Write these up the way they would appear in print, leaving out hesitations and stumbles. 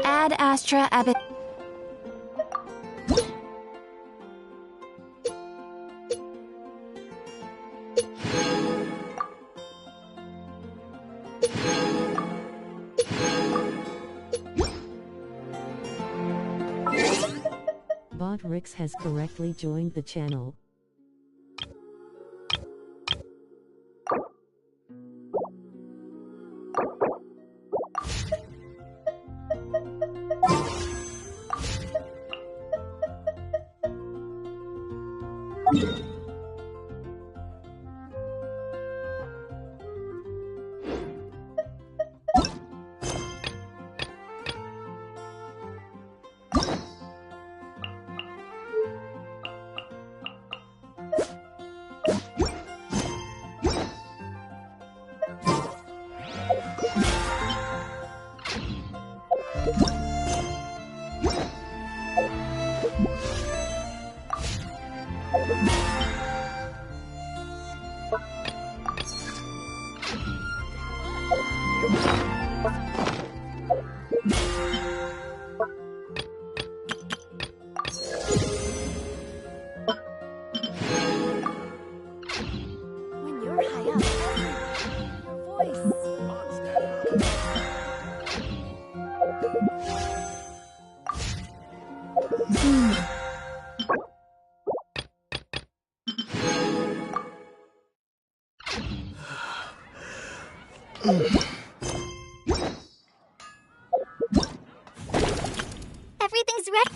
Ad Astra Abbot. Bot Rix has correctly joined the channel. Everything's ready.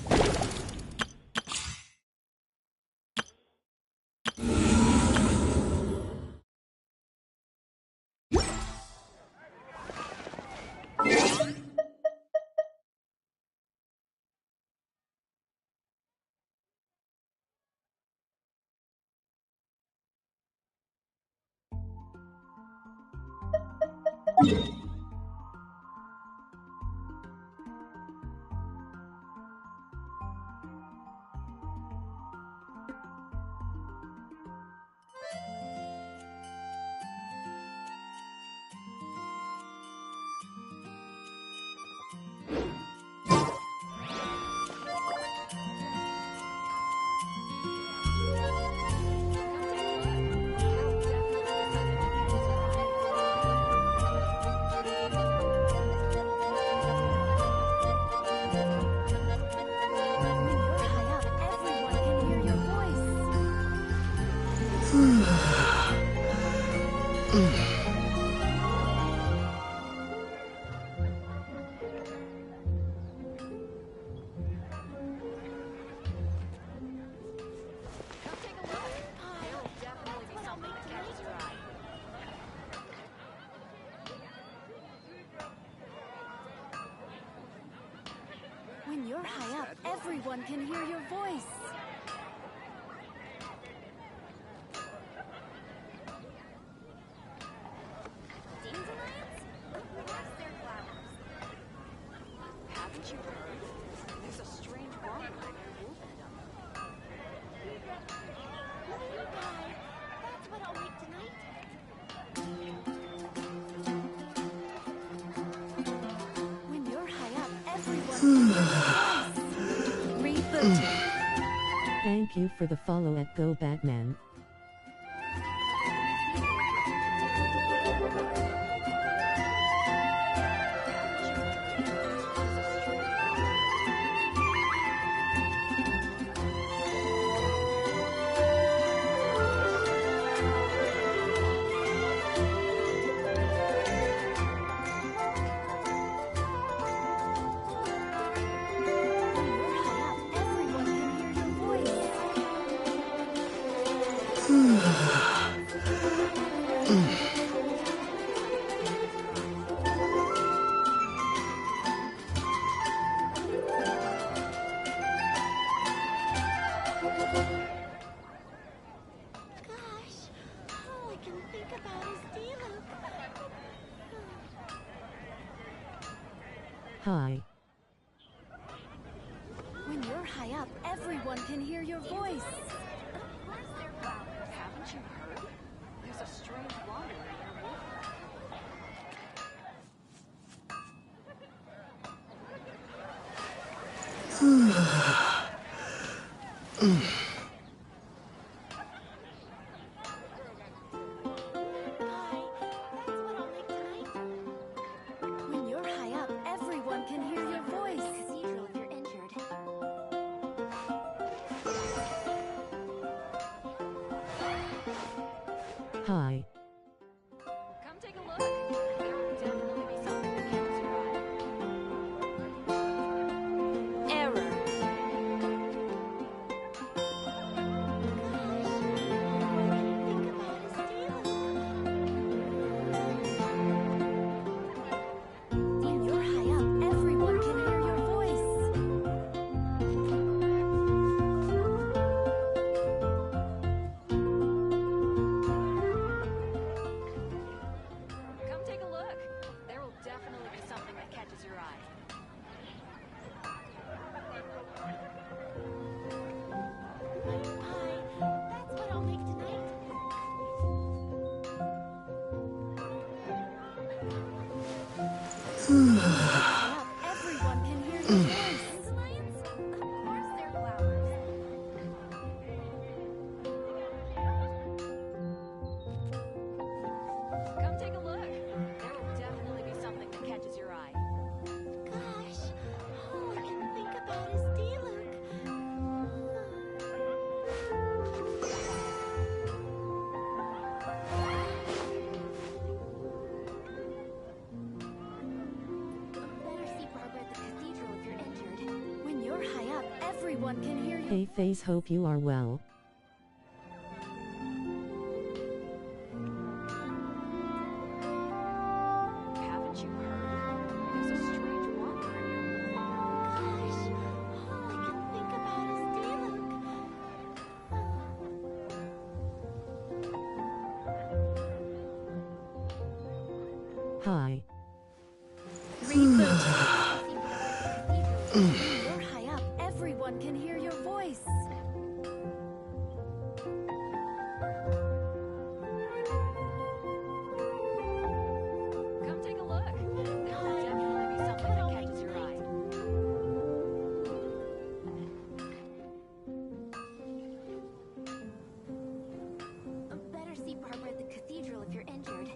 When you're high up, everyone can hear your voice. Haven't you heard? There's a strange wanderer near Wolfendom. That's what I'll make tonight. When you're high up, everyone can hear your voice. Reboot. Thank you for the follow at Go Batman. When you're high up, everyone can hear your voice. Hi. When you're high up, everyone can hear your voice. Of course they're flowers. Haven't you heard? There's a strange wanderer in your wolf. Hi, that's what I'll make tonight. When you're high up, everyone can hear your voice. Cathedral if you're injured. Hi. Come take a look. There will definitely be something that catches your eye. Error. When you're high up, everyone can hear your voice. Come take a look. There will definitely be something that catches your eye. Pie, that's what I'll make tonight. High up, everyone can hear your voice. Dandelions? Of course they're flowers. Come take a look. There will definitely be something that catches your eye. Gosh, all I can think about is D-Luke. Better see Barbara at the cathedral if you're injured. When you're high up, everyone can hear you. Hey Faze, hope you are well. Haven't you heard? There's a strange wanderer in your wolf. Gosh, all I can think about is D-Luke. Hi. When you're high up, everyone can hear your voice. Come take a look. There will definitely be something that catches your eye. Better see Barbara at the cathedral if you're injured.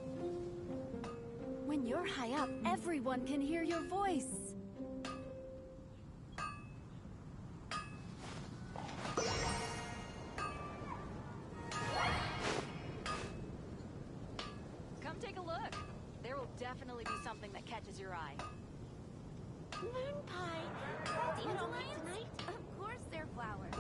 When you're high up, everyone can hear your voice. Come take a look. There will definitely be something that catches your eye. Moon pie. That's what I'll make tonight. Of course they're flowers.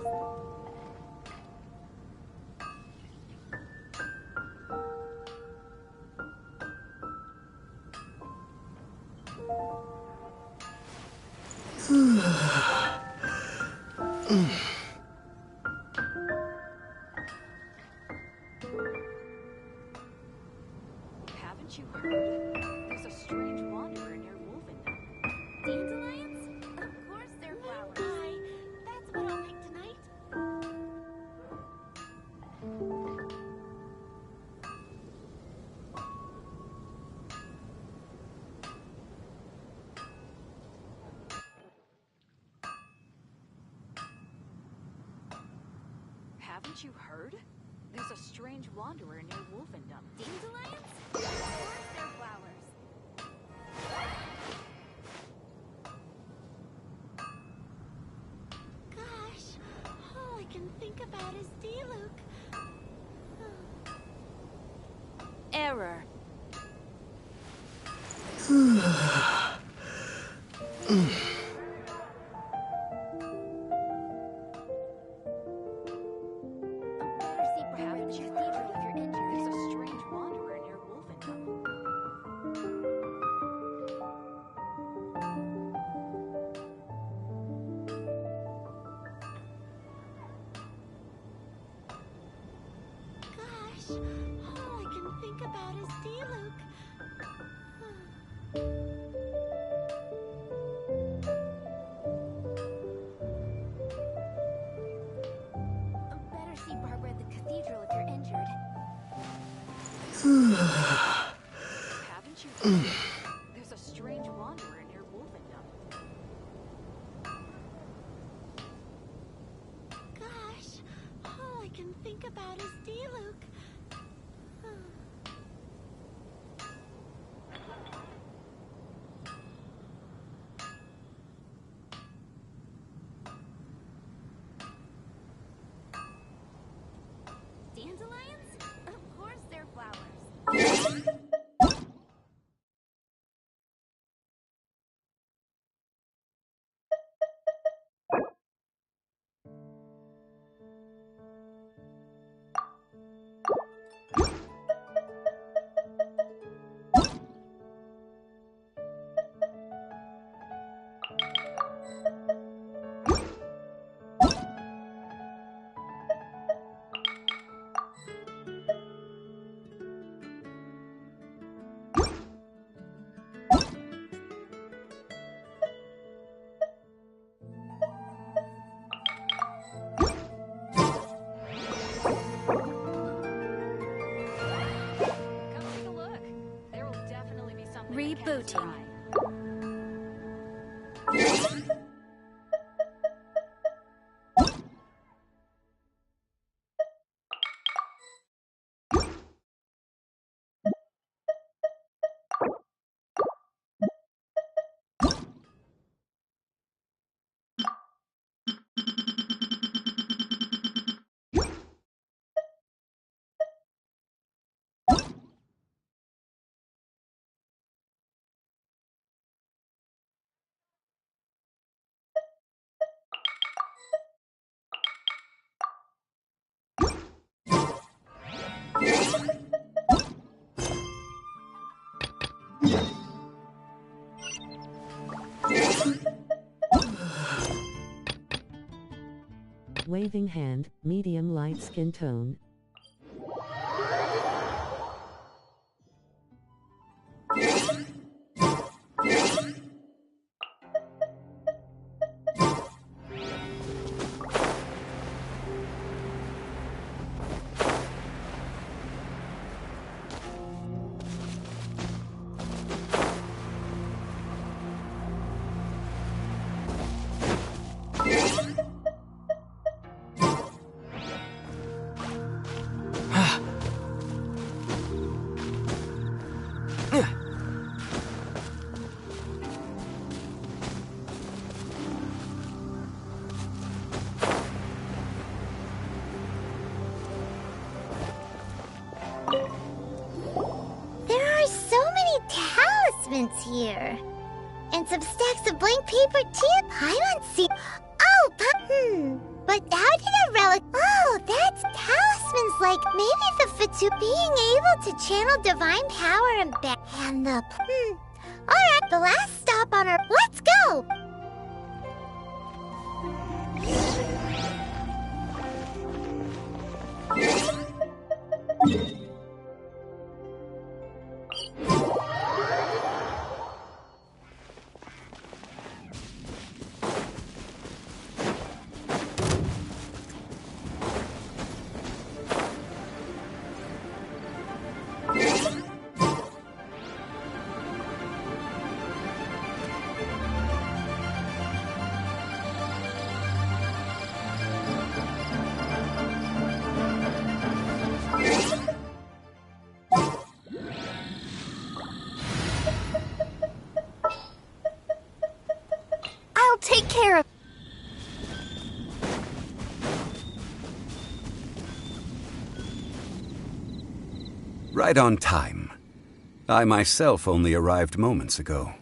Haven't you heard? There's a strange wanderer in your wolfendom. Dandelions? Of course they're flowers. Pie. That's what I'll make tonight. Haven't you heard? There's a strange wanderer in your wolfendom. Dandelions? Of course they're flowers. Gosh, all I can think about is D-Luke. Error. Better see Barbara at the cathedral if you're injured. There's a strange wanderer in your wolfendom. Gosh, all I can think about is D-Luke. Haven't you heard? There's a strange wanderer near Wolfendom. Gosh, all I can think about is Diluc. Dandelions? Of course they're flowers. Come take a look. There will definitely be something that catches your Rebooting. eye. Waving hand, medium light skin tone. There are so many talismans here. And some stacks of blank paper too. Paimon see. Oh, But how did a relic? Oh, that's talismans like maybe the Fitu being able to channel divine power and back. And the Alright, the last stop on our. Let's go! I'll take care of. Right on time. I myself only arrived moments ago.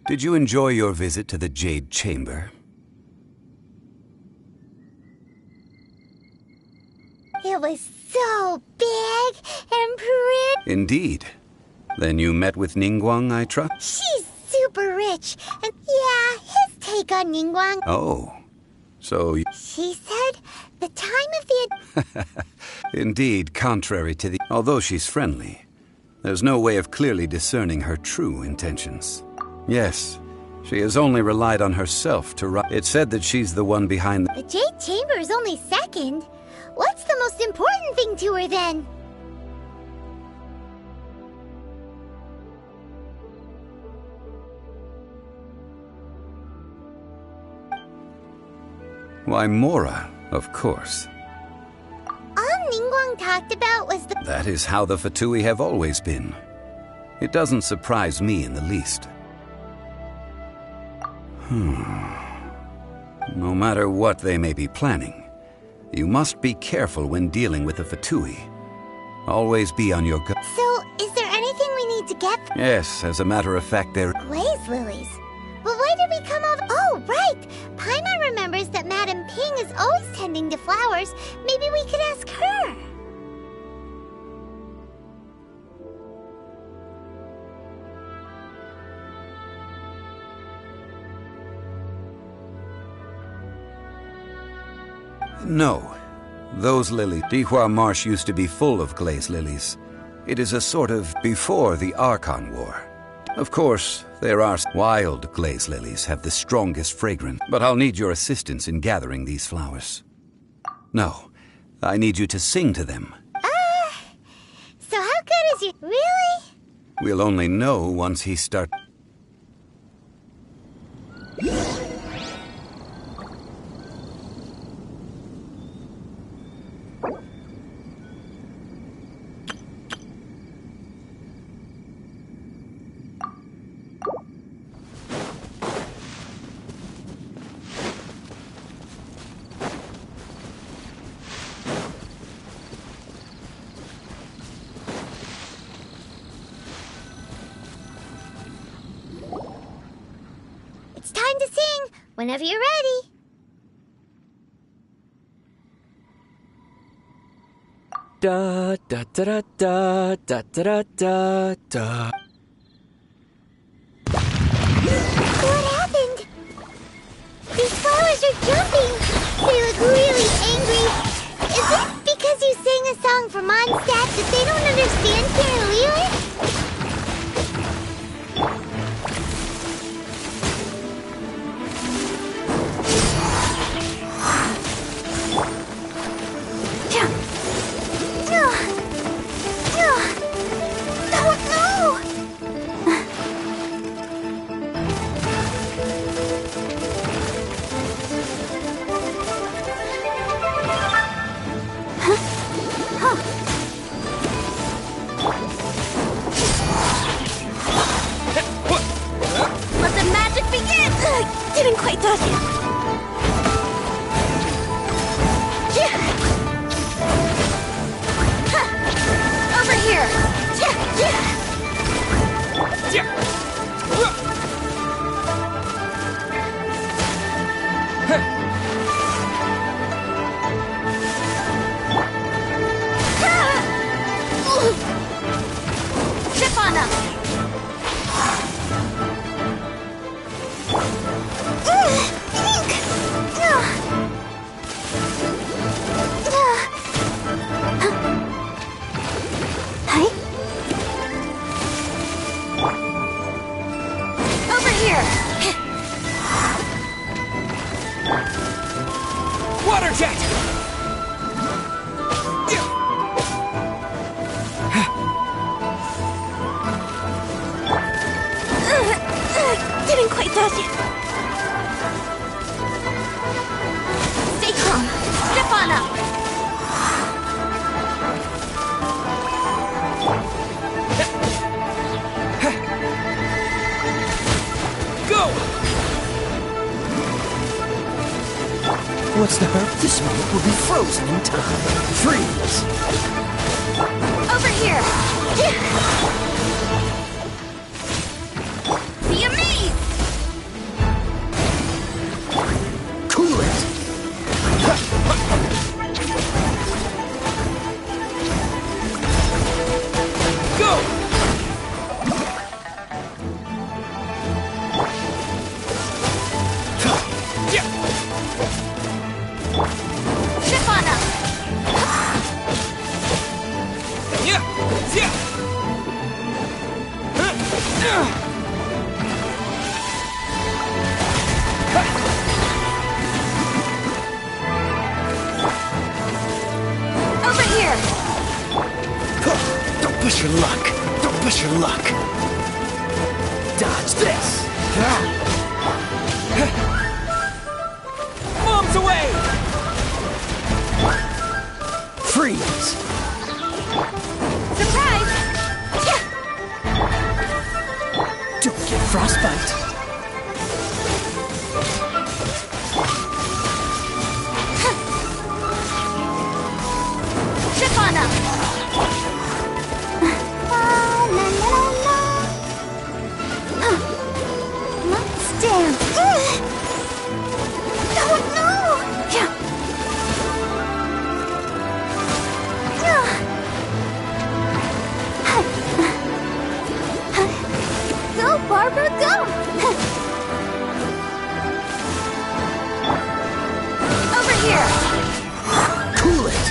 Did you enjoy your visit to the Jade Chamber? It was so big and pretty. Indeed. Then you met with Ningguang, I trust? She's super rich, and yeah, his take on Ningguang. Oh. So She said the time of the. Indeed, contrary to the... Although she's friendly, there's no way of clearly discerning her true intentions. Yes, she has only relied on herself to... It's said that she's the one behind The Jade Chamber is only second. What's the most important thing to her then? Why, Mora, of course. All Ningguang talked about was the... That is how the Fatui have always been. It doesn't surprise me in the least. No matter what they may be planning, you must be careful when dealing with the Fatui. Always be on your guard. So, is there anything we need to get? Yes, as a matter of fact, there... Glaze lilies. But why did we come over? Oh, right! Paimon remembers that Madame Ping is always tending to flowers. Maybe we could ask her. No. Those lilies... Dihua Marsh used to be full of glaze lilies. It is a sort of before the Archon War. Of course, there are... Wild glaze lilies have the strongest fragrance, but I'll need your assistance in gathering these flowers. No, I need you to sing to them. So how good is you... Really? We'll only know once he starts... It's time to sing, whenever you're ready. Da da da da da da da da. What happened? These flowers are jumping. They look really angry. Is it because you sang a song for Mondstadt that they don't understand Kirillioid? Let the magic begin! Didn't quite touch it. Over here! Chip on them! Over here! Water jet! Didn't quite touch it. Stay calm. Step on up. Go! What's the hurt? This moment will be frozen in time. Freeze! Over here. Be amazed. Cool it! Go! Chip on up. Over here. Don't push your luck. Don't push your luck. Dodge this. Mom's away! Freeze! Surprise! Don't get frostbite. Chip on up! La la la. Let's dance. Oh no! Go, Barbara, go! Over here! Cool it!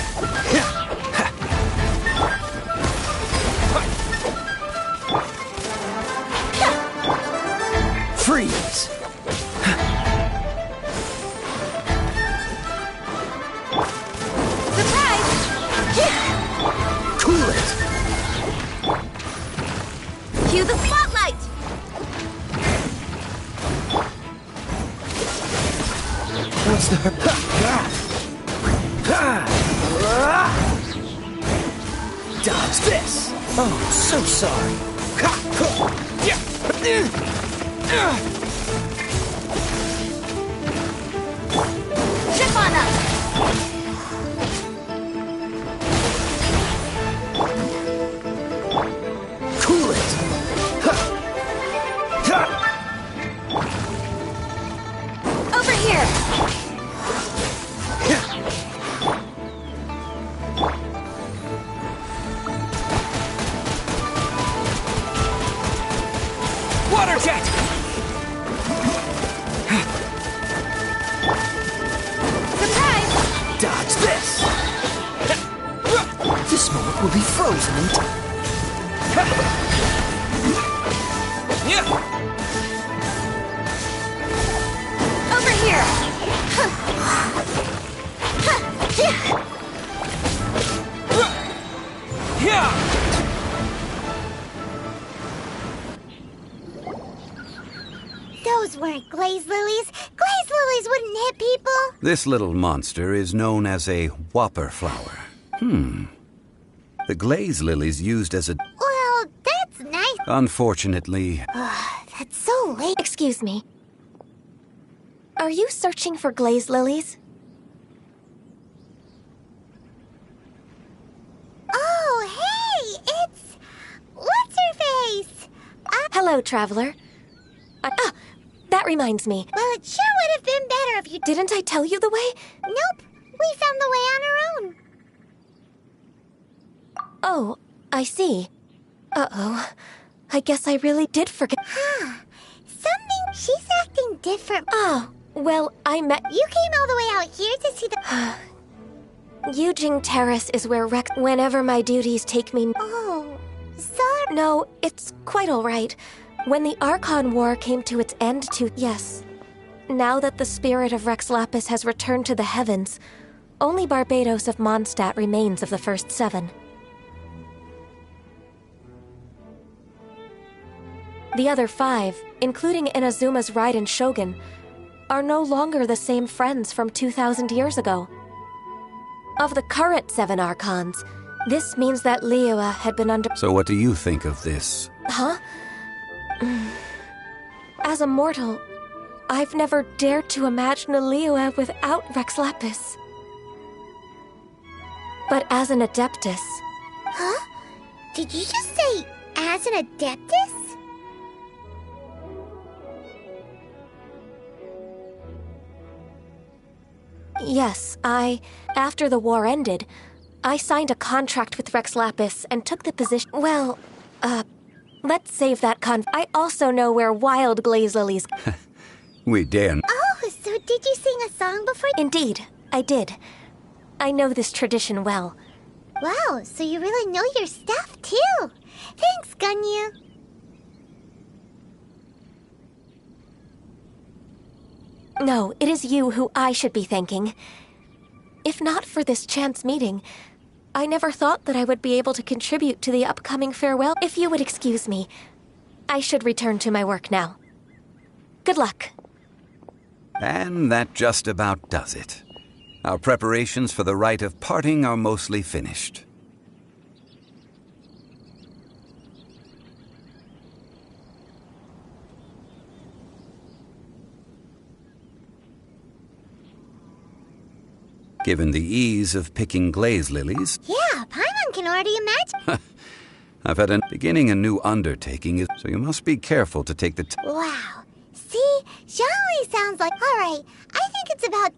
Freeze! Surprise! Cool it! Cue the spotlight! What's the... Dodge this! Oh, so sorry. Chip on up! Cool it! Over here! Water jet! Surprise! Dodge this! This moment will be frozen in time. Over here! Those weren't glaze lilies. Glaze lilies wouldn't hit people. This little monster is known as a whopper flower. The glaze lilies used as a... Well, that's nice. Unfortunately, That's so late. Excuse me. Are you searching for glaze lilies? Oh, hey! It's... What's her face? Hello, traveler. That reminds me. Well, it sure would have been better if you... Didn't I tell you the way? Nope. We found the way on our own. Oh, I see. Uh-oh. I guess I really did forget. Something... She's acting different. Oh, well, I met... You came all the way out here to see the... Yujing Terrace is where Rex... Whenever my duties take me... Oh, sorry. No, it's quite all right. When the Archon War came to its end Yes. Now that the spirit of Rex Lapis has returned to the heavens, only Barbados of Mondstadt remains of the first 7. The other 5, including Inazuma's Raiden Shogun, are no longer the same friends from 2,000 years ago. Of the current 7 Archons, this means that Liyue had been under... so what do you think of this? Huh? As a mortal, I've never dared to imagine a Liyue without Rex Lapis. But as an Adeptus... Huh? Did you just say, as an Adeptus? Yes, after the war ended, I signed a contract with Rex Lapis and took the position... Well, let's save that I also know where wild glaze lilies... We dare... Oh, so did you sing a song before? Indeed, I did. I know this tradition well. Wow, so you really know your stuff, too. Thanks, Gunyu. No, it is you who I should be thanking. If not for this chance meeting, I never thought that I would be able to contribute to the upcoming farewell. If you would excuse me, I should return to my work now. Good luck. And that just about does it. Our preparations for the rite of parting are mostly finished. Given the ease of picking glaze lilies, Yeah, Paimon can already imagine. I've had beginning a new undertaking, so you must be careful to take the Wow. See? Zhongli sounds like... Alright, I think it's about...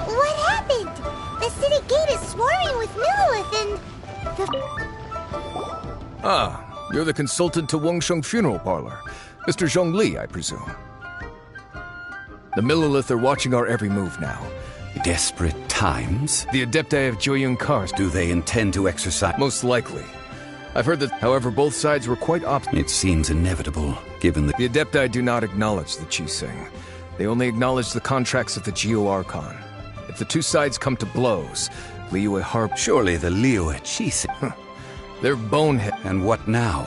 What happened? The city gate is swarming with Millilith and... Ah, you're the consultant to Wangsheng Funeral Parlor. Mr. Zhongli, I presume. The Millilith are watching our every move now. desperate times. The Adepti of Joyun Kars. Do they intend to exercise? Most likely. I've heard that, however, both sides were quite opposite. It seems inevitable, given the... The Adepti do not acknowledge the Qiseng. They only acknowledge the contracts of the Geo Archon. If the two sides come to blows, Liyue Harbor... Surely the Liyue Qiseng. They're bonehead. And what now?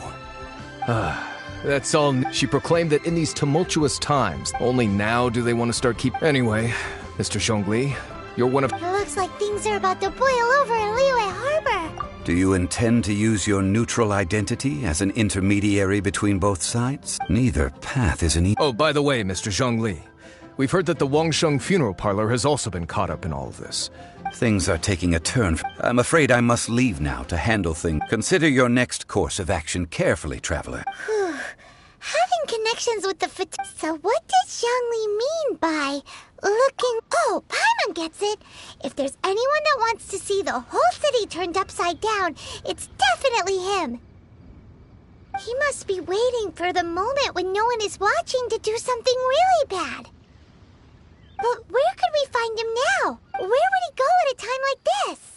That's all. She proclaimed that in these tumultuous times, only now do they want to start keep... Anyway, Mr. Zhongli, you're one of... It looks like things are about to boil over in Liyue Harbor. Do you intend to use your neutral identity as an intermediary between both sides? Neither path is an easy... Oh, by the way, Mr. Zhongli, we've heard that the Wangsheng Funeral Parlor has also been caught up in all of this. Things are taking a turn. I'm afraid I must leave now to handle things. Consider your next course of action carefully, traveler. Having connections with the So what does Zhongli mean by looking... Oh, Paimon gets it. If there's anyone that wants to see the whole city turned upside down, it's definitely him. He must be waiting for the moment when no one is watching to do something really bad. But where could we find him now? Where would he go at a time like this?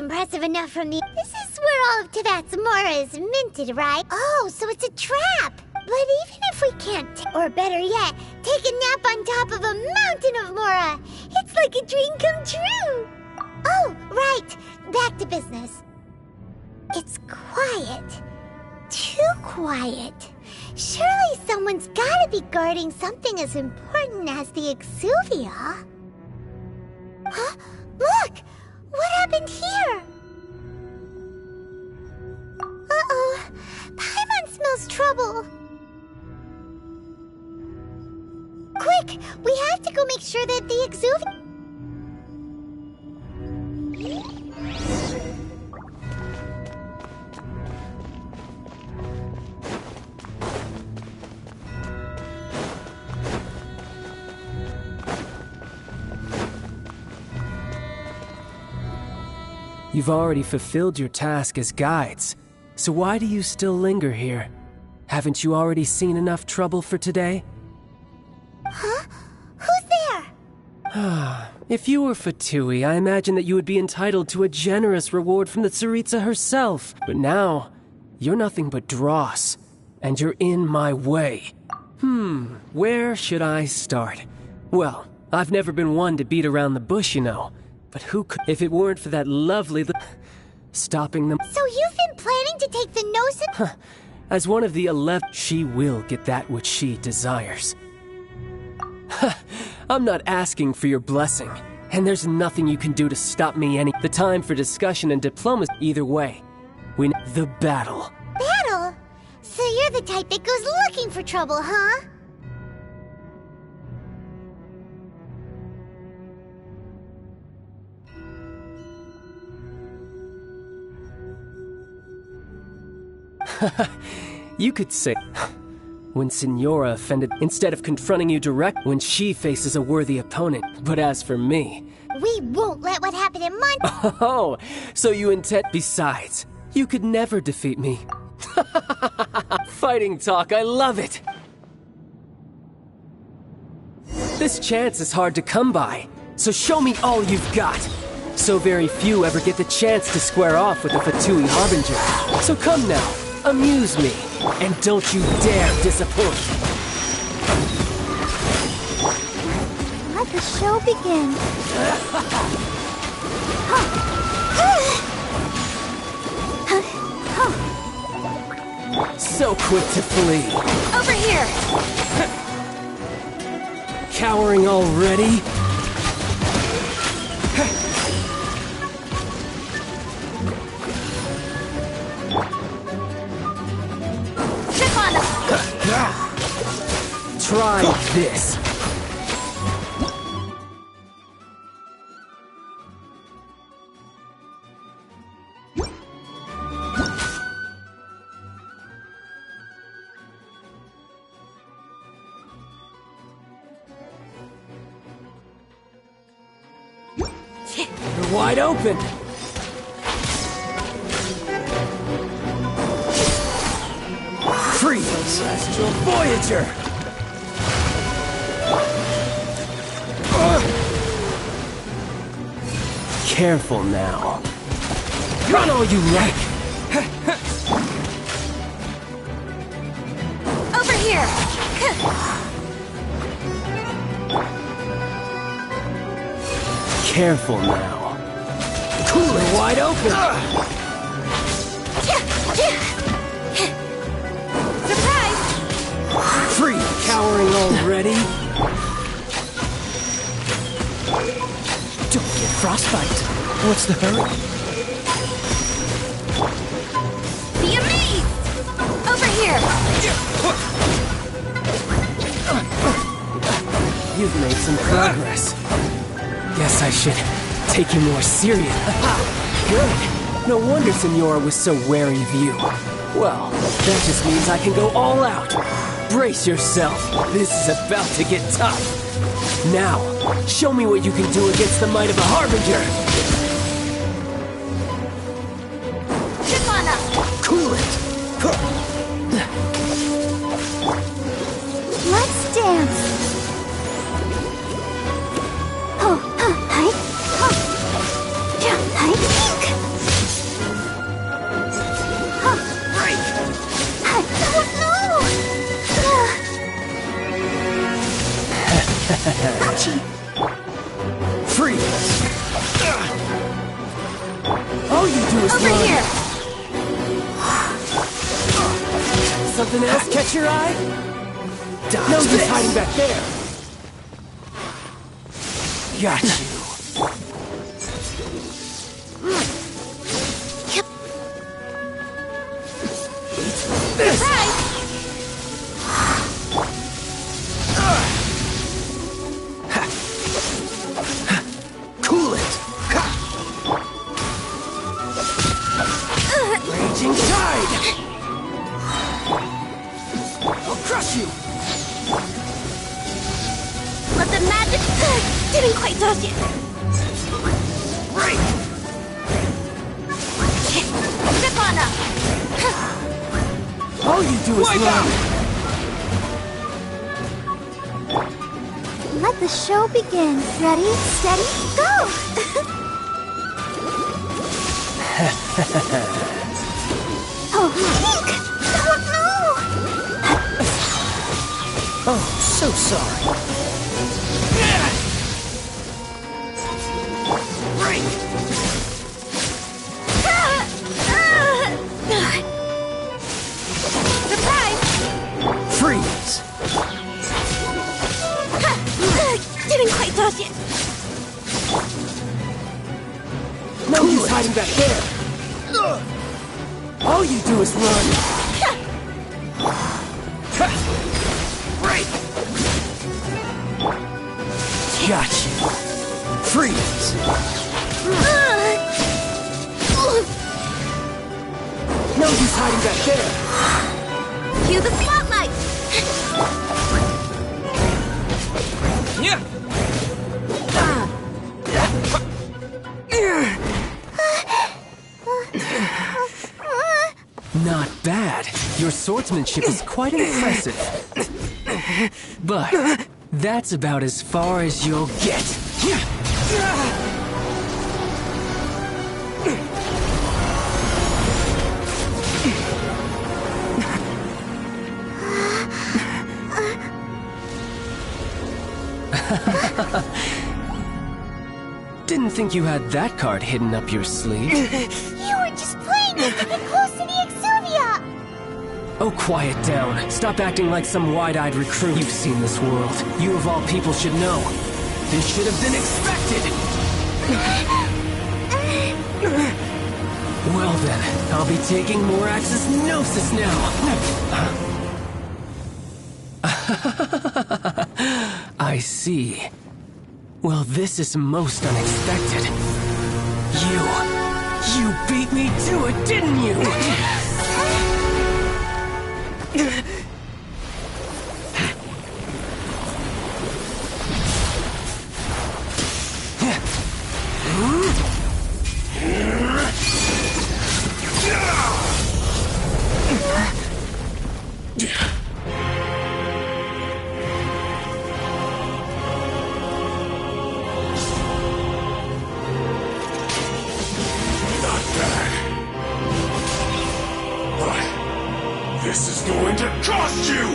impressive enough from the... This is where all of Tevat's Mora is minted, right? Oh, so it's a trap! But even if we can't, or better yet, take a nap on top of a mountain of Mora, it's like a dream come true! Oh, right. Back to business. It's quiet. Too quiet. Surely someone's gotta be guarding something as important as the Exuvia. Huh? Look! What happened here? Uh-oh. Paimon smells trouble. Quick! We have to go make sure that the Exuvia... You've already fulfilled your task as guides, so why do you still linger here? Haven't you already seen enough trouble for today? Huh? Who's there? If you were Fatui, I imagine that you would be entitled to a generous reward from the Tsaritsa herself. But now, you're nothing but dross, and you're in my way. Where should I start? Well, I've never been one to beat around the bush, you know. But who could, if it weren't for that lovely stopping them. So you've been planning to take the Gnosis? As one of the 11, she will get that which she desires. I'm not asking for your blessing, and there's nothing you can do to stop me any. The time for discussion and diplomacy. Either way, win the battle. Battle? So you're the type that goes looking for trouble, huh? You could say, when Signora offended, instead of confronting you direct, when she faces a worthy opponent. But as for me... We won't let what happened in Mon... Oh, so you intend... Besides, you could never defeat me. Fighting talk, I love it! This chance is hard to come by, so show me all you've got. So very few ever get the chance to square off with the Fatui Harbinger. So come now. Amuse me, and don't you dare disappoint. Let the show begin. So quick to flee. Over here! Cowering already? Try this. You're wide open. Free, Celestial Voyager! Careful now. Run all you like! Over here! Careful now. Cooler wide open! Surprise! Free, cowering already? Don't get frostbite. What's the hurry? Be amazed! Over here! You've made some progress. Guess I should take you more serious. Good. No wonder Signora was so wary of you. Well, that just means I can go all out. Brace yourself. This is about to get tough. Now, show me what you can do against the might of a Harbinger! Cool it! Let's dance! over here! Something else catch your eye? No use hiding back there. Got you. Surprise! Cool it. Raging tide. I'll crush you. Let the magic... Didn't quite dodge it. Right. Step on up. All you do is run. Let the show begin. Ready, steady, go! Oh, Pink! Oh, no! Oh, so sorry. Right. Surprise! Freeze. Didn't quite dodge it. No use hiding back there. All you do is run. Right. Got you. Freeze. No use hiding back there. Cue the spotlight. Yeah. Not bad. Your swordsmanship is quite impressive. But that's about as far as you'll get. Didn't think you had that card hidden up your sleeve. You were just playing it to get close to the Exuvia! Oh, quiet down. Stop acting like some wide-eyed recruit. You've seen this world. You of all people should know. This should have been expected! Well then, I'll be taking more Axis Gnosis now! I see. Well, this is most unexpected. You beat me to it, didn't you? This is going to cost you!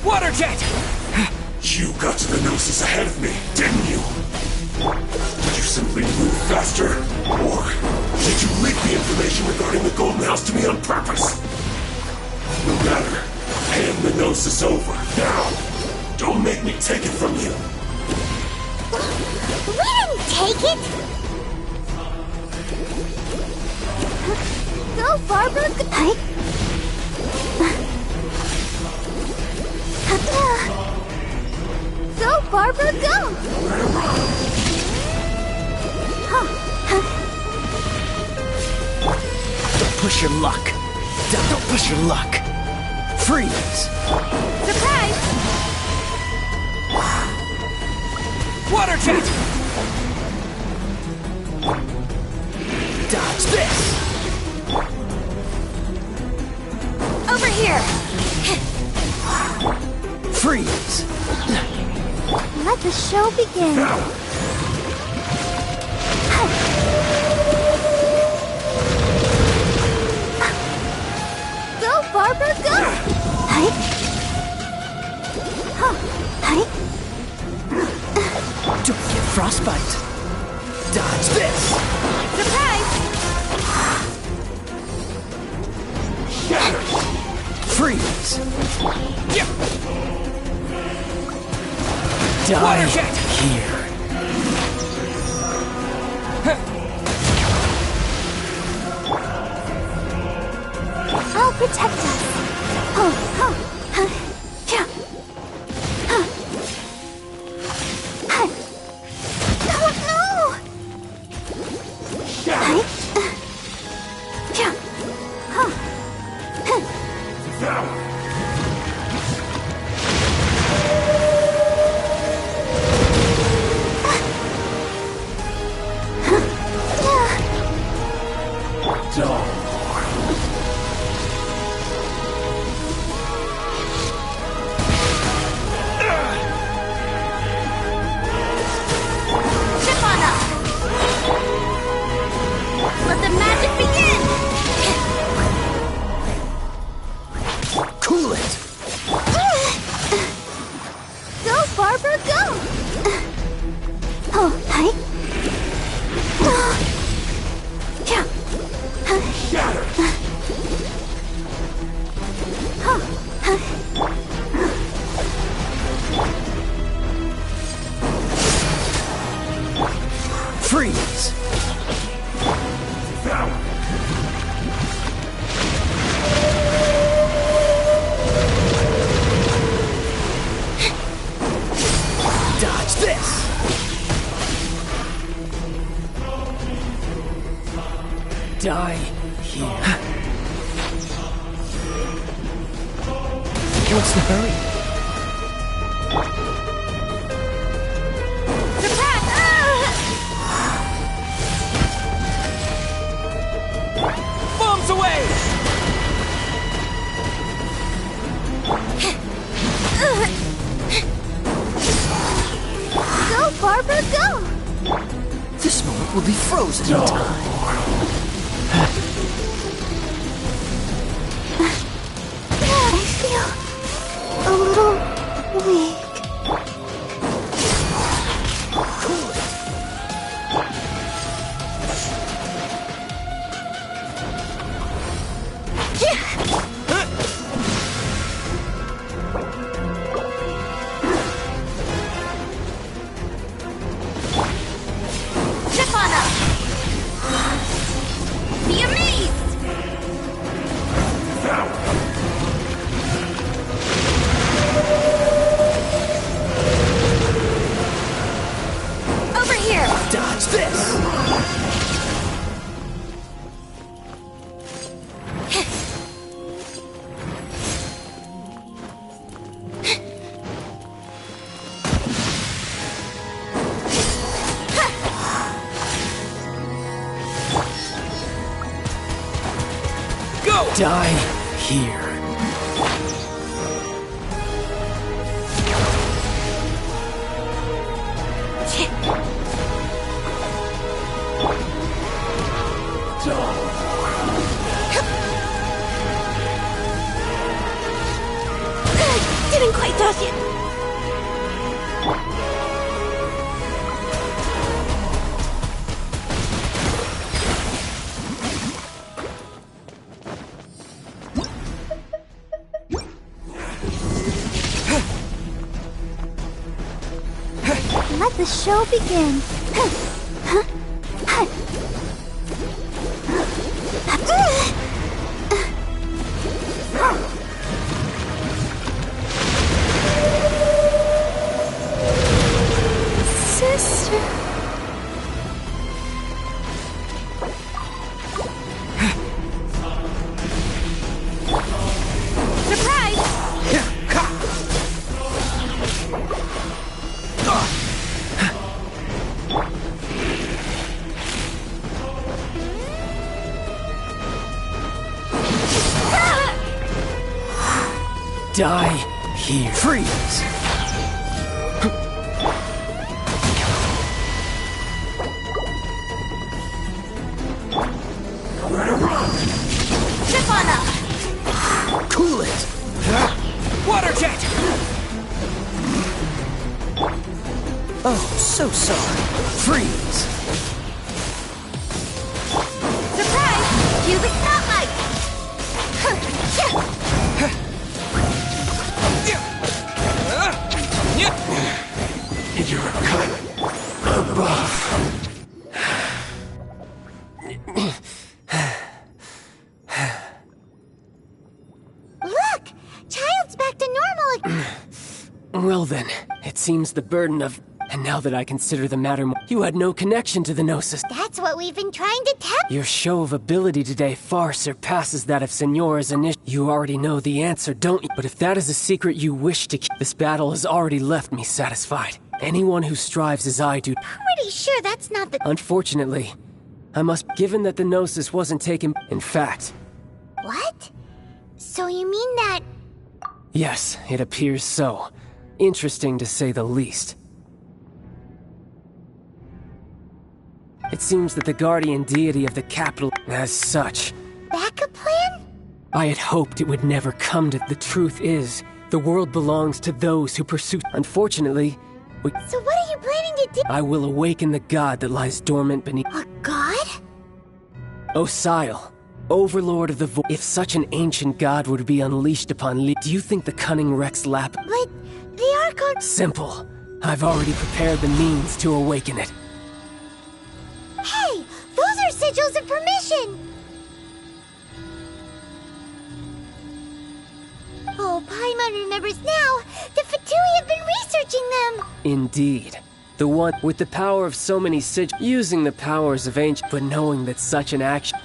Water jet! You got to the Gnosis ahead of me, didn't you? Did you simply move faster? Or did you leak the information regarding the Golden House to me on purpose? No matter. Hand the Gnosis over, now! Don't make me take it from you! We didn't take it! Go, Barbara! Go, Barbara, go! Don't push your luck. Don't push your luck. Freeze! Surprise! Water jet! Dodge this! Over here! Freeze! Let the show begin. Go, Barbara, go! Hi. Hi. Don't get frostbite! Dodge this! Surprise! Freeze! Die Water jet! here. I'll protect us. Oh, oh, yeah. Oh no! Chip on up! Let the magic begin! Cool it! Go, Barbara, go! Oh, hi. Yeah. Freeze! Dodge this! Die here. What's the hurry? Surprise! Bombs away! Go, Barbara, go! This moment will be frozen in time. I feel a little weak. Cool it! Chip on up! Be amazed! Over here! Dodge this! Go! Die here. Didn't quite dodge it. Let the show begin. Sister. Surprise! die here. Freeze! Chip on up! Cool it! Water jet! Oh, so sorry. Freeze! Surprise! Use the spotlight! You're above. Look! Child's back to normal. Well then, it seems the burden of... And now that I consider the matter more... You had no connection to the Gnosis. That's what we've been trying to tell. Your show of ability today far surpasses that of Senora's initial... You already know the answer, don't you? But if that is a secret you wish to keep, this battle has already left me satisfied. Anyone who strives as I do... Pretty sure that's not the... Unfortunately, I must... Given that the Gnosis wasn't taken... In fact... What? So you mean that... Yes, it appears so. Interesting to say the least. It seems that the guardian deity of the capital, as such... Backup plan? I had hoped it would never come to... The truth is, the world belongs to those who pursue... Unfortunately, So what are you planning to do? I will awaken the god that lies dormant beneath... A god? Osile, overlord of the void. If such an ancient god were to be unleashed upon do you think the cunning Rex Lap... But the Archon... Simple. I've already prepared the means to awaken it. Hey! Those are sigils of permission! Oh, Paimon remembers now! The Fatui have been researching them! Indeed. The one with the power of so many sigils, using the powers of ancient, but knowing that such an action...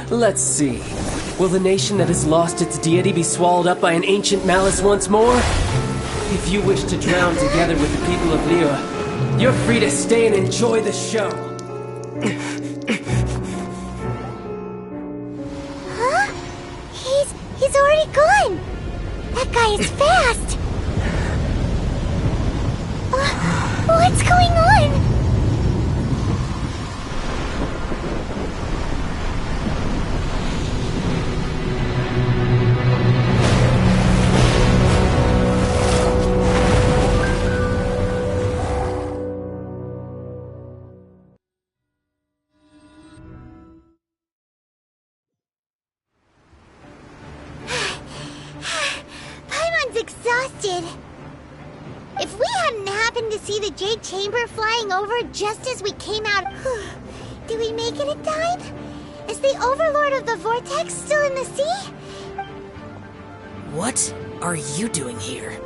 Let's see. Will the nation that has lost its deity be swallowed up by an ancient malice once more? If you wish to drown together with the people of Liyue, you're free to stay and enjoy the show. Huh? He's already gone! That guy is fast! What's going on? Exhausted. If we hadn't happened to see the Jade Chamber flying over just as we came out... Did we make it in time? Is the Overlord of the Vortex still in the sea? What are you doing here?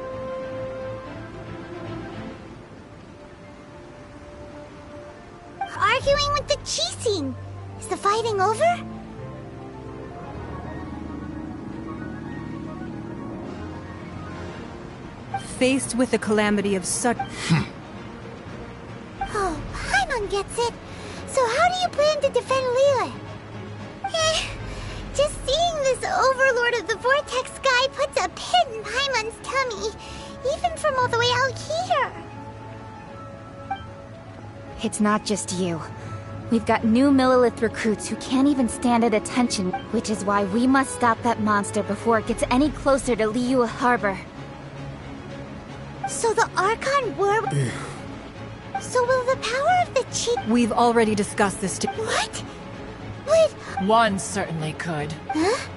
Arguing with the Chising. Is the fighting over? Faced with the calamity of such... Oh, Paimon gets it. So how do you plan to defend Liyue? Just seeing this Overlord of the Vortex guy puts a pit in Paimon's tummy, even from all the way out here. It's not just you. We've got new Millilith recruits who can't even stand at attention, which is why we must stop that monster before it gets any closer to Liyue Harbor. So the Archon were... So will the power of the Chi... We've already discussed this What? But... One certainly could. Huh?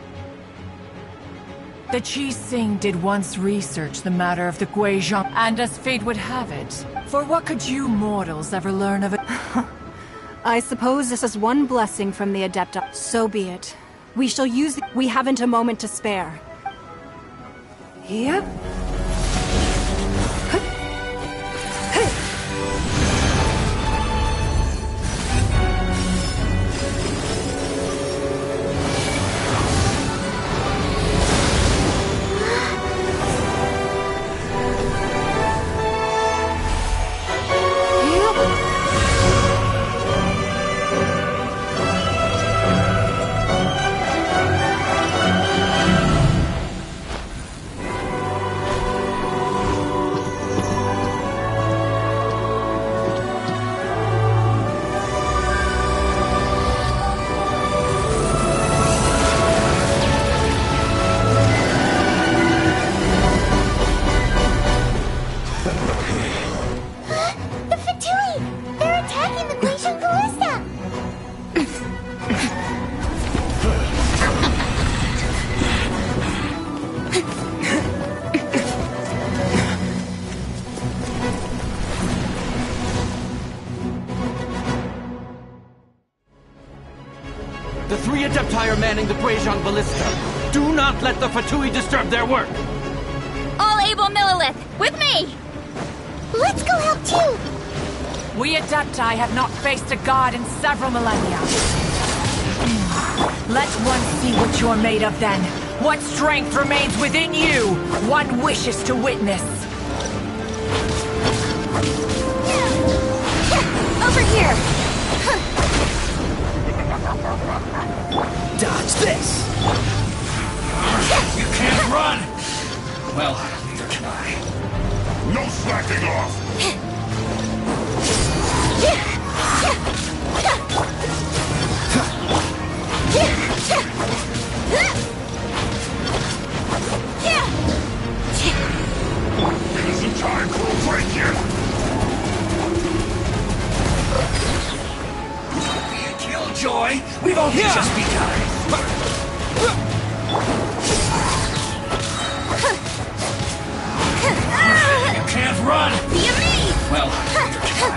The Chising did once research the matter of the Guizhong, and as fate would have it, for what could you mortals ever learn of it? I suppose this is one blessing from the Adepta. So be it. We shall use... We haven't a moment to spare. Yep. 3 Adepti are manning the Guizhong Ballista. Do not let the Fatui disturb their work. All able Millilith, with me! Let's go help too! We Adepti have not faced a god in several millennia. Let one see what you're made of then. What strength remains within you, one wishes to witness. Over here! Dodge this! You can't run! Well, neither can I. No slacking off! Isn't time for a break yet? Be a killjoy! We've only just begun! You can't run! You me! Well, neither can I.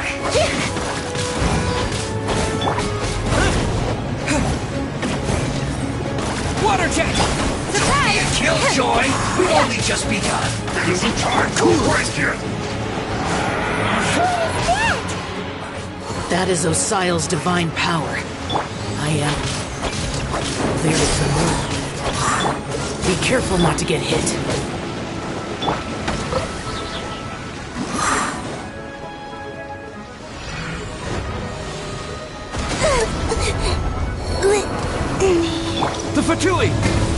Water jet! Don't be a killjoy! We've only just begun! It isn't time to break yet! That is Osial's divine power. I am very familiar. Be careful not to get hit. The Fatui!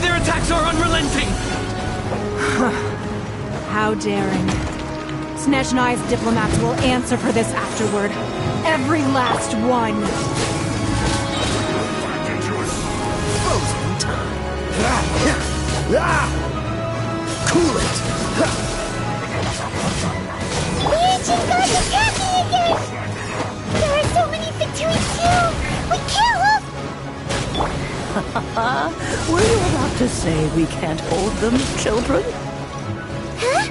Their attacks are unrelenting! How daring. Snezhnai's diplomats will answer for this afterward. Every last one. Frozen time. Cool it! The ancient gods attacking again! There are so many Fatui too! We can't hold... Were you about to say we can't hold them, children? Huh?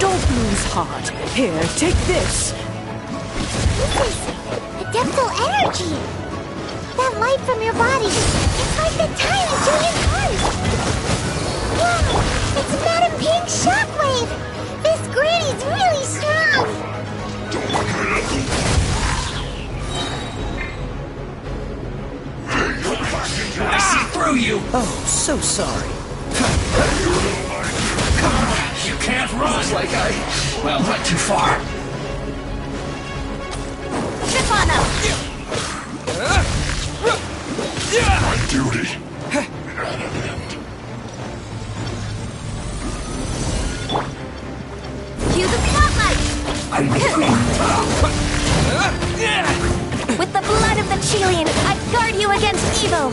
Don't lose heart. Here, take this. This is Adeptal energy! That light from your body, it's like the time in Julian's heart! Wow! It's Madam Pink's shockwave! This granny's really strong! I see through you! Oh, so sorry. You can't run! Looks like I... well, went too far. Stefano! My duty. Cue the spotlight! With the blood of the Chilean, I guard you against evil!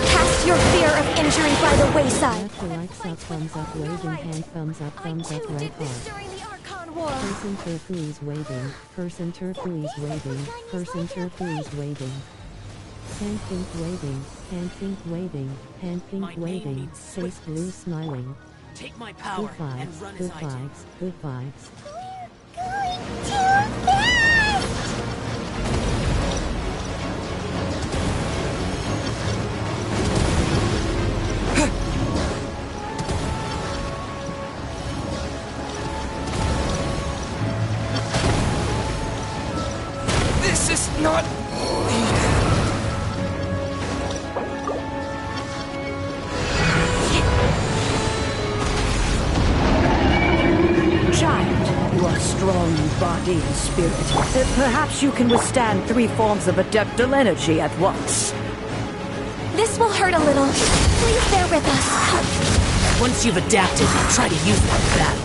Cast your fear of injury by the wayside. Lights up, thumbs up, waving hand, thumbs up, right heart. Person turquoise waving, person turquoise waving, person turquoise waving. Hand pink waving, hand pink waving, hand pink waving, face blue smiling. Take my power Good vibes, and run good as I do. vibes, good vibes. Going too fast! This is not... Child, you are strong in body and spirit. Perhaps you can withstand 3 forms of adeptal energy at once. This will hurt a little. Please bear with us. Once you've adapted, try to use that battle.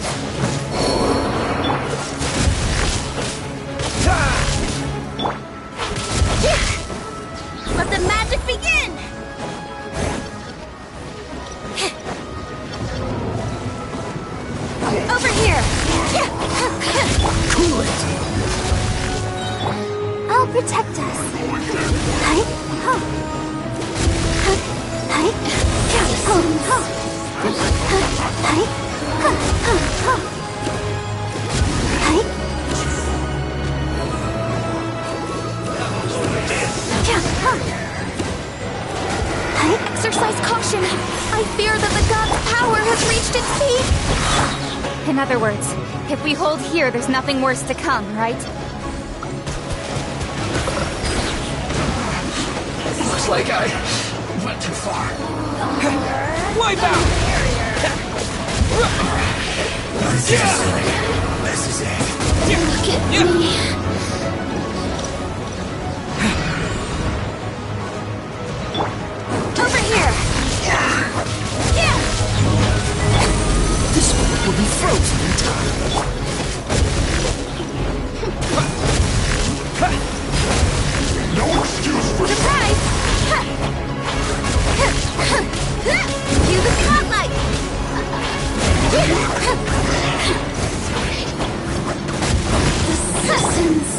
Let the magic begin! Over here! Cool it! I'll protect us. Hi, ho. Hi, ho, ho. Hi, ho, ho. Hi. Exercise caution. I fear that the god's power has reached its peak. In other words, if we hold here, there's nothing worse to come, right? Looks like I went too far. Wipe out! This is it. Look at me. Over here! This one will be frozen in time. No excuse for Surprise! Cue the spotlight! Assassins.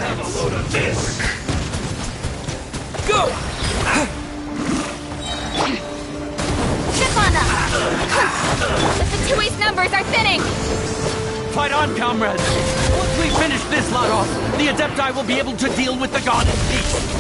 have a load of this. Go! Chip on them! The Fatui's numbers are thinning! Fight on, comrades! Once we finish this lot off, the Adepti will be able to deal with the god in peace.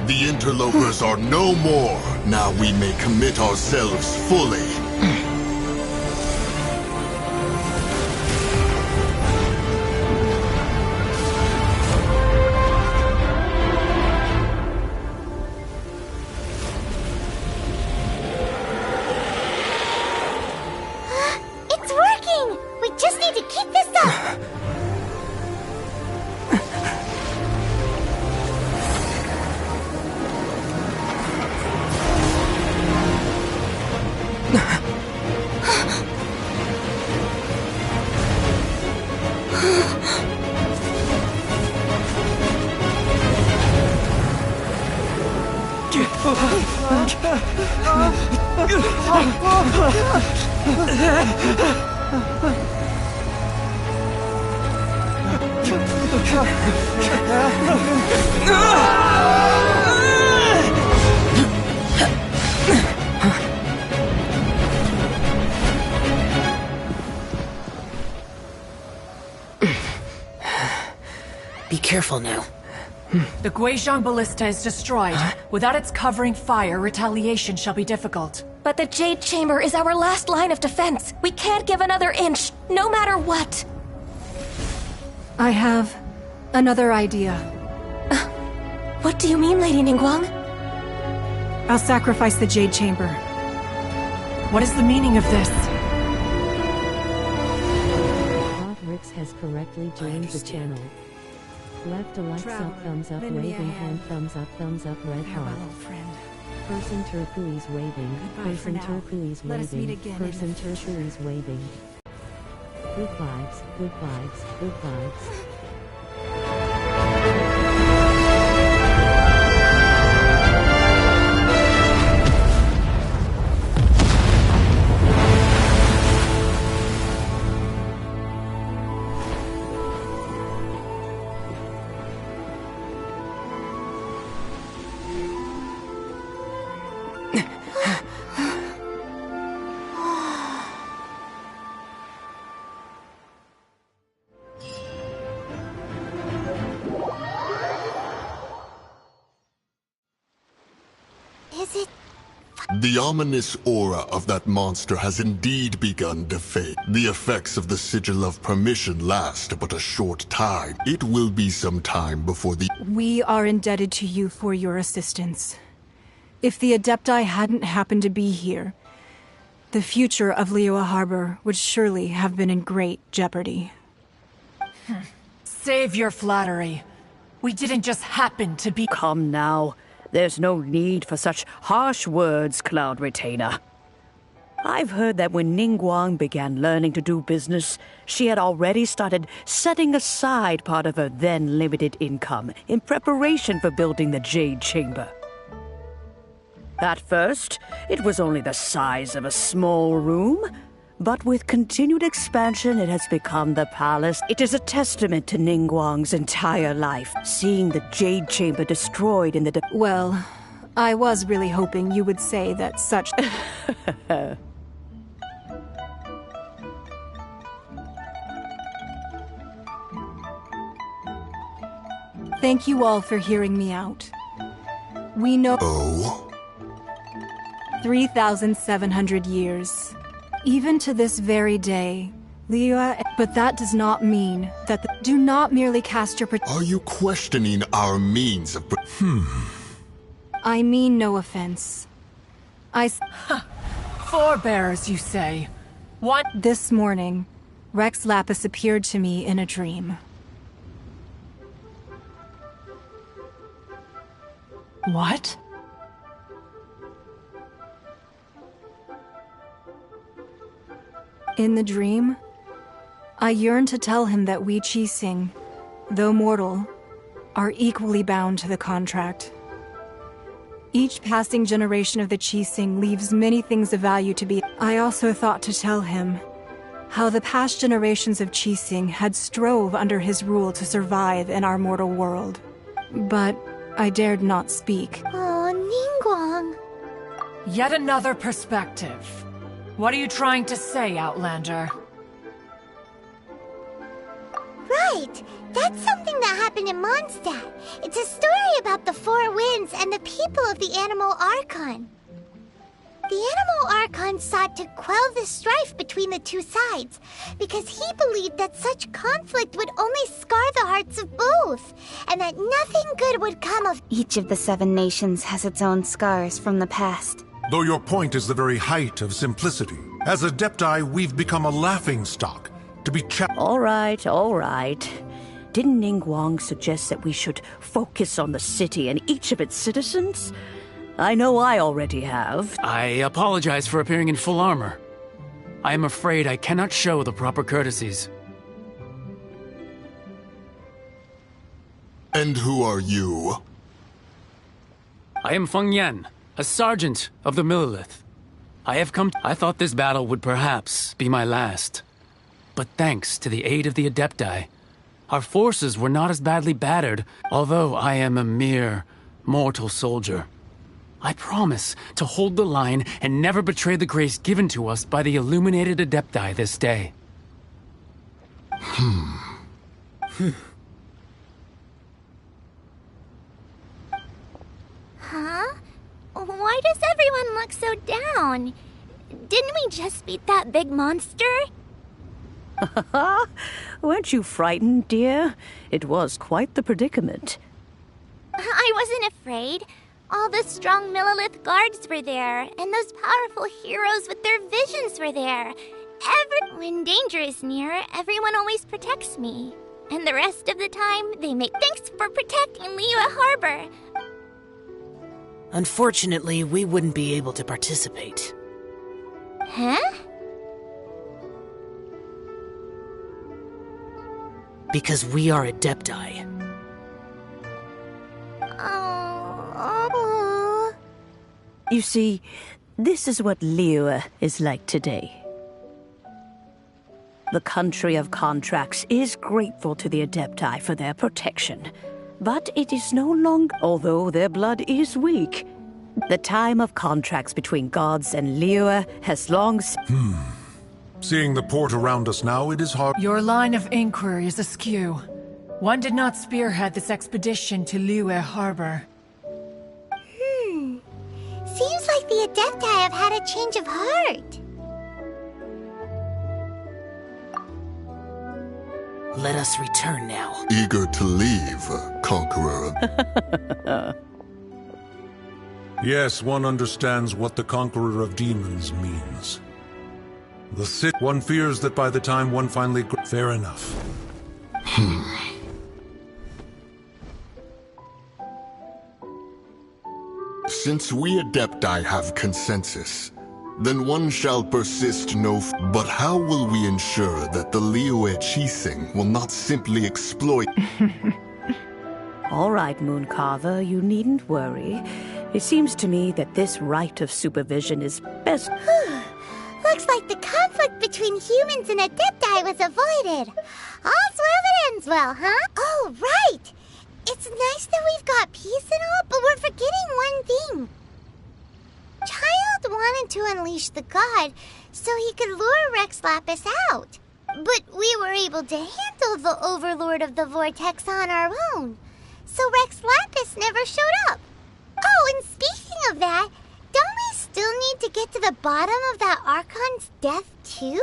The interlopers are no more. Now we may commit ourselves fully. It's working! We just need to keep this up! Be careful now. The Guizhong Ballista is destroyed. Without its covering fire, retaliation shall be difficult. But the Jade Chamber is our last line of defense. We can't give another inch, no matter what. I have another idea. What do you mean, Lady Ningguang? I'll sacrifice the Jade Chamber. What is the meaning of this? Rix has correctly joined the channel. Left a likes up, thumbs up, waving hand, thumbs up, red heart. Person turquoise waving, person turquoise waving, person turquoise waving. Good vibes, good vibes, good vibes. The ominous aura of that monster has indeed begun to fade. The effects of the Sigil of Permission last but a short time. It will be some time before the— We are indebted to you for your assistance. If the Adepti hadn't happened to be here, the future of Liyue Harbor would surely have been in great jeopardy. Save your flattery. We didn't just happen to be— Come now. There's no need for such harsh words, Cloud Retainer. I've heard that when Ningguang began learning to do business, she had already started setting aside part of her then limited income in preparation for building the Jade Chamber. At first, it was only the size of a small room, But with continued expansion, it has become the palace. It is a testament to Ningguang's entire life, seeing the Jade Chamber destroyed in the... Well, I was really hoping you would say that such... Thank you all for hearing me out. We know... 3,700 years. Even to this very day, Liyue... But that does not mean that do not merely cast your... Are you questioning our means of... I mean no offense. Forebears, you say? What? This morning, Rex Lapis appeared to me in a dream. What? In the dream, I yearned to tell him that we Qixing, though mortal, are equally bound to the contract. Each passing generation of the Qixing leaves many things of value to be. I also thought to tell him how the past generations of Qixing had strove under his rule to survive in our mortal world. But I dared not speak. Oh, Ningguang. Yet another perspective. What are you trying to say, Outlander? Right! That's something that happened in Mondstadt. It's a story about the Four Winds and the people of the Animal Archon. The Animal Archon sought to quell the strife between the two sides, because he believed that such conflict would only scar the hearts of both, and that nothing good would come of... Each of the 7 nations has its own scars from the past. Though your point is the very height of simplicity, as Adepti, we've become a laughingstock to be All right. Didn't Ningguang suggest that we should focus on the city and each of its citizens? I know I already have. I apologize for appearing in full armor. I am afraid I cannot show the proper courtesies. And who are you? I am Feng Yan, a sergeant of the Millilith. I thought this battle would perhaps be my last. But thanks to the aid of the Adepti, our forces were not as badly battered, although I am a mere mortal soldier. I promise to hold the line and never betray the grace given to us by the illuminated Adepti this day. Huh? Why does everyone look so down? Didn't we just beat that big monster? Weren't you frightened, dear? It was quite the predicament. I wasn't afraid. All the strong Millilith guards were there, and those powerful heroes with their visions were there. When danger is near, everyone always protects me. And the rest of the time, they make thanks for protecting Liyue Harbor. Unfortunately, we wouldn't be able to participate. Huh? Because we are Adepti. Oh. You see, this is what Liyue is like today. The country of contracts is grateful to the Adepti for their protection. But it is no longer, although their blood is weak. The time of contracts between gods and Liyue has long... Seeing the port around us now, it is hard... Your line of inquiry is askew. One did not spearhead this expedition to Liyue Harbor. Seems like the Adepti have had a change of heart. Let us return now. Eager to leave, Conqueror. Yes, one understands what the Conqueror of Demons means. One fears that by the time one finally... Fair enough. Since we Adepti have consensus, then one shall persist but how will we ensure that the Liyue Qixing will not simply exploit... All right, Mooncarver, you needn't worry. It seems to me that this right of supervision is best... looks like the conflict between humans and Adepti was avoided. All's well that ends well, huh? Oh, right! It's nice that we've got peace and all, but we're forgetting one thing. Child wanted to unleash the god so he could lure Rex Lapis out. But we were able to handle the Overlord of the Vortex on our own. So Rex Lapis never showed up. Oh, and speaking of that, don't we still need to get to the bottom of that Archon's death, too?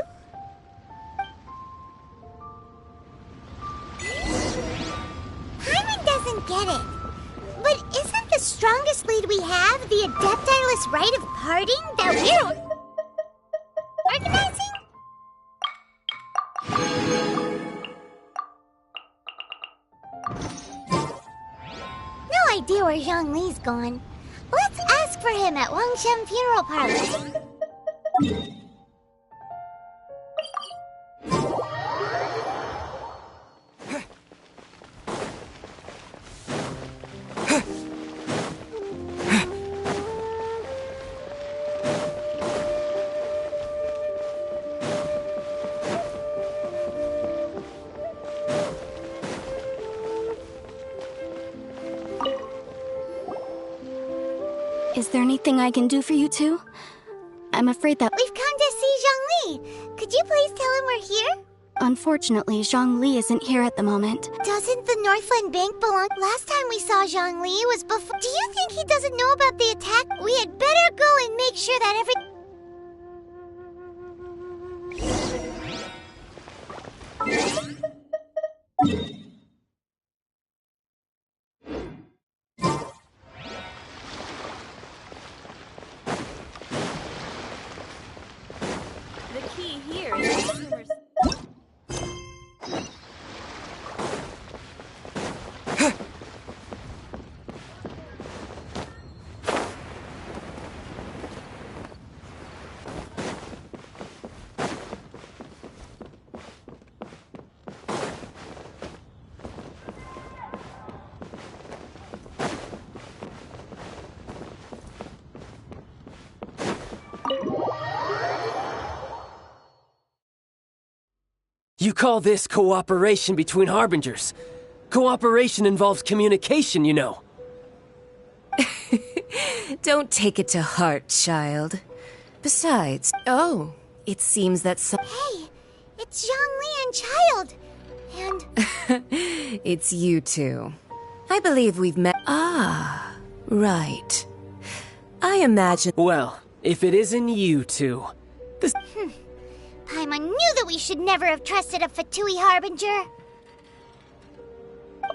Paimon doesn't get it. But isn't the strongest lead we have the Adeptiless rite of parting that we're organizing? No idea where Zhongli's gone. Let's ask for him at Wangshen Funeral Parlor. Is there anything I can do for you two? I'm afraid that we've come to see Zhongli. Could you please tell him we're here? Unfortunately, Zhongli isn't here at the moment. Doesn't the Northland Bank belong? Last time we saw Zhongli was before. Do you think he doesn't know about the attack? We had better go and make sure that The key here is the consumer's... You call this cooperation between Harbingers? Cooperation involves communication, you know. Don't take it to heart, child. Besides, oh, it seems that some... Hey, it's Zhongli and Child. And... It's you two. I believe we've met... Ah, right. I imagine... Well, if it isn't you two, this... Paimon knew that we should never have trusted a Fatui Harbinger.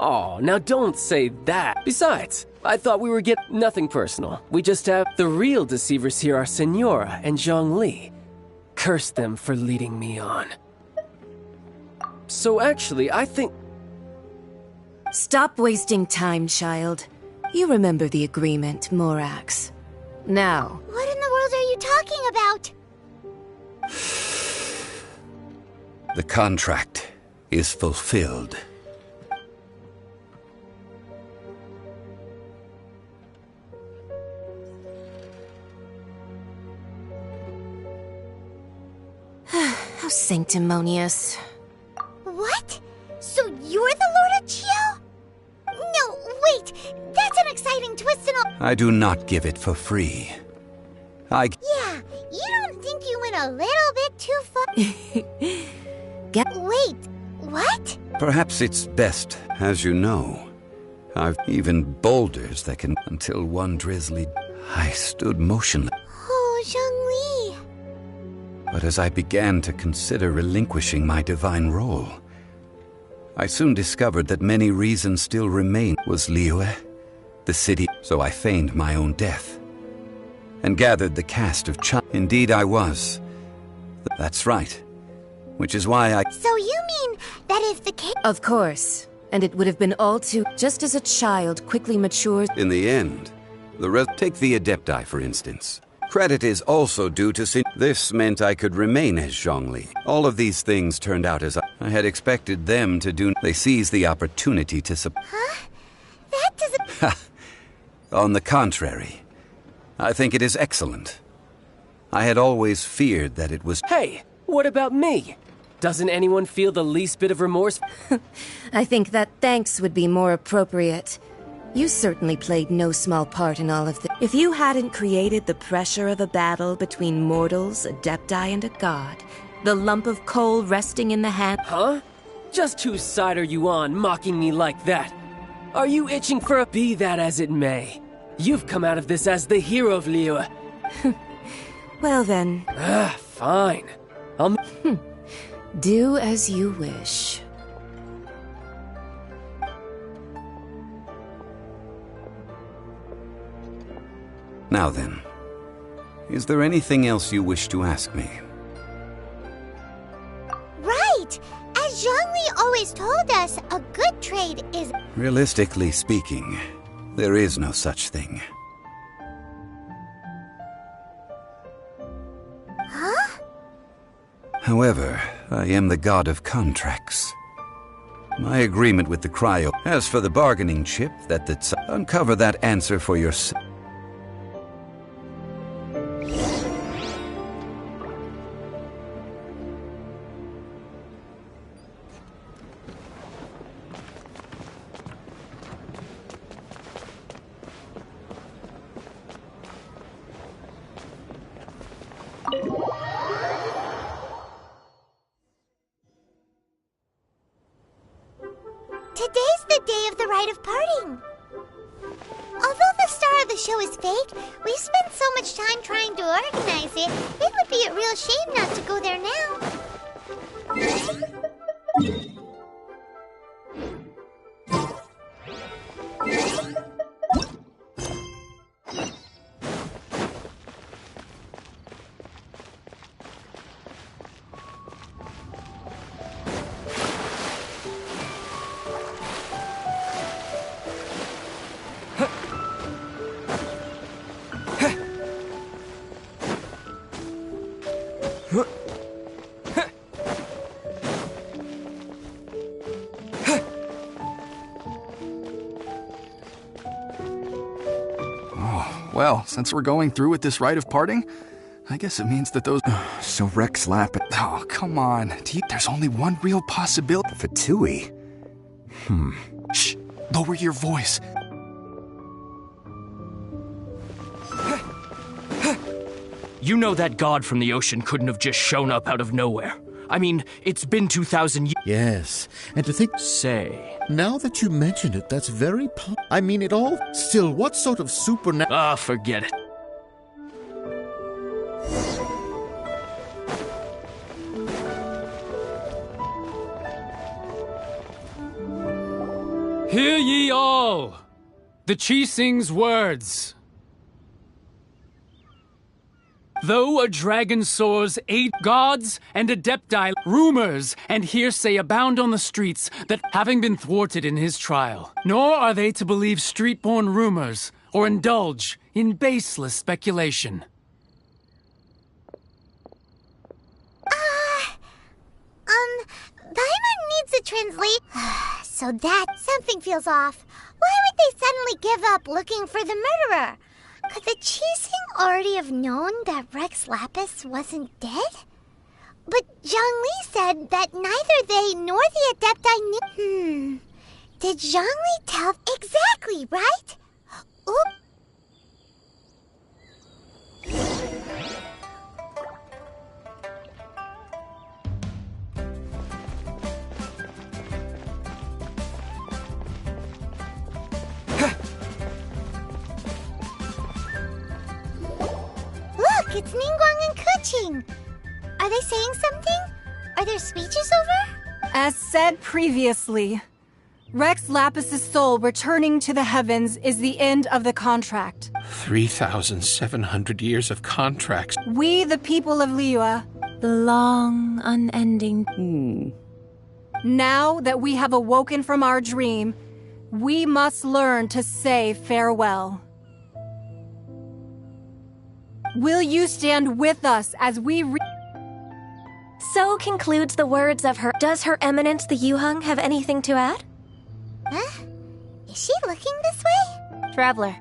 Oh, now don't say that. Besides, I thought we were getting nothing personal. We just have the real deceivers here are Senora and Zhongli. Curse them for leading me on. So actually, I think... Stop wasting time, child. You remember the agreement, Morax. Now... What in the world are you talking about? The contract is fulfilled. How sanctimonious. What? So you're the Lord of Chio? No, wait! That's an exciting twist and all. I do not give it for free. Yeah, you don't think you went a little bit too far? Wait, what? Perhaps it's best, as you know. I've even boulders that can... Until one drizzly... I stood motionless. Oh, Zhongli. But as I began to consider relinquishing my divine role, I soon discovered that many reasons still remained. Was Liyue, the city... So I feigned my own death, and gathered the cast of Indeed I was. That's right. Which is why I... So you mean that if the case... Of course. And it would have been all too... Just as a child quickly matures... In the end, take the Adepti, for instance. Credit is also due to Sin... This meant I could remain as Zhongli. All of these things turned out as I had expected them to do. They seized the opportunity to... Huh? That doesn't... On the contrary, I think it is excellent. I had always feared that it was... Hey, what about me? Doesn't anyone feel the least bit of remorse? I think that thanks would be more appropriate. You certainly played no small part in all of this. If you hadn't created the pressure of a battle between mortals, adepti, and a god, the lump of coal resting in the hand... Huh? Just whose side are you on, mocking me like that? Are you itching for a... Be that as it may. You've come out of this as the hero of Liyue. Well then... Fine. I'll... Do as you wish. Now then, is there anything else you wish to ask me? Right! As Zhongli always told us, a good trade is... Realistically speaking, there is no such thing. Huh? However, I am the god of contracts. My agreement with the cryo... As for the bargaining chip, uncover that answer for yourself. Today's the day of the rite of parting. Although the star of the show is fake, we've spent so much time trying to organize it, it would be a real shame not to go there now. Well, since we're going through with this rite of parting, I guess it means that those... So Rex Lap... Oh, come on. There's only one real possibility. Fatui? Shh! Lower your voice. You know that god from the ocean couldn't have just shown up out of nowhere. I mean, it's been 2,000 years. Yes, and to think... Say... Now that you mention it, that's very... I mean, it all... Still, what sort of supernatural... Forget it. Hear ye all! The Qixing's words. Though a dragon soars 8 gods and adepti, rumors and hearsay abound on the streets that having been thwarted in his trial, nor are they to believe street-born rumors or indulge in baseless speculation. Paimon needs to translate. So that something feels off. Why would they suddenly give up looking for the murderer? Could the Qixing already have known that Rex Lapis wasn't dead? But Zhongli said that neither they nor the Adepti knew. Did Zhongli tell... Exactly, right? Oop. Look, it's Ningguang and Keqing. Are they saying something? Are their speeches over? As said previously, Rex Lapis's soul returning to the heavens is the end of the contract. 3,700 years of contracts. We, the people of Liyue, The long, unending... Now that we have awoken from our dream, we must learn to say farewell. Will you stand with us as we So concludes the words of her... Does Her Eminence the Yuheng have anything to add? Huh? Is she looking this way? Traveler.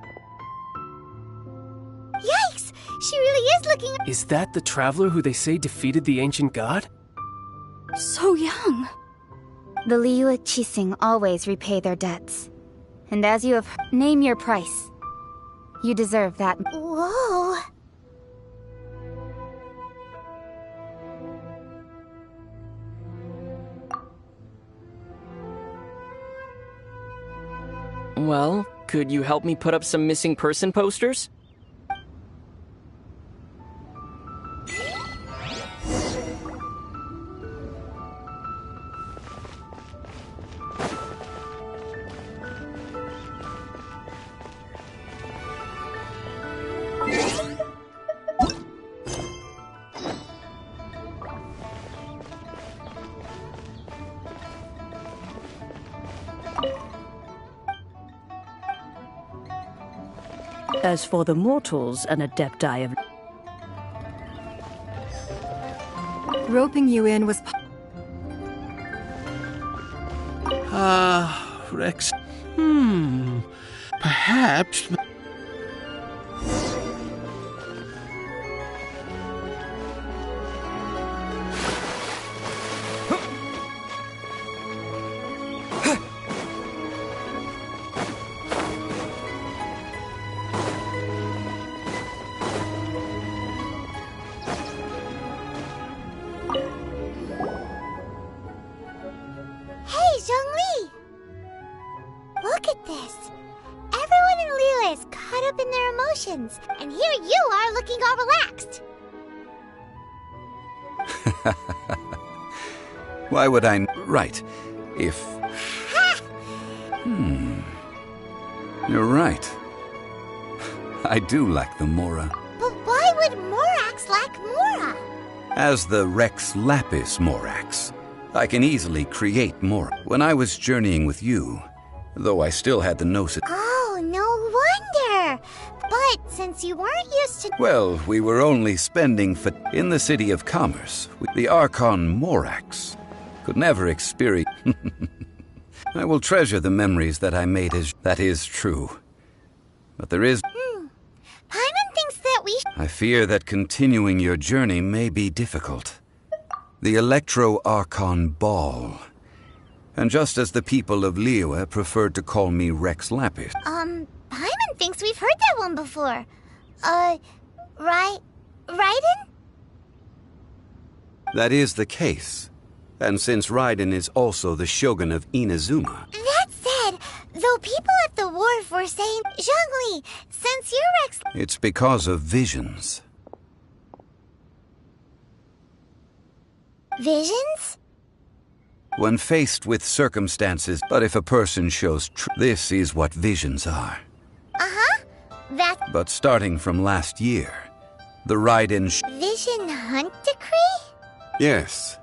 Yikes! She really is looking. Is that the traveler who they say defeated the ancient god? So young. The Liyue Qixing always repay their debts. And as you have name your price. You deserve that. Whoa. Well, could you help me put up some missing person posters? As for the mortals and adepti of... Roping you in was... Rex. Perhaps... Hey, Zhongli! Look at this. Everyone in Liyue is caught up in their emotions, and here you are looking all relaxed. Why would I... Right. If... You're right. I do lack the Mora. But why would Morax lack Mora? As the Rex Lapis Morax, I can easily create more. When I was journeying with you, though I still had the Gnosis... Oh, no wonder! But since you weren't used to... Well, we were only spending for... In the city of commerce, the Archon Morax could never experience... I will treasure the memories that I made as... That is true. But there is... Paimon thinks that we... I fear that continuing your journey may be difficult. The Electro-Archon Ball. And just as the people of Liyue preferred to call me Rex Lapis. Paimon thinks we've heard that one before. Raiden? That is the case. And since Raiden is also the Shogun of Inazuma... That said, though people at the wharf were saying, Zhongli, since you're Rex... It's because of visions. Visions? When faced with circumstances, but if a person shows this is what visions are. That... But starting from last year, the Raiden... Vision Hunt Decree? Yes.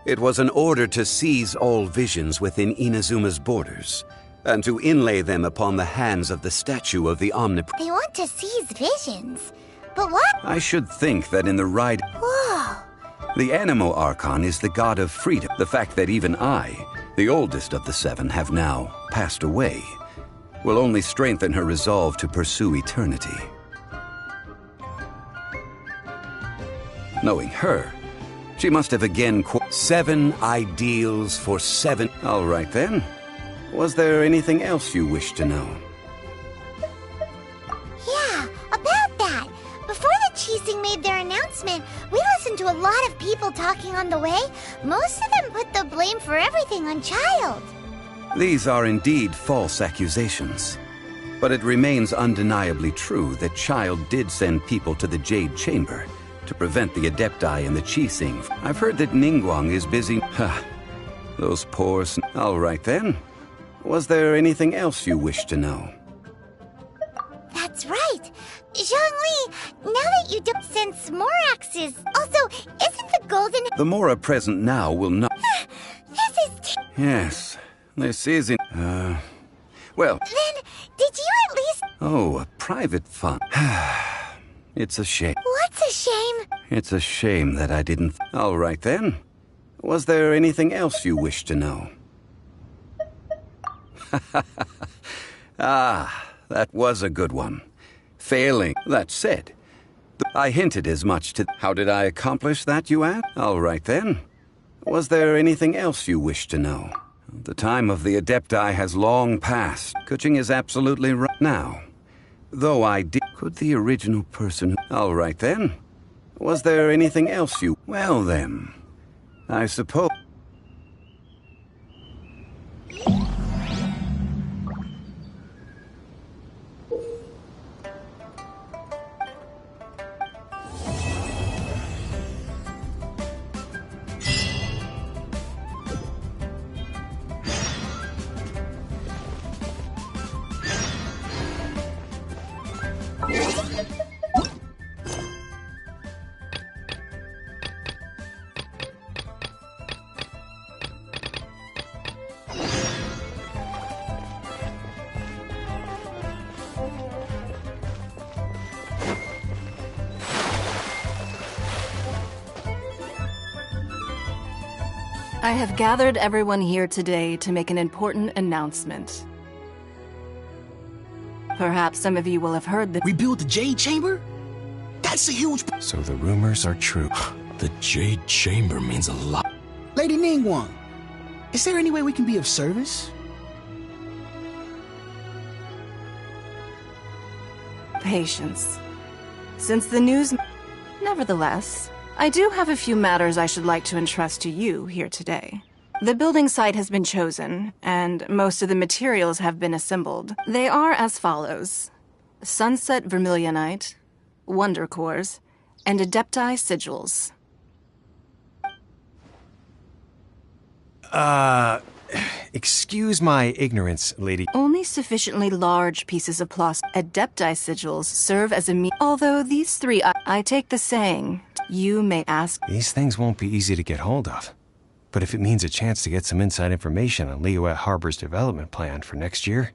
It was an order to seize all visions within Inazuma's borders, and to inlay them upon the hands of the statue of the Omnipresent. They want to seize visions. But what? I should think that in the Raiden... Whoa! The Animo Archon is the god of freedom. The fact that even I, the oldest of the seven, have now passed away, will only strengthen her resolve to pursue eternity. Knowing her, she must have again 7 ideals for 7... All right then. Was there anything else you wish to know? Yeah, about that. Before the Qixing made their announcement, we listened to a lot of people talking on the way. Most of them put the blame for everything on Child. These are indeed false accusations. But it remains undeniably true that Child did send people to the Jade Chamber to prevent the Adepti and the Qixing. I've heard that Ningguang is busy... Those poor... All right then. Was there anything else you wish to know? That's right. Zhongli, now that you do... Since Morax is... Also, isn't the golden... The Mora present now will not... This is... Yes, this is in... Well... Then, did you at least... Oh, a private fund. It's a shame. What's a shame? It's a shame that I didn't... All right then. Was there anything else you wish to know? That was a good one. Failing. That said, I hinted as much to... How did I accomplish that, you ask? All right, then. Was there anything else you wish to know? The time of the Adepti has long passed. Kuching is absolutely right now. Though I did... Could the original person... All right, then. Was there anything else you... Well, then. I suppose... I have gathered everyone here today to make an important announcement. Perhaps some of you will have heard that— We built the Jade Chamber? That's a huge— So the rumors are true. The Jade Chamber means a lot. Lady Ningguang, is there any way we can be of service? Patience. Since the news— Nevertheless, I do have a few matters I should like to entrust to you here today. The building site has been chosen, and most of the materials have been assembled. They are as follows: Sunset Vermilionite, Wonder Cores, and Adepti Sigils. Excuse my ignorance, lady. Only sufficiently large pieces of plastic Adepti Sigils serve as a although these three, I take the saying, you may ask— These things won't be easy to get hold of. But if it means a chance to get some inside information on Liyue Harbor's development plan for next year...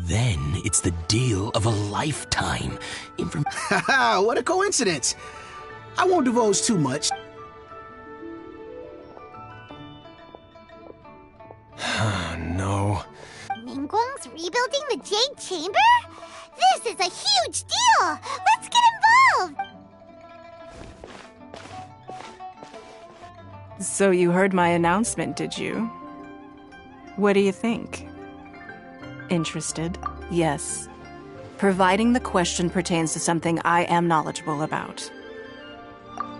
Then it's the deal of a lifetime. Haha, what a coincidence. I won't divulge too much. No. Ningguang's rebuilding the Jade Chamber? This is a huge deal! Let's get involved! So you heard my announcement, did you? What do you think? Interested? Yes. Providing the question pertains to something I am knowledgeable about.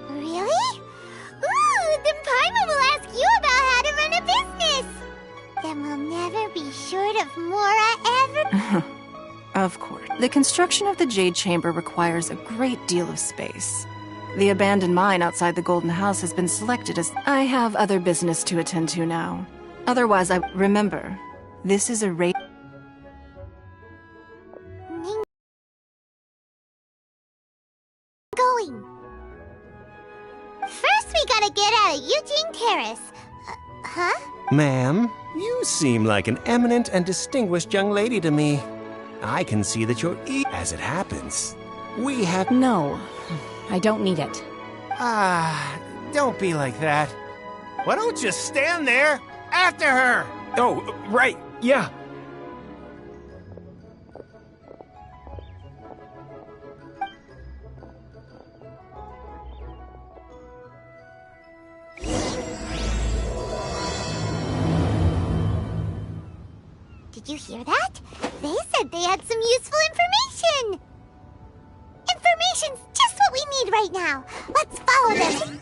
Really? Ooh, then Paimon will ask you about how to run a business! Then we'll never be short of Mora ever— Of course. The construction of the Jade Chamber requires a great deal of space. The abandoned mine outside the Golden House has been selected as— I have other business to attend to now. Otherwise, remember, this is a raid— Going. First, we gotta get out of Eugene Terrace. Huh? Ma'am, you seem like an eminent and distinguished young lady to me. I can see that you're as it happens. We have— No, I don't need it. Don't be like that. Why don't you stand there after her? Oh, right, yeah. Did you hear that? They said they had some useful information! Information's just what we need right now! Let's follow them!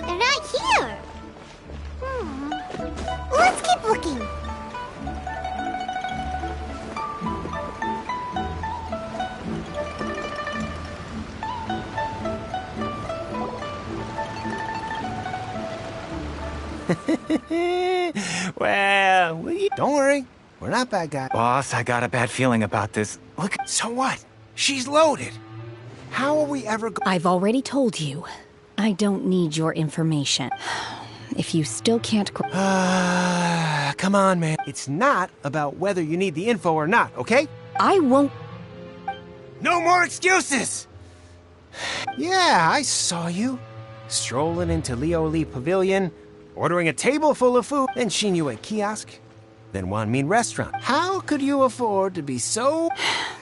They're not here! Let's keep looking. Well, don't worry. We're not bad guys. Boss, I got a bad feeling about this. Look, so what? She's loaded. How are we ever I've already told you. I don't need your information. If you still can't... Come on, man. It's not about whether you need the info or not, okay? I won't... No more excuses! Yeah, I saw you. Strolling into Leo Lee Pavilion, ordering a table full of food, then Shinyu kiosk, then Wanmin restaurant. How could you afford to be so...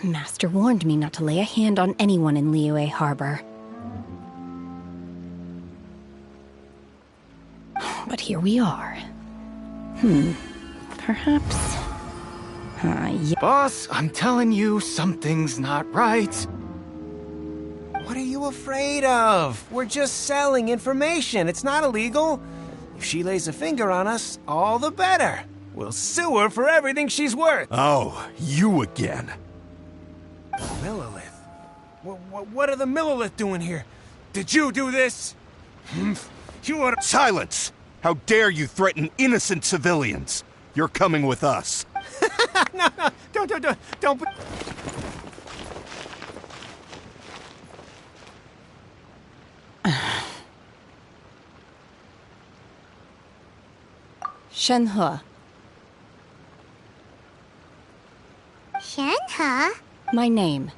Master warned me not to lay a hand on anyone in Liyue Harbor. But here we are. Perhaps... yeah. Boss, I'm telling you, something's not right. What are you afraid of? We're just selling information. It's not illegal. If she lays a finger on us, all the better. We'll sue her for everything she's worth. Oh, you again. Millilith? What are the Millilith doing here? Did you do this? You are... Silence! How dare you threaten innocent civilians? You're coming with us. No, don't... Shenhe. Shenhe? My name.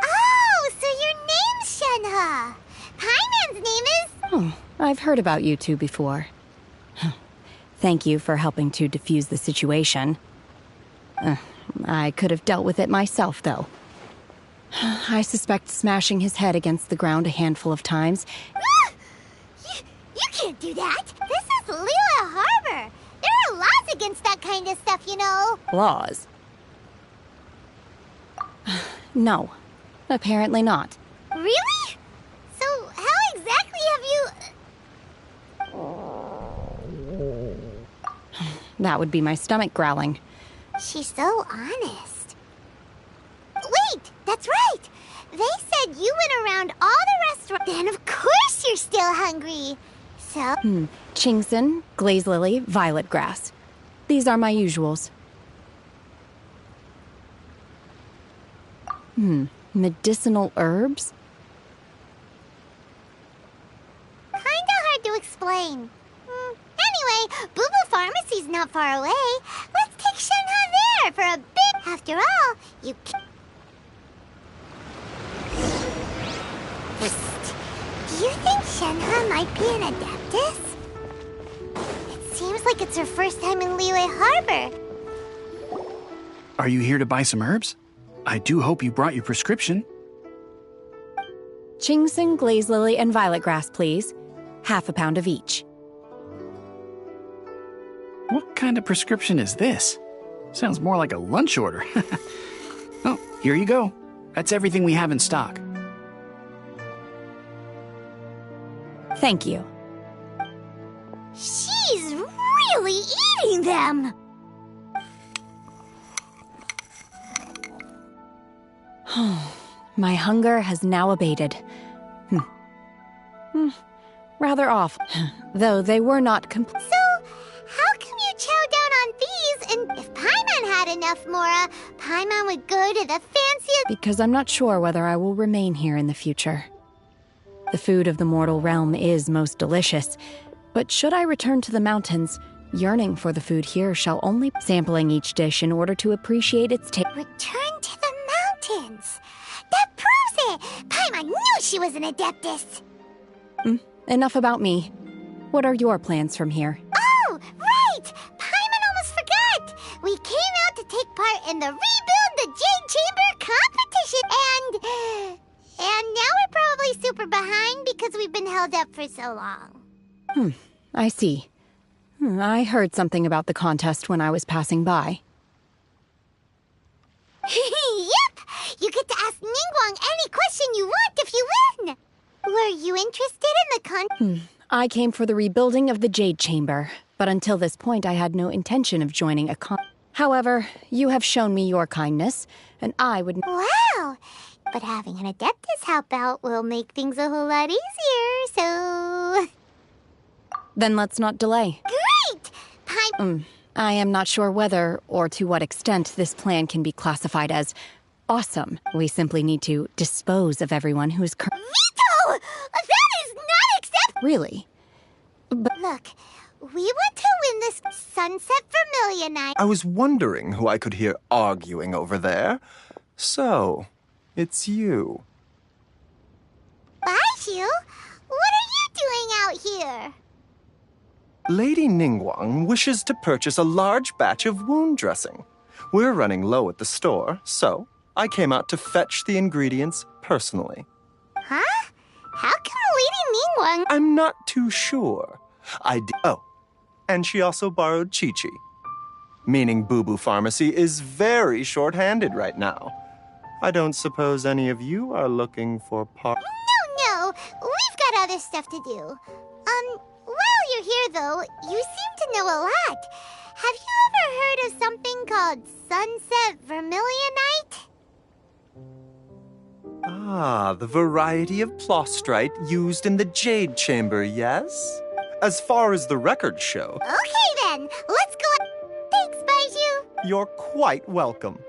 Oh, so your name's Shenhe. Paiman's name is... Oh, I've heard about you two before. Thank you for helping to defuse the situation. I could have dealt with it myself, though. I suspect smashing his head against the ground a handful of times. You can't do that. This is Liyue Harbor. There are laws against that kind of stuff, you know. Laws? No, apparently not. Really? So how exactly have you... That would be my stomach growling. She's so honest. Wait, that's right. They said you went around all the restaurants. Then of course you're still hungry. So... Chingson, glaze lily, violet grass. These are my usuals. Medicinal herbs? Kinda hard to explain. Anyway, Boo Boo Pharmacy's not far away. Let's take Shenhe there for a bit. After all, you can... Do you think Shenhe might be an Adeptus? It seems like it's her first time in Liyue Harbor. Are you here to buy some herbs? I do hope you brought your prescription. Chingson, glaze lily, and violet grass, please. Half a pound of each. What kind of prescription is this? Sounds more like a lunch order. Oh, here you go. That's everything we have in stock. Thank you. She's really eating them! My hunger has now abated. Rather off, though they were not complete. So, how come you chow down on these? And if Paimon had enough, Mora, Paimon would go to the fanciest... Because I'm not sure whether I will remain here in the future. The food of the mortal realm is most delicious, but should I return to the mountains, yearning for the food here shall only sampling each dish in order to appreciate its taste. Return to the mountains! That proves it! Paimon knew she was an Adeptus! Enough about me. What are your plans from here? Oh, right! Paimon almost forgot! We came out to take part in the Rebuild the Jade Chamber competition, and now we're probably super behind because we've been held up for so long. I see. I heard something about the contest when I was passing by. Yep! You get to ask Ningguang any question you want if you win! Were you interested in the I came for the rebuilding of the Jade Chamber, but until this point I had no intention of joining a However, you have shown me your kindness, and I would... Wow! But having an Adeptus help out will make things a whole lot easier, so... Then let's not delay. Great! I am not sure whether or to what extent this plan can be classified as awesome. We simply need to dispose of everyone who is Veto! That is not acceptable! Really? Look, we want to win this Sunset Vermilion night. I was wondering who I could hear arguing over there. So, it's you. Baiju? What are you doing out here? Lady Ningguang wishes to purchase a large batch of wound dressing. We're running low at the store, so I came out to fetch the ingredients personally. Huh? How come Lady Ningguang... I'm not too sure. Oh, and she also borrowed Chi-Chi. Meaning Boo Boo Pharmacy is very short-handed right now. I don't suppose any of you are looking for No, we've got other stuff to do. While you're here, though, you seem to know a lot. Have you ever heard of something called Sunset Vermilionite? Ah, the variety of plostrite used in the Jade Chamber, yes? As far as the records show... Okay, then. Let's go... Thanks, Baiju. You're quite welcome.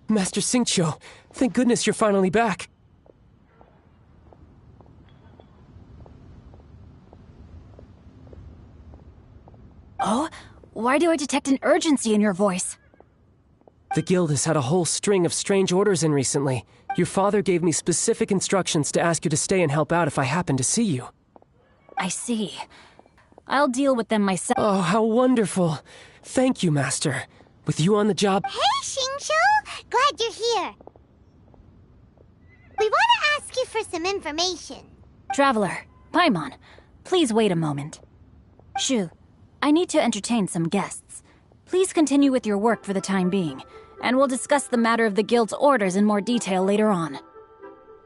Master Xingqiu, thank goodness you're finally back. Oh? Why do I detect an urgency in your voice? The guild has had a whole string of strange orders in recently. Your father gave me specific instructions to ask you to stay and help out if I happen to see you. I see. I'll deal with them myself. Oh, how wonderful. Thank you, Master. With you on the job... Hey, Xingqiu! Glad you're here. We want to ask you for some information. Traveler, Paimon, please wait a moment. Shu, I need to entertain some guests. Please continue with your work for the time being, and we'll discuss the matter of the guild's orders in more detail later on.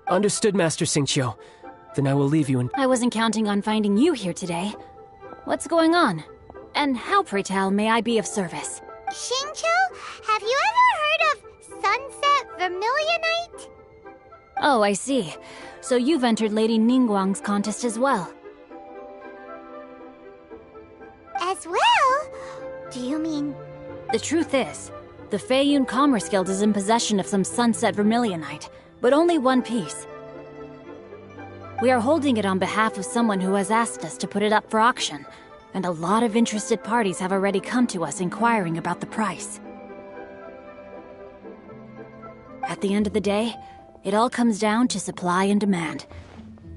Understood, Master Xingqiu. Then I will leave you in... I wasn't counting on finding you here today. What's going on? And how, pray tell, may I be of service? Xingqiu, have you ever heard of Sunset Vermilionite? Oh, I see. So you've entered Lady Ningguang's contest as well. As well? Do you mean... The truth is, the Feiyun Commerce Guild is in possession of some Sunset Vermilionite, but only one piece. We are holding it on behalf of someone who has asked us to put it up for auction, and a lot of interested parties have already come to us inquiring about the price. At the end of the day, it all comes down to supply and demand.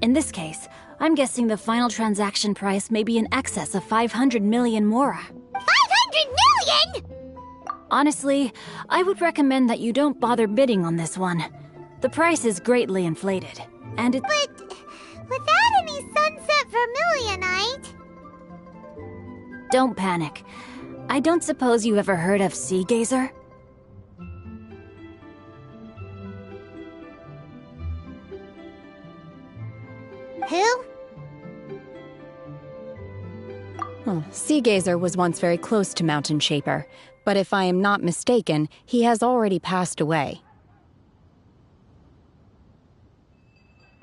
In this case, I'm guessing the final transaction price may be in excess of 500 million mora. 500 million?! Honestly, I would recommend that you don't bother bidding on this one. The price is greatly inflated, and But without any Sunset Vermilionite... Don't panic. I don't suppose you ever heard of Sea Gazer? Who? Sea Gazer was once very close to Mountain Shaper, but if I am not mistaken, he has already passed away.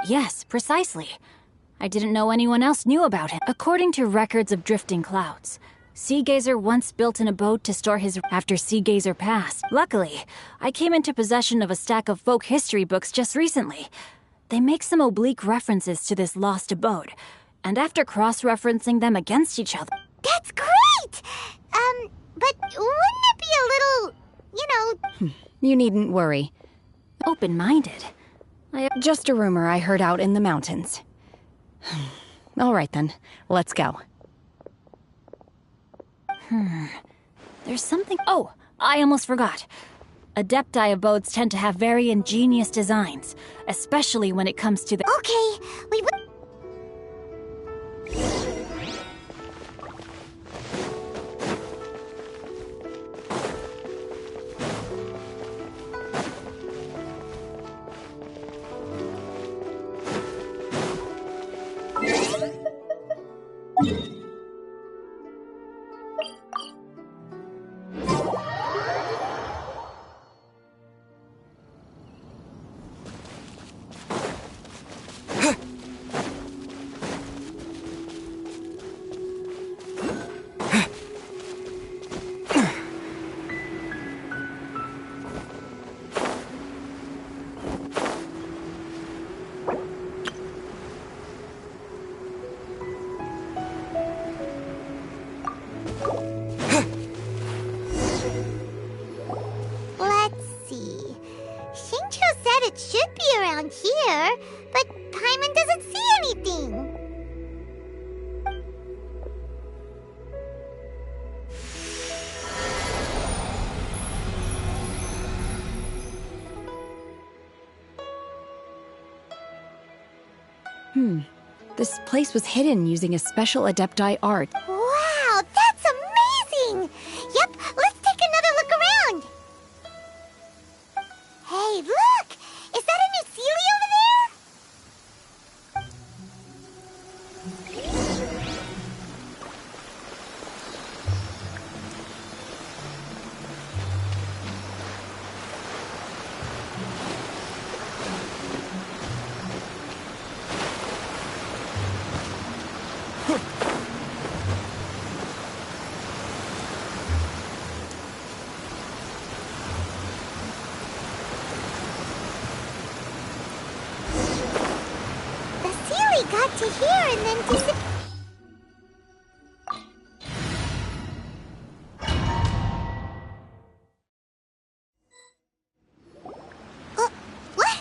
Yes, precisely. I didn't know anyone else knew about him. According to records of drifting clouds, Sea Gazer once built an abode to store his... After Sea Gazer passed, luckily, I came into possession of a stack of folk history books just recently. They make some oblique references to this lost abode, and after cross-referencing them against each other... That's great! But wouldn't it be a little, you know... You needn't worry. Open-minded. Just a rumor I heard out in the mountains. All right then, let's go. There's something... Oh, I almost forgot. Adepti abodes tend to have very ingenious designs, especially when it comes to the— Okay, we will. It should be around here, but Paimon doesn't see anything. This place was hidden using a special Adepti art. Wow, that's amazing! Yep, let's take another look around. Hey, look! Is that a new Sealy over there? Got to here and then disappeared. What?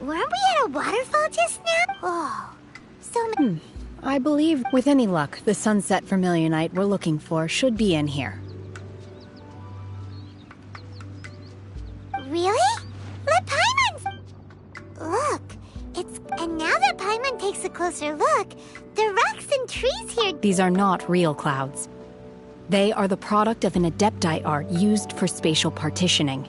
Weren't we at a waterfall just now? Oh, so many. I believe, with any luck, the sunset Vermilionite we're looking for should be in here. Really? Let Paimon. Look. And now that Paimon takes a closer look, the rocks and trees here— These are not real clouds. They are the product of an Adepti art used for spatial partitioning.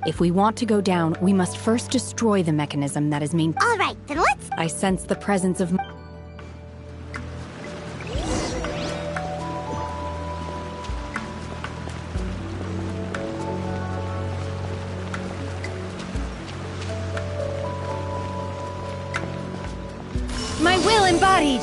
If we want to go down, we must first destroy the mechanism that is main— All right, then let's— I sense the presence of— My will embodied!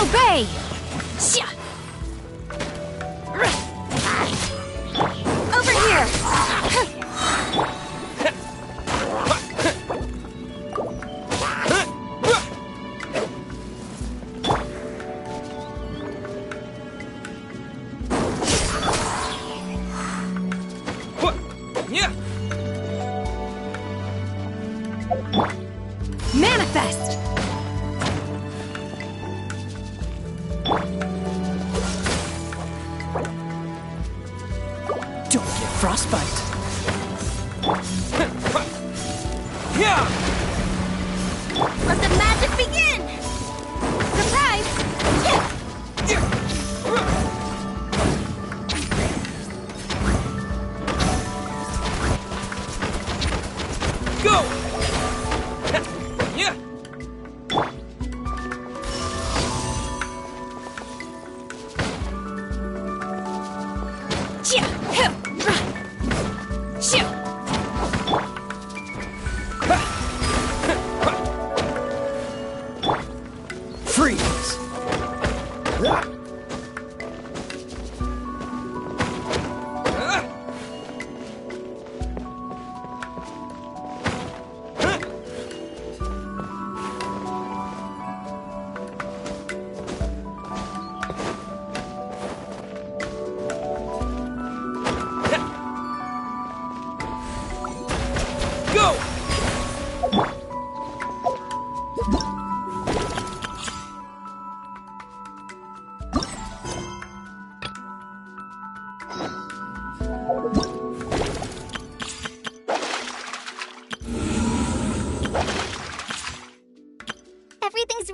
Obey! Over here! Manifest! Don't get frostbite. let the magic begin! Surprise! Go! Freeze!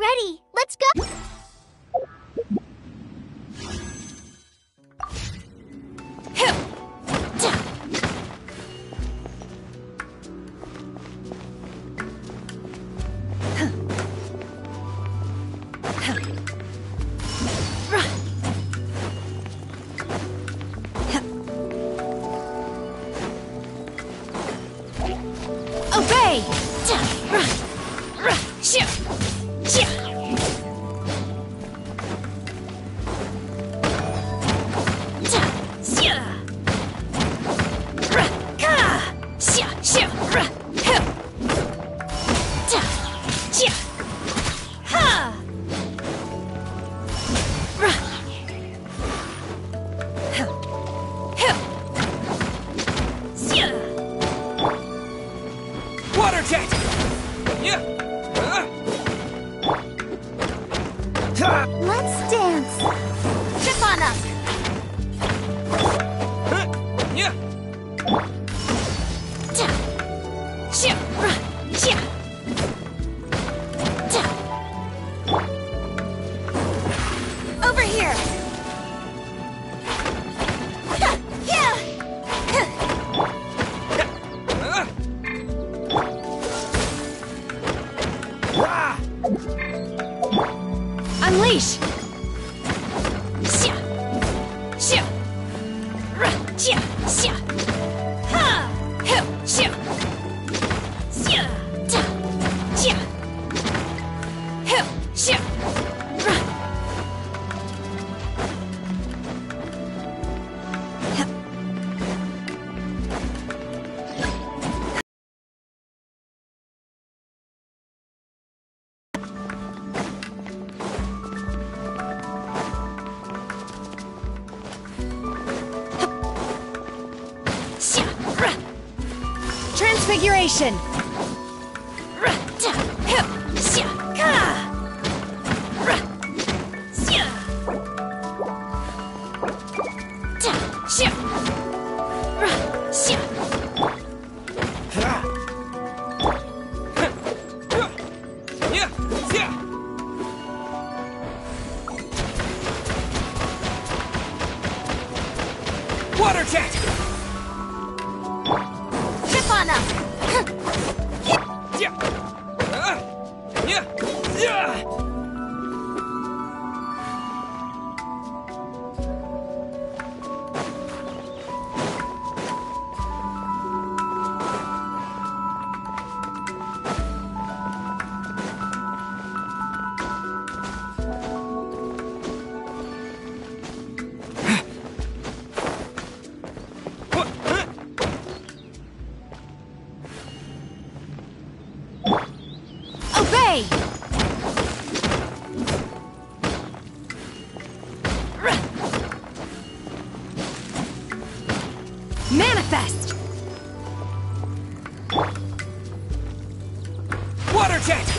ready. Let's go. Obey! Water jet! Yeah! Let's dance. Trip on up. Yeah! Over here. Unleash! Transfiguration! Water jet! Trip on up. Obey! Manifest! Water jet!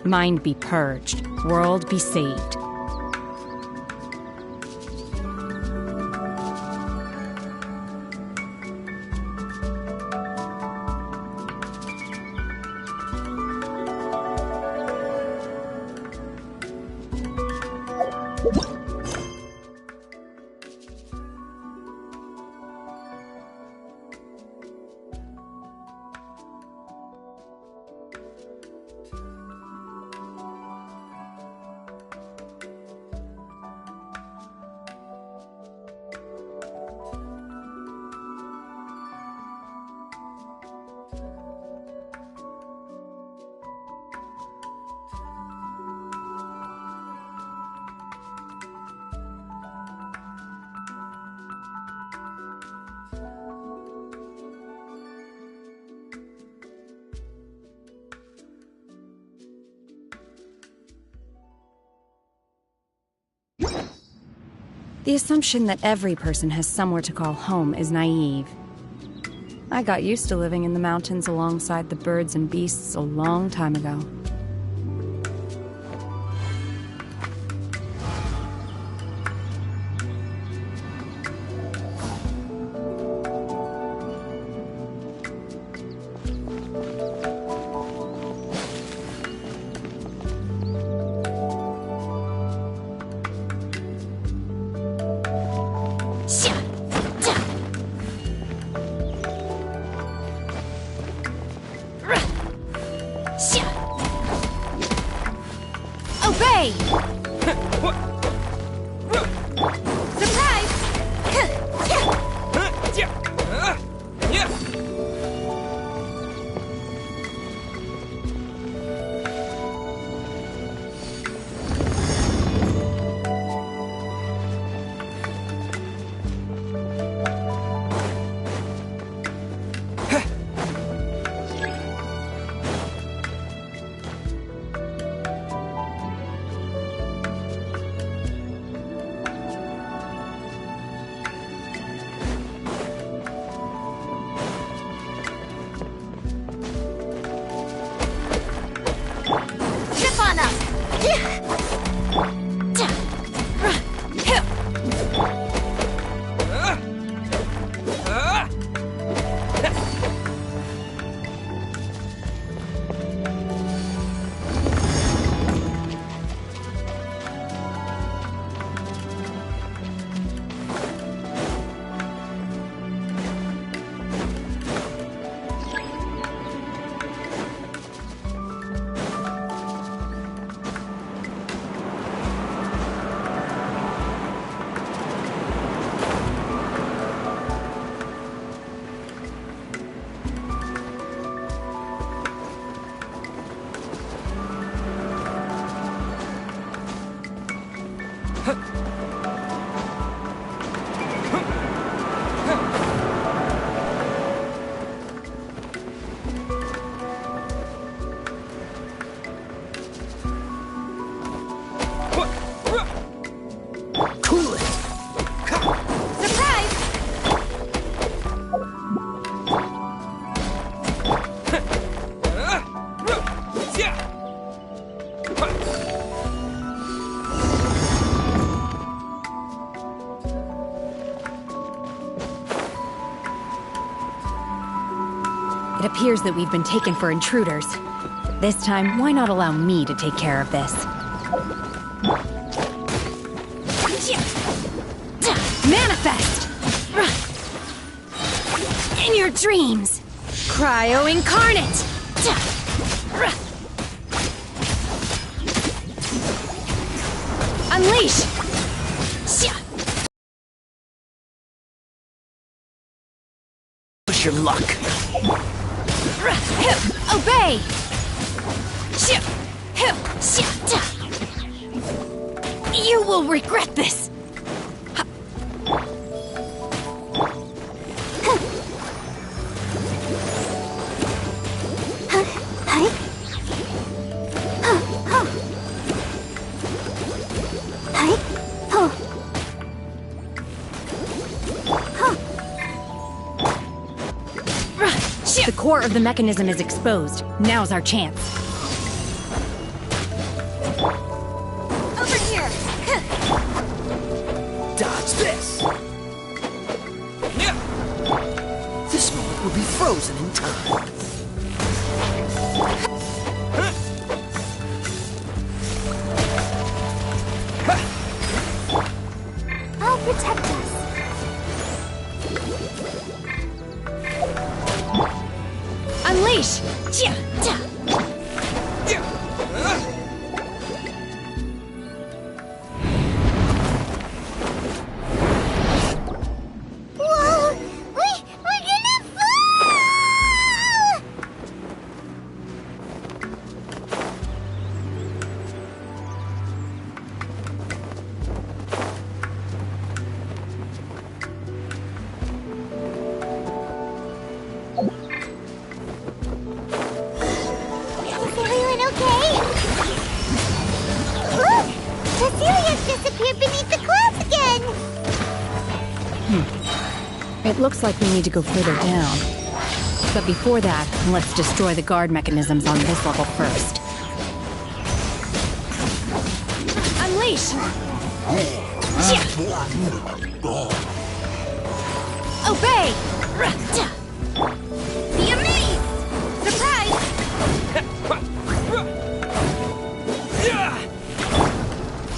Mind be purged, world be saved. The assumption that every person has somewhere to call home is naive. I got used to living in the mountains alongside the birds and beasts a long time ago. Obey! It appears that we've been taken for intruders. This time, why not allow me to take care of this? Manifest! In your dreams! Cryo incarnate! Unleash! Push your luck. Obey! You will regret this! The core of the mechanism is exposed. Now's our chance. Over here! Dodge this. This moment will be frozen in time. I'll protect us. Unleash! Whoa! We're gonna fall! Is everyone okay? Look! Cecilia's disappeared beneath the clouds again! It looks like we need to go further down. But before that, let's destroy the guard mechanisms on this level first. Unleash! Obey! Be amazed! Surprise!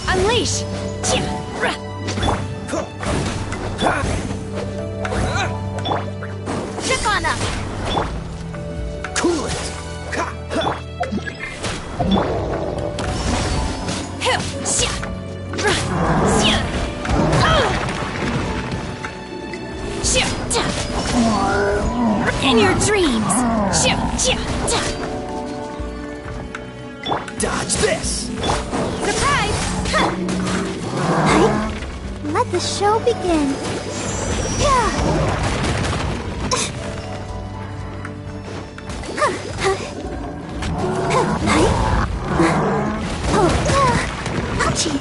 Unleash! Trip on them! Cool it! In your dreams! Dodge this! Surprise! Let the show begin. Ouchie!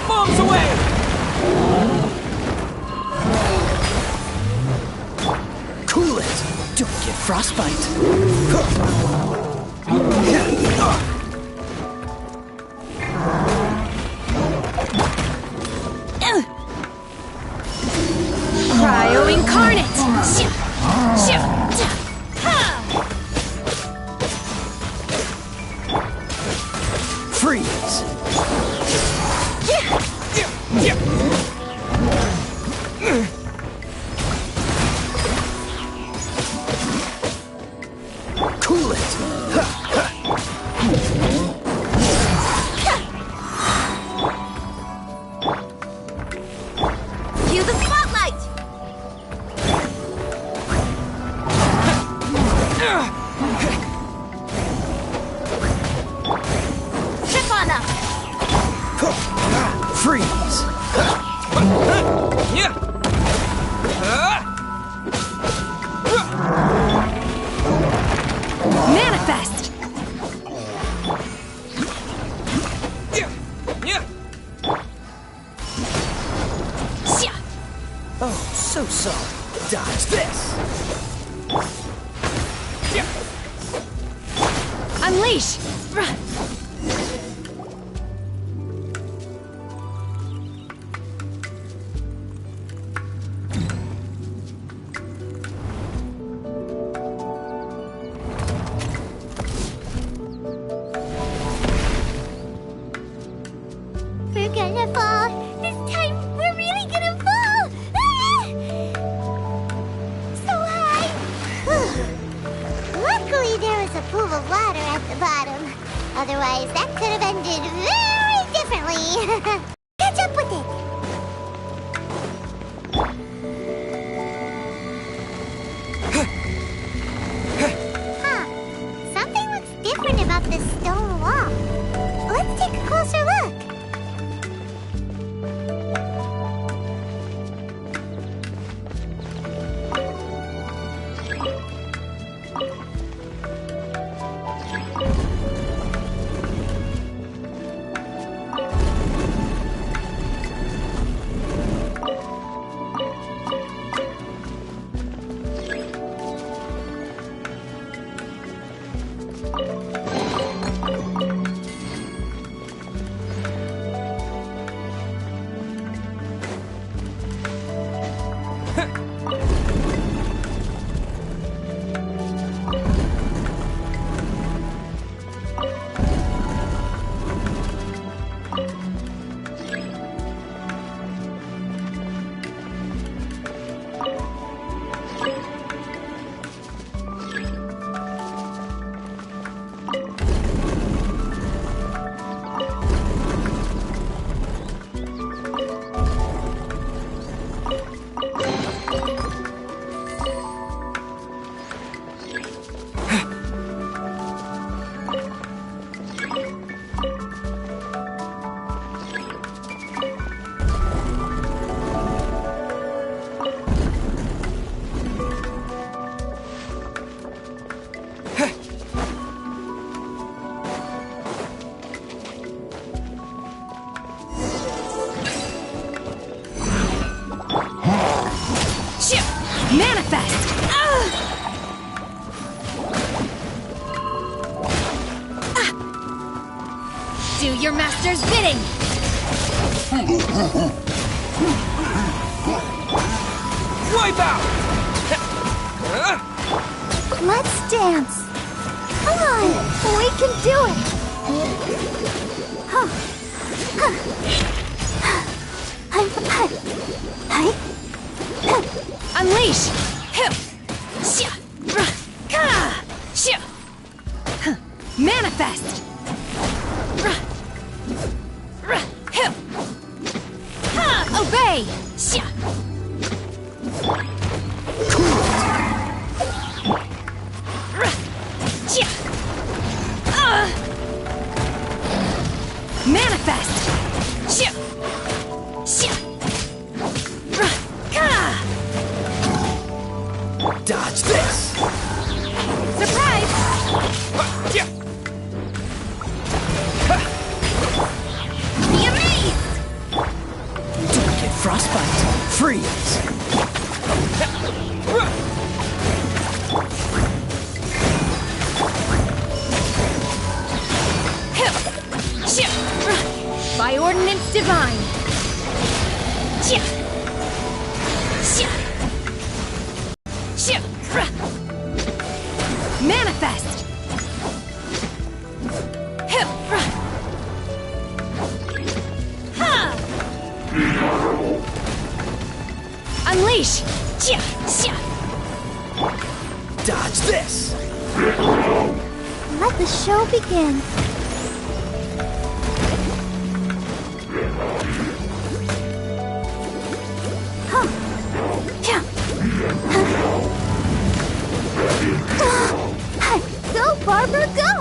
Bombs away! Cool it! Don't get frostbite! Cryo incarnate! Freeze! Cool it! Cue the spotlight! Trip on them! Freeze! Manifest! Oh, so sorry. Dodge this! Unleash! We're gonna fall. This time, we're really gonna fall. Ah! So high. Luckily, there was a pool of water at the bottom. Otherwise, that could have ended very differently. Catch up with it. Huh. Something looks different about this stone wall. Let's take a closer look. Do your master's bidding! Wipe out! Let's dance. Come on, we can do it. Unleash! Manifest! Obey! Manifest! Dodge this! Surprise! Be amazed! Don't get frostbite. Freeze! By ordinance divine! Manifest! Unleash! Dodge this! Let the show begin. Go, Barbara, go!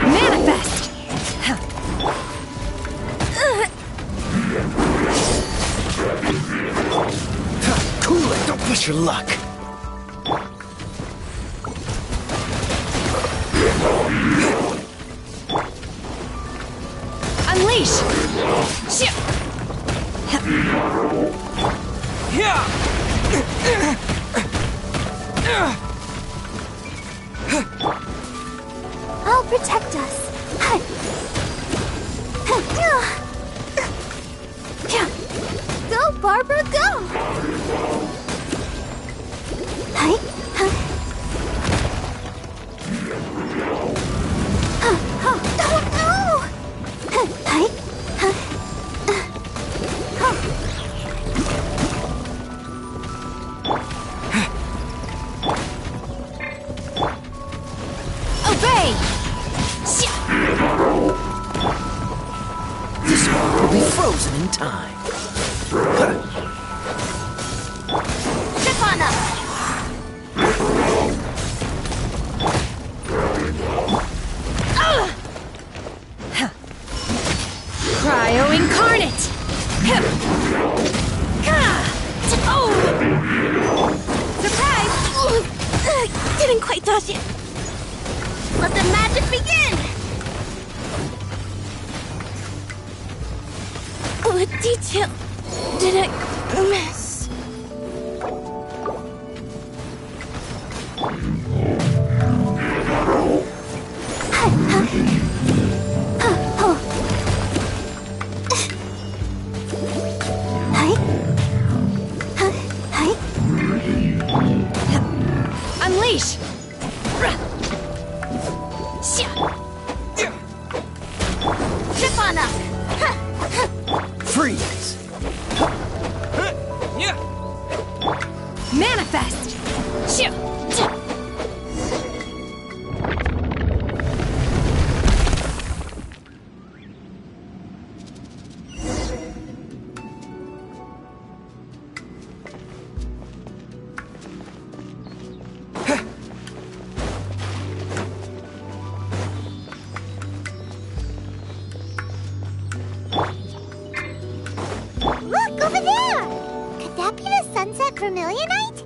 Manifest! Cool it, don't push your luck. Unleash! I'll protect us. Go, Barbara, go! Obey! This one will be frozen in time. Step on up! Cryo incarnate! Surprise! Didn't quite dodge it. Let the magic begin! What detail did I miss? Unleash! Step on up! Freeze! Manifest! Look, over there! Could that be the Sunset Vermilionite?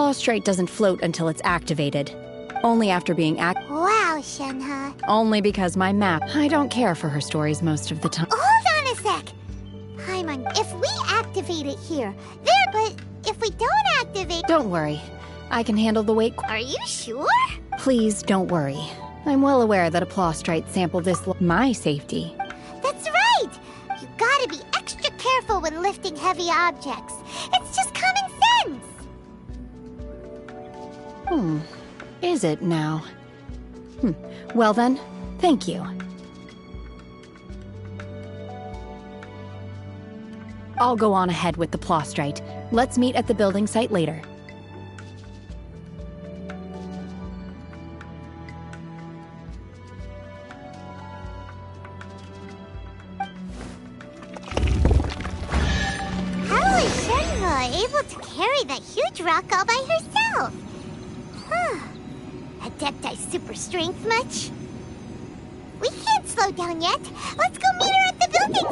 Plaustrite doesn't float until it's activated. Only after being Wow, Shenhe. Only because my map. I don't care for her stories most of the time. Hold on a sec. Paimon, if we activate it here, there, but if we don't activate... Don't worry. I can handle the weight. Are you sure? Please don't worry. I'm well aware that a Plaustrite sample this my safety. That's right! You gotta be extra careful when lifting heavy objects. It's just common sense! Is it now? Well then, thank you. I'll go on ahead with the Plaustrite. Let's meet at the building site later. How is Shenhe able to carry that huge rock all by herself? Adepti super strength much? We can't slow down yet. Let's go meet her at the building.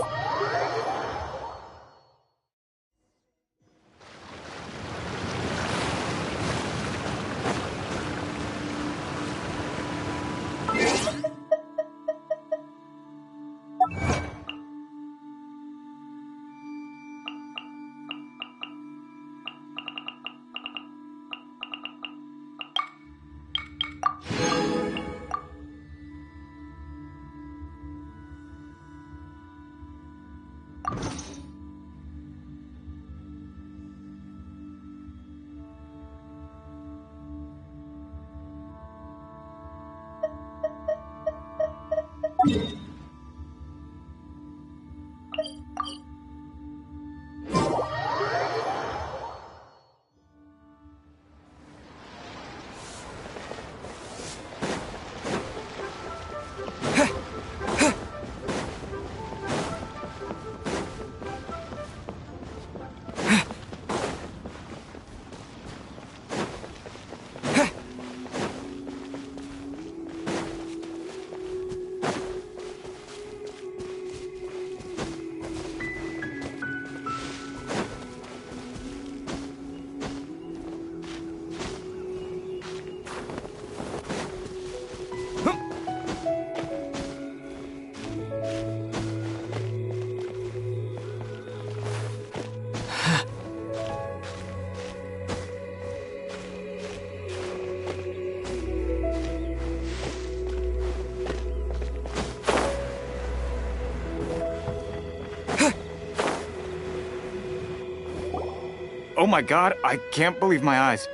Oh my god, I can't believe my eyes.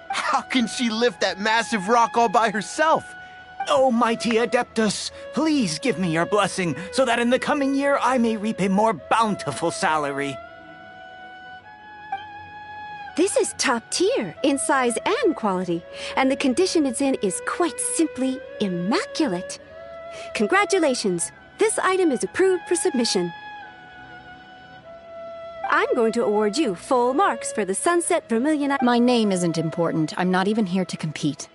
How can she lift that massive rock all by herself? Oh, mighty Adeptus, please give me your blessing so that in the coming year I may reap a more bountiful salary. This is top tier in size and quality, and the condition it's in is quite simply immaculate. Congratulations, this item is approved for submission. I'm going to award you full marks for the Sunset Vermilion. My name isn't important. I'm not even here to compete.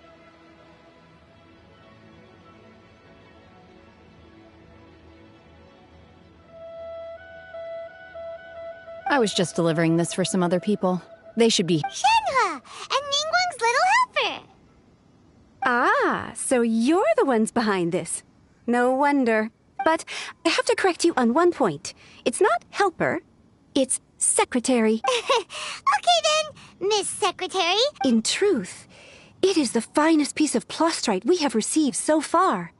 I was just delivering this for some other people. They should be... Shenhe! And Ningguang's little helper! Ah, so you're the ones behind this. No wonder. But I have to correct you on one point. It's not helper, it's secretary. Okay then, Miss Secretary. In truth, it is the finest piece of Plaustrite we have received so far.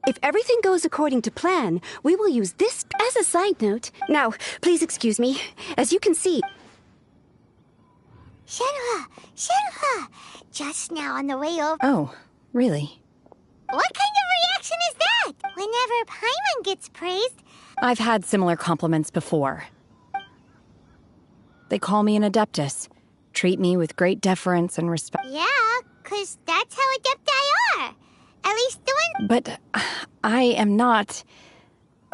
If everything goes according to plan, we will use this as a side note. Now, please excuse me. As you can see... Shenhe! Shenhe! Just now on the way over... Oh, really? What kind of reaction is that? Whenever Paimon gets praised... I've had similar compliments before. They call me an Adeptus, treat me with great deference and respect. Yeah, 'cause that's how Adepti are. At least the one... But I am not...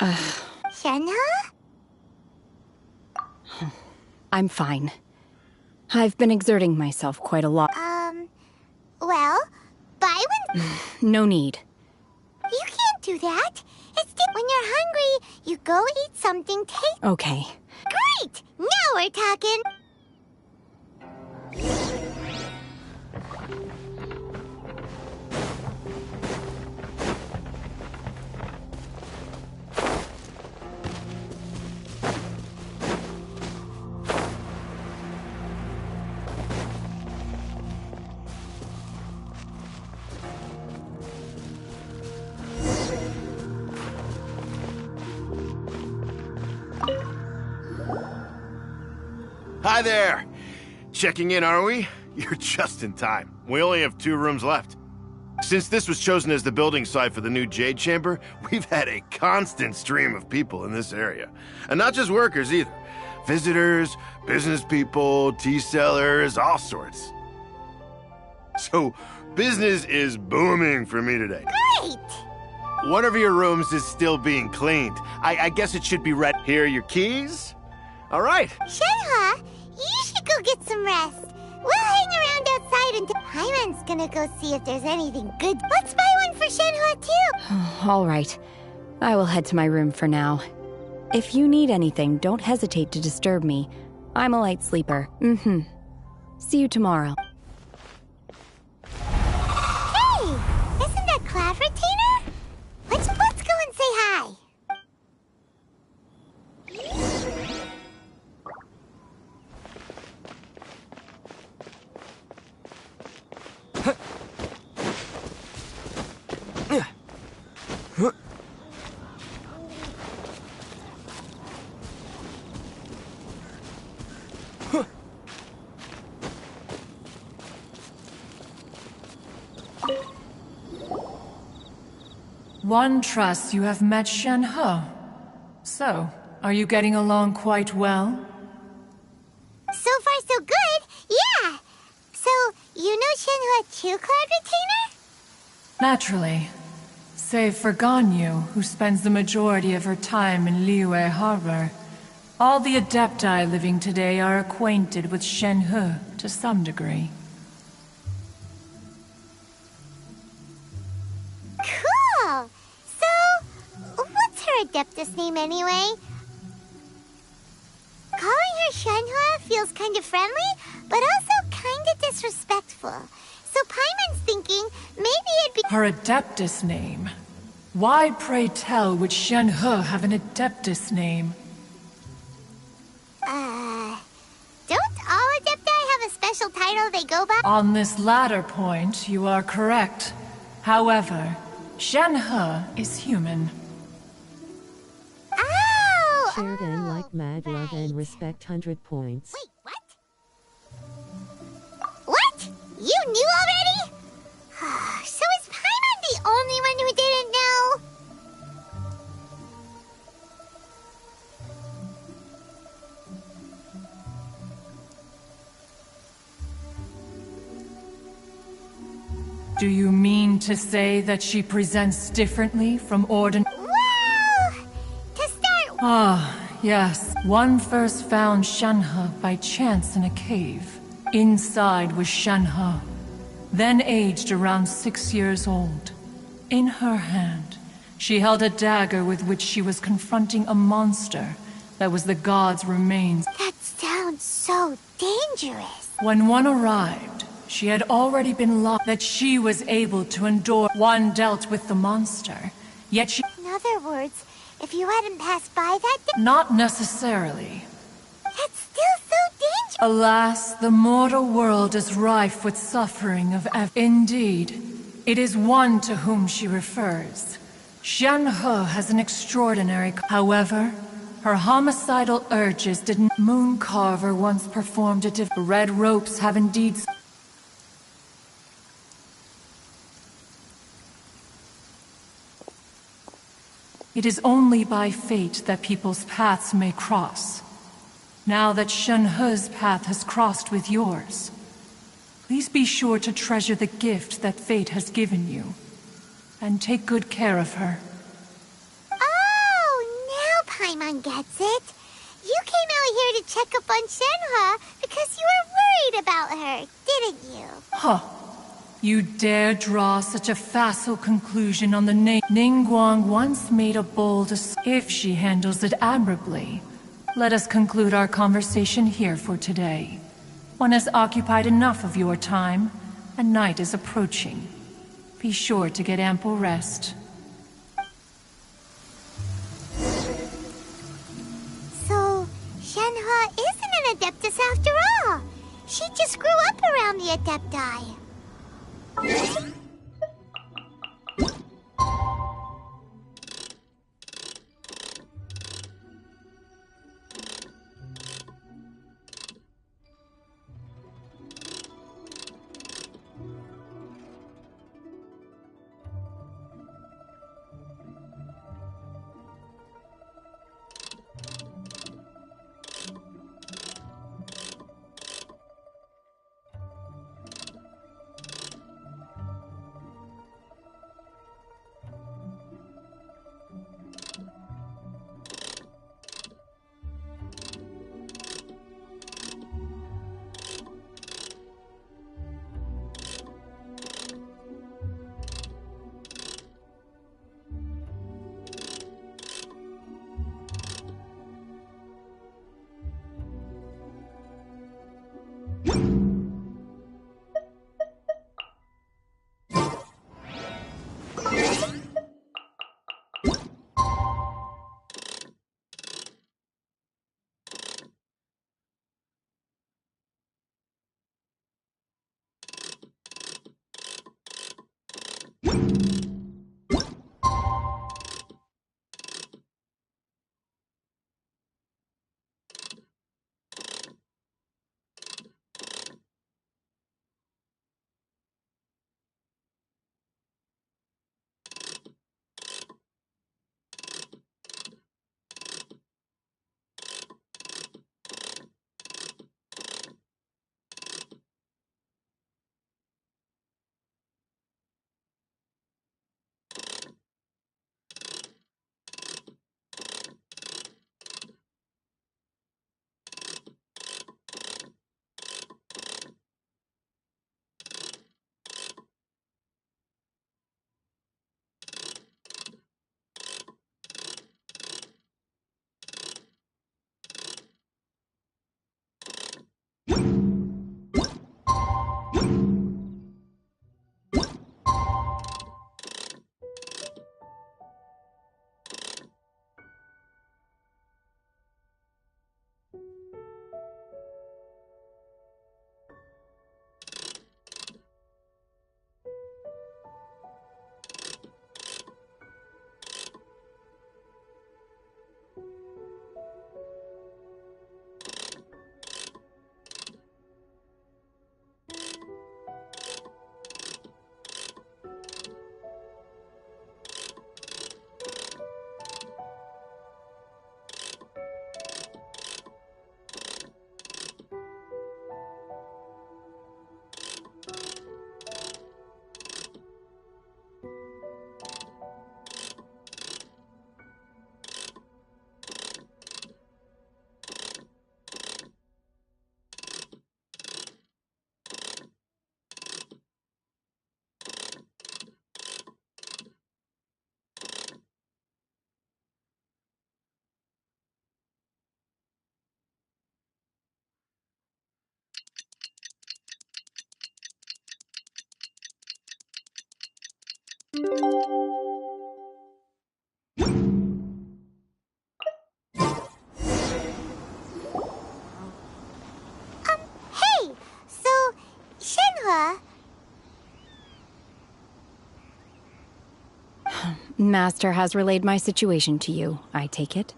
Shenhe? I'm fine. I've been exerting myself quite a lot. Well, Byron... No need. You can't do that. When you're hungry, you go eat something tasty. Okay. Great! Now we're talking. Hi there! Checking in, are we? You're just in time. We only have 2 rooms left. Since this was chosen as the building site for the new Jade Chamber, we've had a constant stream of people in this area. And not just workers either. Visitors, business people, tea sellers, all sorts. So, business is booming for me today. Great! One of your rooms is still being cleaned. I guess it should be ready. Here are your keys. All right. Shenhua, you should go get some rest. We'll hang around outside until Paimon's gonna go see if there's anything good. Let's buy one for Shenhua too. All right. I will head to my room for now. If you need anything, don't hesitate to disturb me. I'm a light sleeper. See you tomorrow. Hey, isn't that Cloud Retainer? Let's go and say hi. One trusts you have met Shenhe. So, are you getting along quite well? So far, so good. Yeah. So, you know Shenhua too, Cloud Retainer? Naturally. Save for Ganyu, who spends the majority of her time in Liyue Harbor. All the Adepti living today are acquainted with Shenhe to some degree. Cool! So, what's her Adeptus name anyway? Calling her Shenhua feels kind of friendly, but also kind of disrespectful. So Paimon's thinking maybe it'd be— Her Adeptus name? Why, pray tell, would Shenhe have an Adeptus name? Don't all Adepti have a special title they go by? On this latter point, you are correct. However, Shenhe is human. Ow! Shared and like mad love and respect 100 points. Wait, what? You knew already? So is Paimon the only one who didn't know? Do you mean to say that she presents differently from ordinary? Well, to start— Ah, yes. One first found Shenhe by chance in a cave. Inside was Shenhe, then aged around 6 years old. In her hand, she held a dagger with which she was confronting a monster that was the god's remains. That sounds so dangerous. When one arrived, she had already been locked. That she was able to endure. One dealt with the monster, yet she— In other words, if you hadn't passed by that— Not necessarily. That's still so dangerous. Alas, the mortal world is rife with suffering of Indeed, it is one to whom she refers. Shenhe has an extraordinary— However, her homicidal urges didn't— Mooncarver once performed a Red ropes have indeed— It is only by fate that people's paths may cross. Now that Shenhe's path has crossed with yours, please be sure to treasure the gift that fate has given you, and take good care of her. Oh, now Paimon gets it. You came out here to check up on Shenhe because you were worried about her, didn't you? Huh. You dare draw such a facile conclusion on the name Ningguang once made a bold if she handles it admirably. Let us conclude our conversation here for today. One has occupied enough of your time, and night is approaching. Be sure to get ample rest. So, Shenhe isn't an Adeptus after all. She just grew up around the Adepti. Hey! So, Shenhe... Master has relayed my situation to you, I take it?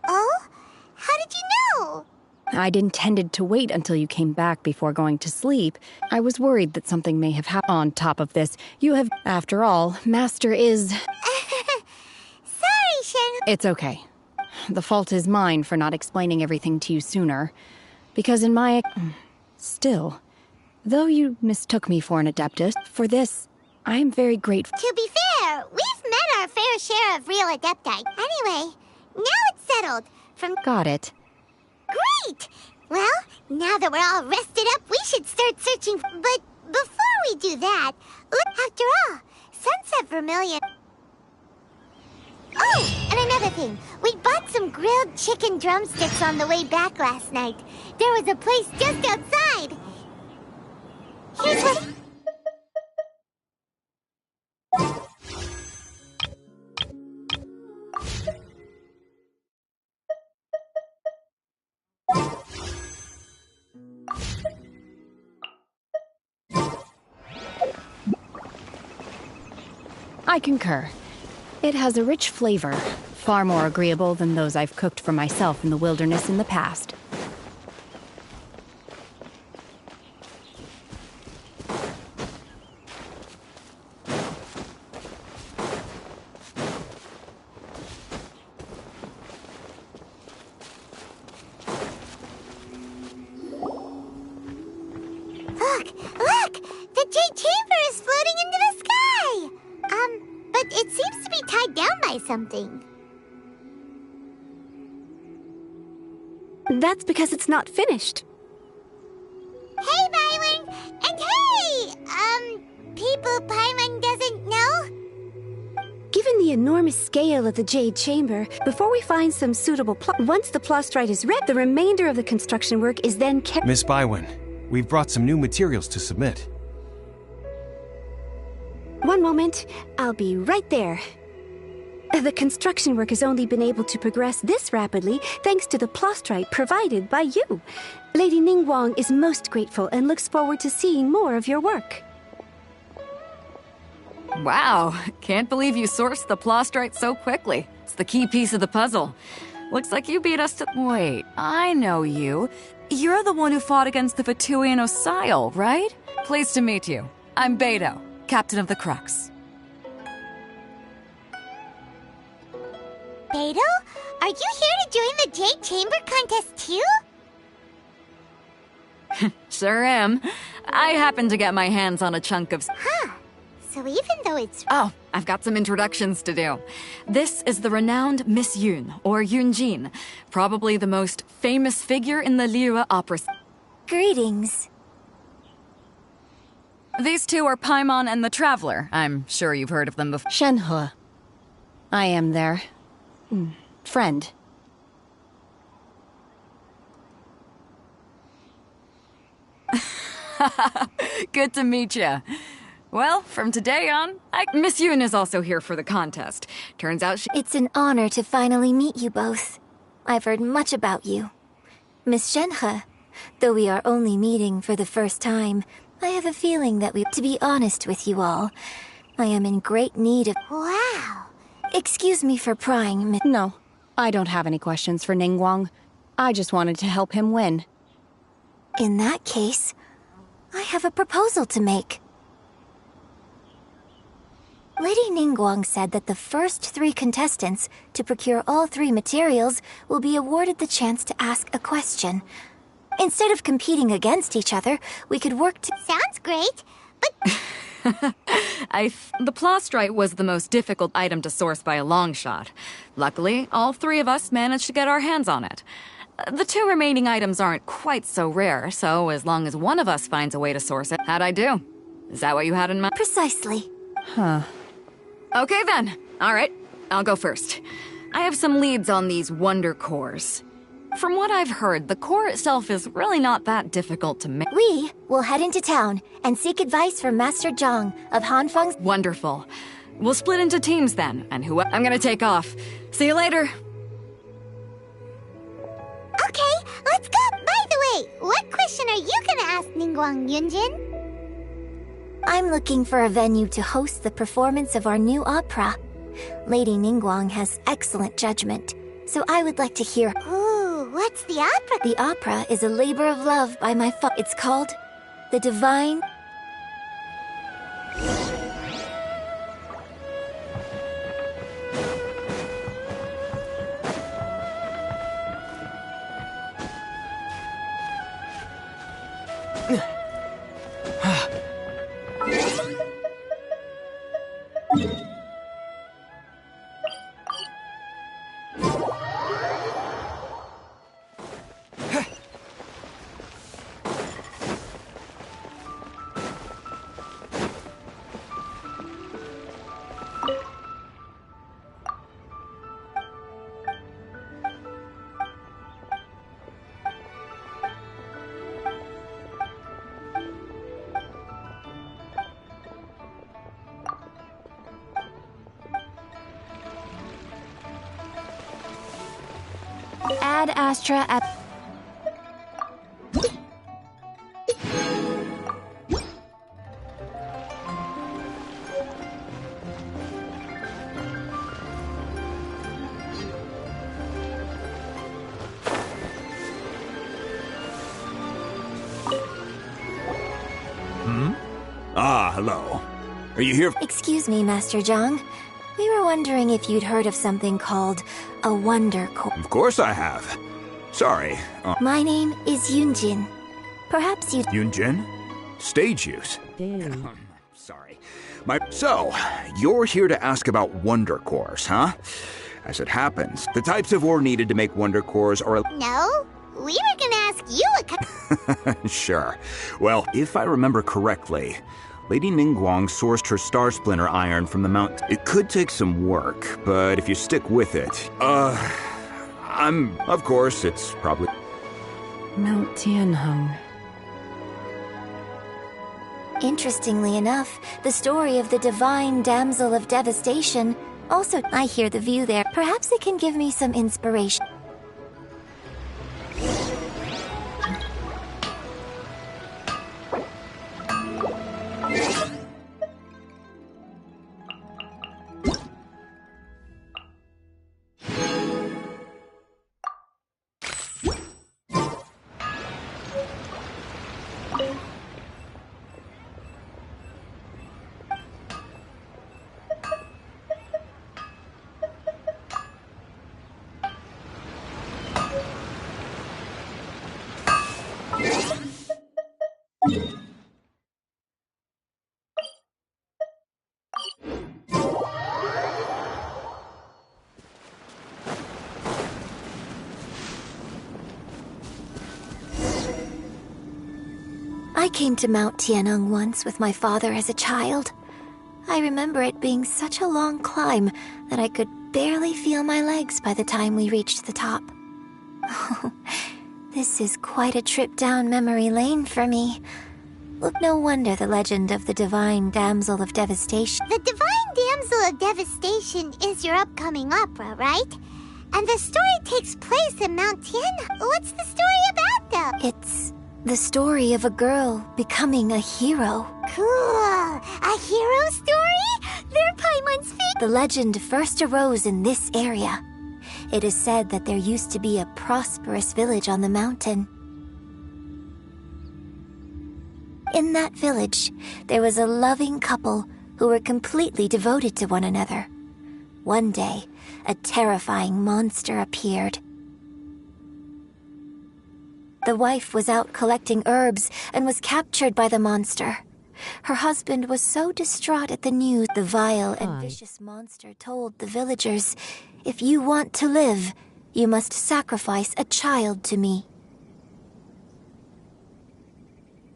Oh? How did you know? I'd intended to wait until you came back before going to sleep. I was worried that something may have happened. On top of this, you have... After all, Master is... Sorry, Shenhe. It's okay. The fault is mine for not explaining everything to you sooner. Because in my... Still, though you mistook me for an Adeptus, for this, I am very grateful. To be fair, we've met our fair share of real adepti. Anyway, now it's settled. Got it. Great! Well, now that we're all rested up, we should start searching. But before we do that, after all, Sunset Vermilion... Oh, and another thing. We bought some grilled chicken drumsticks on the way back last night. There was a place just outside. Here's what... I concur. It has a rich flavor, far more agreeable than those I've cooked for myself in the wilderness in the past. Look! The Jade Chamber is floating into the sky! But it seems to be tied down by something. That's because it's not finished. Hey, Byron! And hey! People Paimon doesn't know? Given the enormous scale of the Jade Chamber, before we find some suitable once the plastrite is ready, the remainder of the construction work is then kept— Miss Bywin, we've brought some new materials to submit. One moment, I'll be right there. The construction work has only been able to progress this rapidly thanks to the plastrite provided by you. Lady Ningguang is most grateful and looks forward to seeing more of your work. Wow, can't believe you sourced the plastrite so quickly. It's the key piece of the puzzle. Looks like you beat us to— Wait, I know you. You're the one who fought against the Fatuian Osile, right? Pleased to meet you. I'm Beto, Captain of the Crux. Beto? Are you here to join the Jade Chamber contest too? Sure am. I happen to get my hands on a chunk of— Huh. So even though it's— Oh, I've got some introductions to do. This is the renowned Miss Yun, or Yunjin, probably the most famous figure in the Lyra opera. Greetings. These two are Paimon and the Traveler. I'm sure you've heard of them before. Shenhe. I am their friend. Good to meet you. Well, from today on, Miss Yun is also here for the contest. Turns out It's an honor to finally meet you both. I've heard much about you. Miss Shenhe, though we are only meeting for the first time, I have a feeling that to be honest with you all, I am in great need of— Wow! Excuse me for prying, Miss— No, I don't have any questions for Ningguang. I just wanted to help him win. In that case, I have a proposal to make. Lady Ningguang said that the first 3 contestants to procure all 3 materials will be awarded the chance to ask a question. Instead of competing against each other, we could work to— Sounds great, but— The plastrite was the most difficult item to source by a long shot. Luckily, all 3 of us managed to get our hands on it. The 2 remaining items aren't quite so rare, so as long as one of us finds a way to source it— How'd I do? Is that what you had in mind? Precisely. Huh. Okay then. All right, I'll go first. I have some leads on these wonder cores. From what I've heard, the core itself is really not that difficult to make. We will head into town and seek advice from Master Zhang of Hanfeng's— Wonderful. We'll split into teams then, and I'm gonna take off. See you later. Okay, let's go! By the way, what question are you gonna ask Ningguang, Yunjin? I'm looking for a venue to host the performance of our new opera. Lady Ningguang has excellent judgment, so I would like to hear— Ooh, what's the opera? The opera is a labor of love by my father. It's called The Divine— Ad Astra at... Ah, hello. Are you here? Excuse me, Master Zhang. We were wondering if you'd heard of something called a Wonder Core. Of course I have. Sorry. My name is Yunjin. Perhaps you'd... Yunjin? Stage use. Sorry. So, you're here to ask about Wonder Cores, huh? As it happens, the types of ore needed to make Wonder Cores are... No, we were gonna ask you a... Sure. Well, if I remember correctly, Lady Ningguang sourced her Star Splinter iron from the mount. It could take some work, but if you stick with it, of course, it's probably... Mount Tianheng. Interestingly enough, the story of the divine damsel of devastation also... I hear the view there. Perhaps it can give me some inspiration. I came to Mount Tianheng once with my father as a child. I remember it being such a long climb that I could barely feel my legs by the time we reached the top. This is quite a trip down memory lane for me. Look, no wonder the legend of the Divine Damsel of Devastation... The Divine Damsel of Devastation is your upcoming opera, right? And the story takes place in Mount Tianheng. What's the story about, though? It's the story of a girl becoming a hero. Cool. A hero story? They're Paimon's favorite. The legend first arose in this area. It is said that there used to be a prosperous village on the mountain. In that village, there was a loving couple who were completely devoted to one another. One day, a terrifying monster appeared. The wife was out collecting herbs and was captured by the monster. Her husband was so distraught at the news. The vile and vicious monster told the villagers, "If you want to live, you must sacrifice a child to me."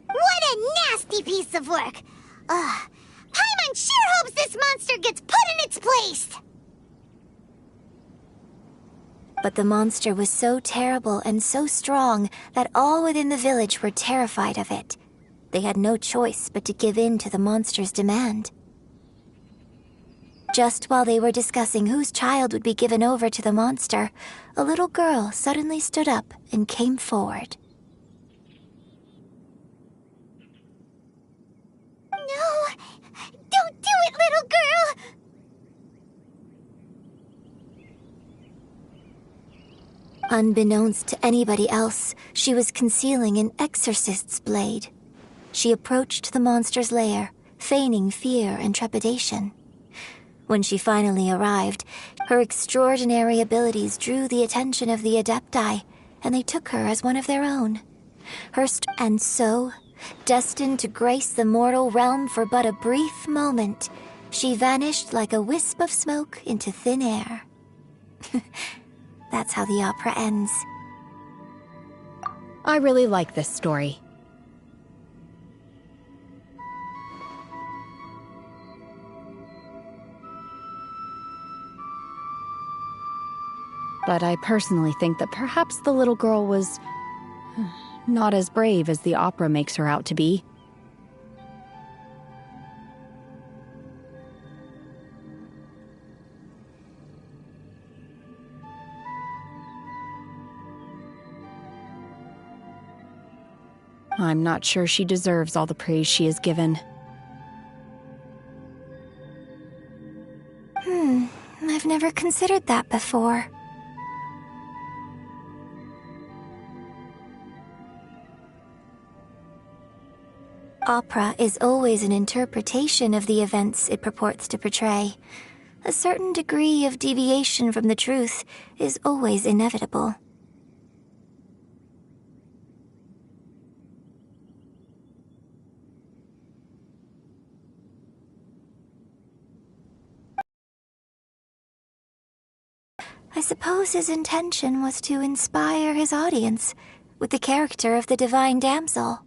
What a nasty piece of work! Paimon sure hopes this monster gets put in its place! But the monster was so terrible and so strong that all within the village were terrified of it. They had no choice but to give in to the monster's demand. Just while they were discussing whose child would be given over to the monster, a little girl suddenly stood up and came forward. No! Don't do it, little girl! Unbeknownst to anybody else, she was concealing an exorcist's blade. She approached the monster's lair, feigning fear and trepidation. When she finally arrived, her extraordinary abilities drew the attention of the Adepti, and they took her as one of their own. And so, destined to grace the mortal realm for but a brief moment, she vanished like a wisp of smoke into thin air. That's how the opera ends. I really like this story. But I personally think that perhaps the little girl was not as brave as the opera makes her out to be. I'm not sure she deserves all the praise she is given. I've never considered that before. Opera is always an interpretation of the events it purports to portray. A certain degree of deviation from the truth is always inevitable. I suppose his intention was to inspire his audience with the character of the divine damsel.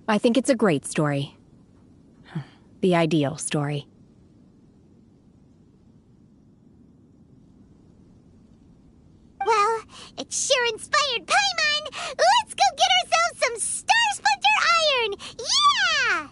I think it's a great story. The ideal story. Well, it sure inspired Paimon! Let's go get ourselves some Star Splinter Iron! Yeah!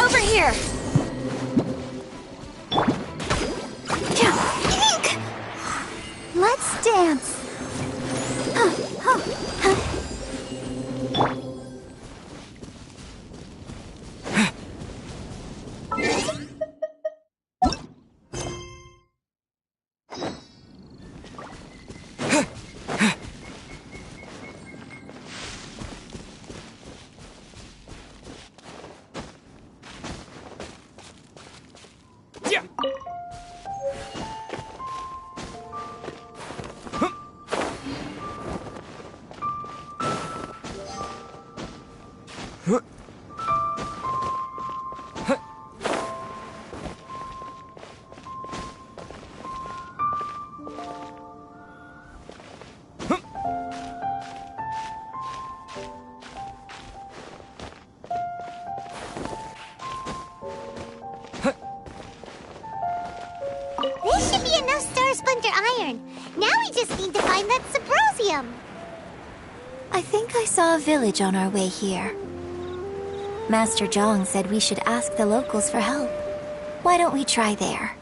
Over here! Let's dance! This should be enough Star Splinter Iron. Now we just need to find that Subrosium. I think I saw a village on our way here. Master Zhang said we should ask the locals for help. Why don't we try there?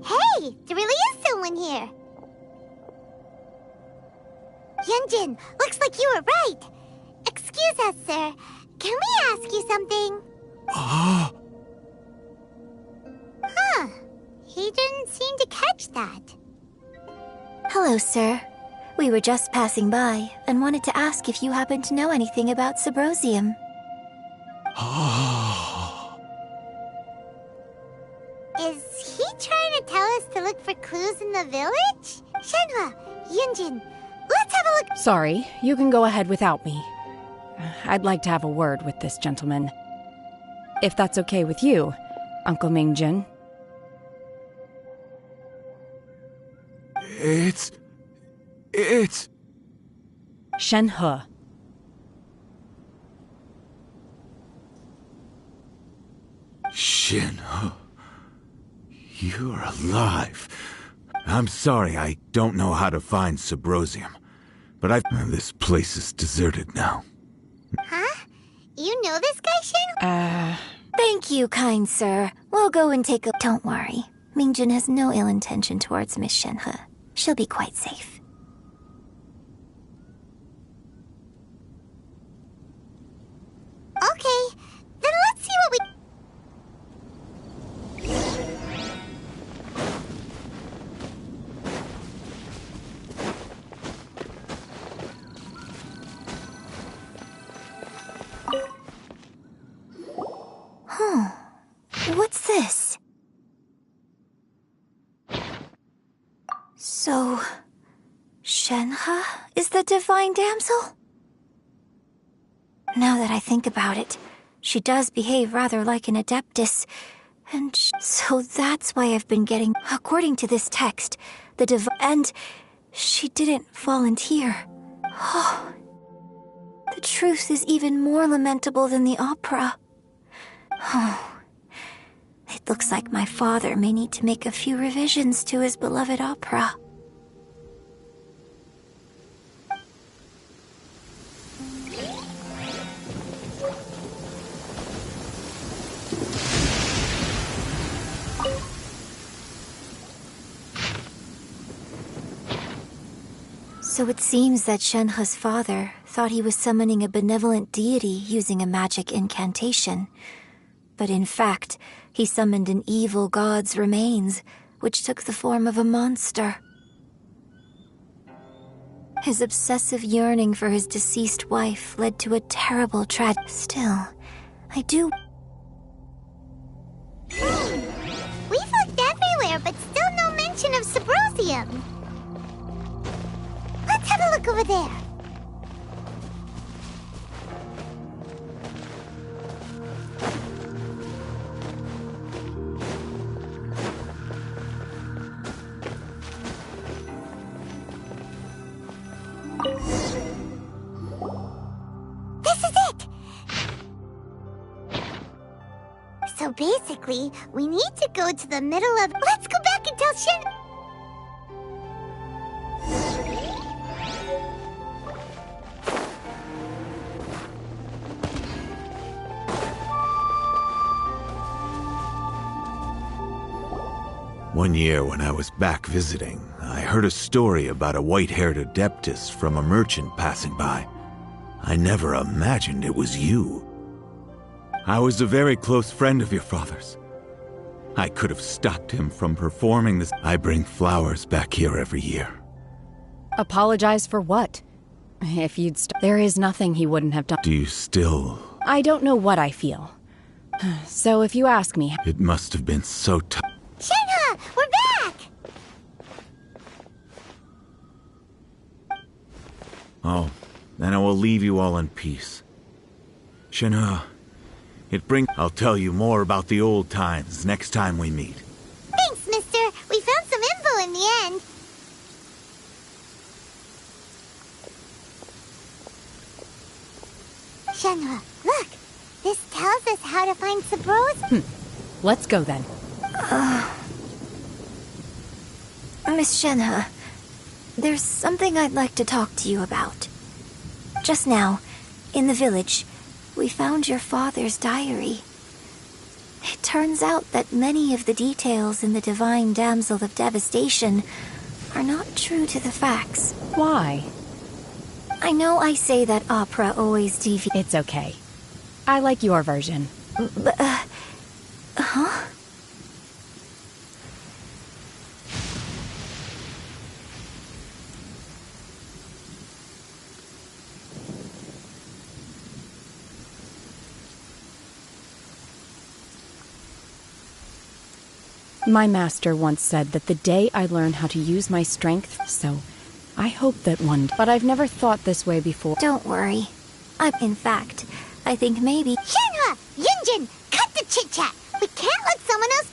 Hey, there really is someone here. Yunjin, looks like you were right. Excuse us, sir. Can we ask you something? Huh. He didn't seem to catch that. Hello, sir. We were just passing by and wanted to ask if you happen to know anything about Subrosium. Is he trying to tell us to look for clues in the village? Shenhua, Yunjin, let's have a look. Sorry, you can go ahead without me. I'd like to have a word with this gentleman. If that's okay with you, Uncle Mingjin. Shenhe. Shenhe. You're alive. I'm sorry, I don't know how to find Subrosium. But this place is deserted now. Huh? You know this guy, Shen? Thank you, kind sir. We'll go and take a... Don't worry. Mingjun has no ill intention towards Miss Shenhe. She'll be quite safe. Okay, then let's see what we... Huh. What's this? So... Shenhe is the divine damsel? Now that I think about it, she does behave rather like an adeptus, and so that's why I've been getting... According to this text, the and she didn't volunteer. Oh, the truth is even more lamentable than the opera. Oh, it looks like my father may need to make a few revisions to his beloved opera. So it seems that Shenhe's father thought he was summoning a benevolent deity using a magic incantation. But in fact, he summoned an evil god's remains, which took the form of a monster. His obsessive yearning for his deceased wife led to a terrible tragedy. Still, I do... We've looked everywhere, but still no mention of Subrosium. Let's have a look over there. This is it! So basically, we need to go to the middle of... Let's go back and tell Shen... One year when I was back visiting, I heard a story about a white-haired adeptus from a merchant passing by. I never imagined it was you. I was a very close friend of your father's. I could have stopped him from performing this. I bring flowers back here every year. Apologize for what? If you'd there is nothing he wouldn't have done. Do you still... I don't know what I feel. So if you ask me... It must have been so tough. Shenhe, we're back! Oh, then I will leave you all in peace. Shenhe, I'll tell you more about the old times next time we meet. Thanks, mister. We found some info in the end. Shenhe, look. This tells us how to find Subrosium. Let's go then. Miss Shenhe, there's something I'd like to talk to you about. Just now, in the village, we found your father's diary. It turns out that many of the details in the Divine Damsel of Devastation are not true to the facts. Why? I know I say that opera always deviates. It's okay. I like your version. But, huh? My master once said that the day I learn how to use my strength, so I hope that one... But I've never thought this way before. Don't worry. In fact, I think maybe... Shenhe! Yunjin! Cut the chit-chat! We can't let someone else...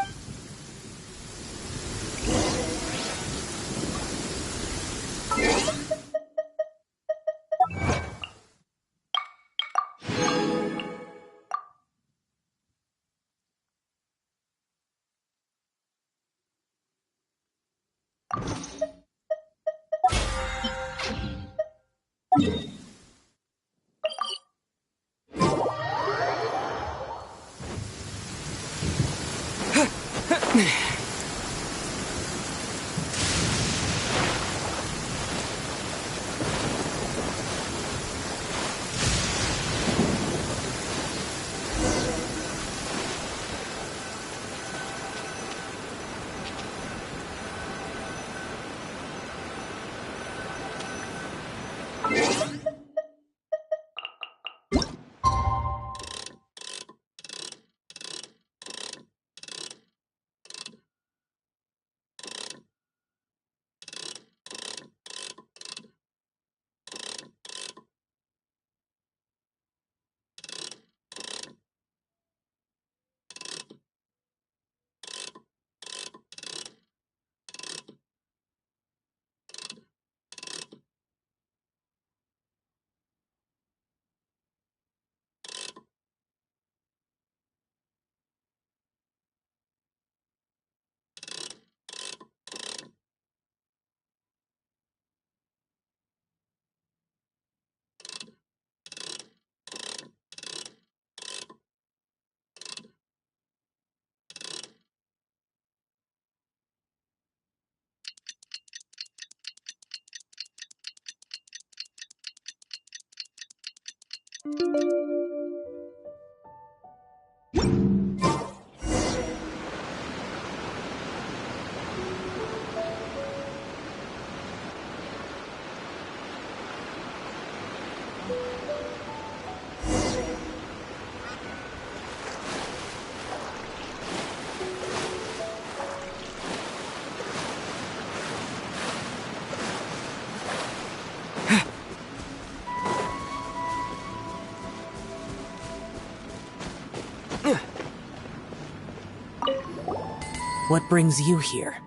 What brings you here?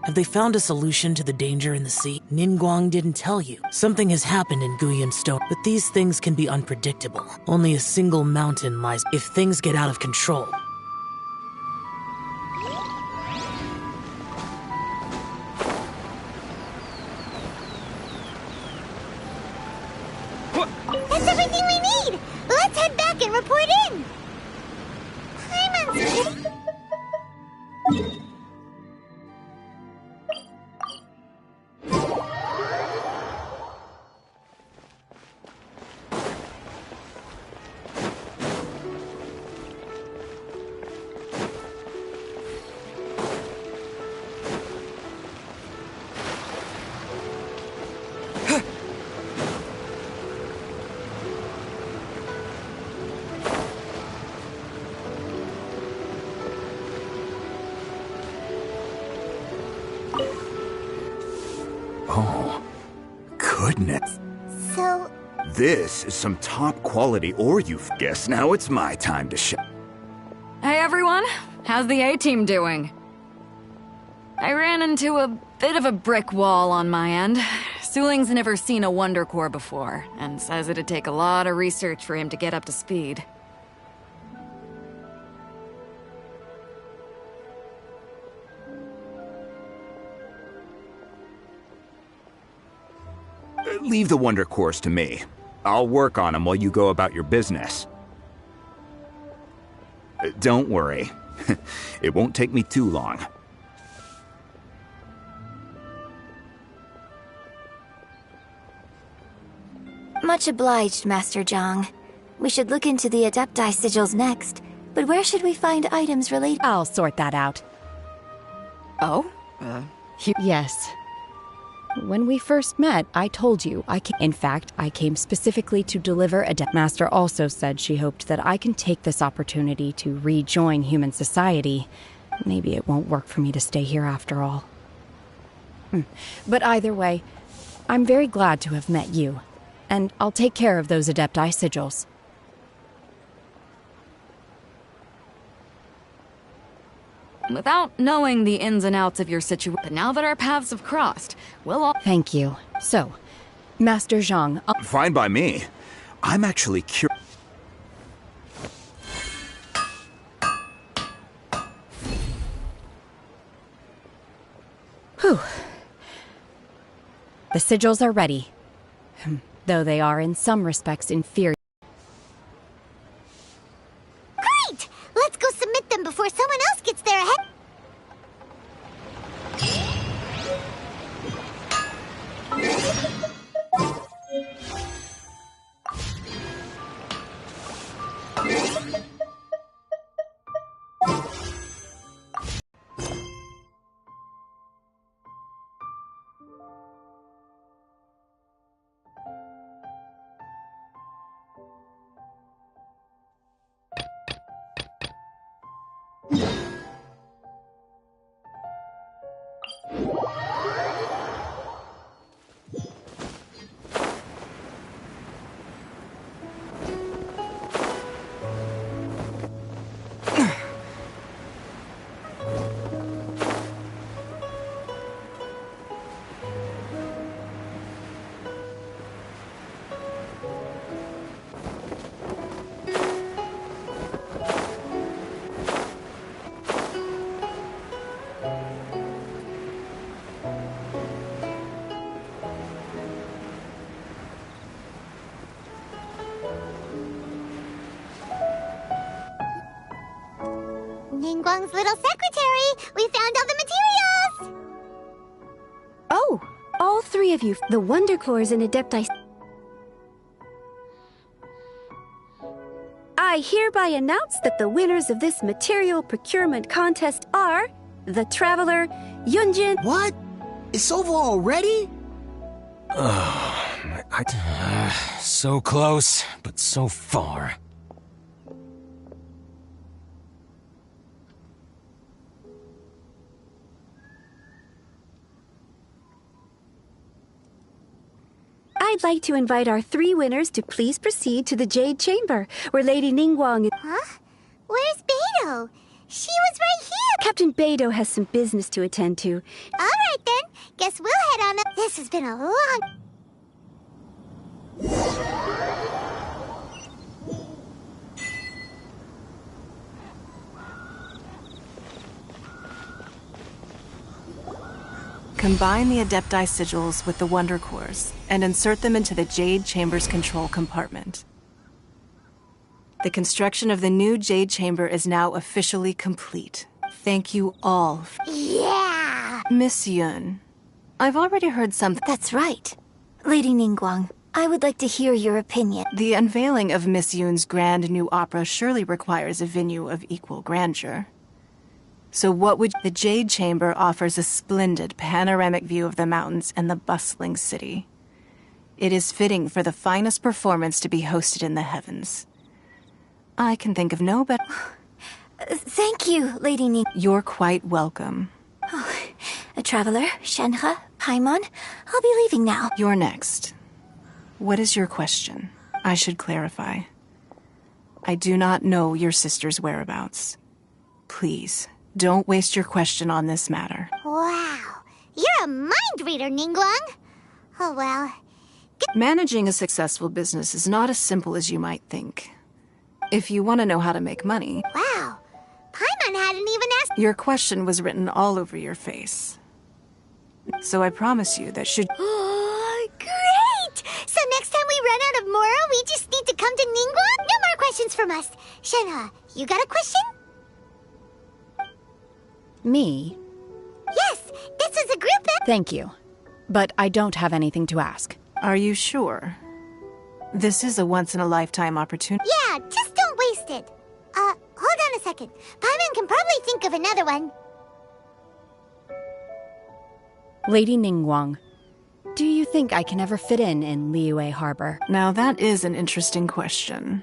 Have they found a solution to the danger in the sea? Ningguang didn't tell you. Something has happened in Guyan Stone, but these things can be unpredictable. Only a single mountain lies if things get out of control. That's everything we need! Let's head back and report in! Paimon's... Oh, goodness. So... This is some top quality ore, you guess. Now it's my time to show. Hey everyone, how's the A-team doing? I ran into a bit of a brick wall on my end. Suling's never seen a Wonder Core before, and says it'd take a lot of research for him to get up to speed. Leave the Wonder Cores to me. I'll work on them while you go about your business. Don't worry. It won't take me too long. Much obliged, Master Zhang. We should look into the Adepti sigils next, but where should we find items related? I'll sort that out. Oh? Yes. When we first met, I told you in fact, I came specifically to deliver a Master also said she hoped that I can take this opportunity to rejoin human society. Maybe it won't work for me to stay here after all. But either way, I'm very glad to have met you, and I'll take care of those Adepti sigils. Without knowing the ins and outs of your situation, but now that our paths have crossed, we'll all— Thank you. So, Master Zhang, Fine by me. I'm actually curious. Whew. The sigils are ready, though they are in some respects inferior. Great! Let's go submit them before someone else gets there ahead. Ningguang's little secretary! We found all the materials! Oh, all three of you. The Wonder Cores and Adepti. I hereby announce that the winners of this material procurement contest are the Traveler, Yunjin. What? It's over already? So close, but so far. I'd like to invite our 3 winners to please proceed to the Jade Chamber, where Lady Ningguang is. Huh? Where's Beidou? She was right here! Captain Beidou has some business to attend to. Alright then, guess we'll head on up. This has been a long... Combine the Adepti sigils with the Wonder Cores and insert them into the Jade Chamber's control compartment. The construction of the new Jade Chamber is now officially complete. Thank you all. Yeah! Miss Yun, I've already heard something. That's right. Lady Ningguang, I would like to hear your opinion. The unveiling of Miss Yun's grand new opera surely requires a venue of equal grandeur. So what would... The Jade Chamber offers a splendid panoramic view of the mountains and the bustling city. It is fitting for the finest performance to be hosted in the heavens. I can think of no better... Thank you, Lady Ning. You're quite welcome. Oh, a traveler, Shenhe, Paimon, I'll be leaving now. You're next. What is your question? I should clarify. I do not know your sister's whereabouts. Please, don't waste your question on this matter. Wow, you're a mind reader, Ningguang. Oh well. Managing a successful business is not as simple as you might think. If you want to know how to make money... Wow, Paimon hadn't even asked... Your question was written all over your face. So I promise you that should... Oh, great! So next time we run out of Moro, we just need to come to Ningguang? No more questions from us. Shenhe, you got a question? Me? Yes, this is a group... Thank you. But I don't have anything to ask. Are you sure? This is a once-in-a-lifetime opportunity. Yeah, just don't waste it. Hold on a second. Paimon can probably think of another one. Lady Ningguang, do you think I can ever fit in Liyue Harbor? Now that is an interesting question.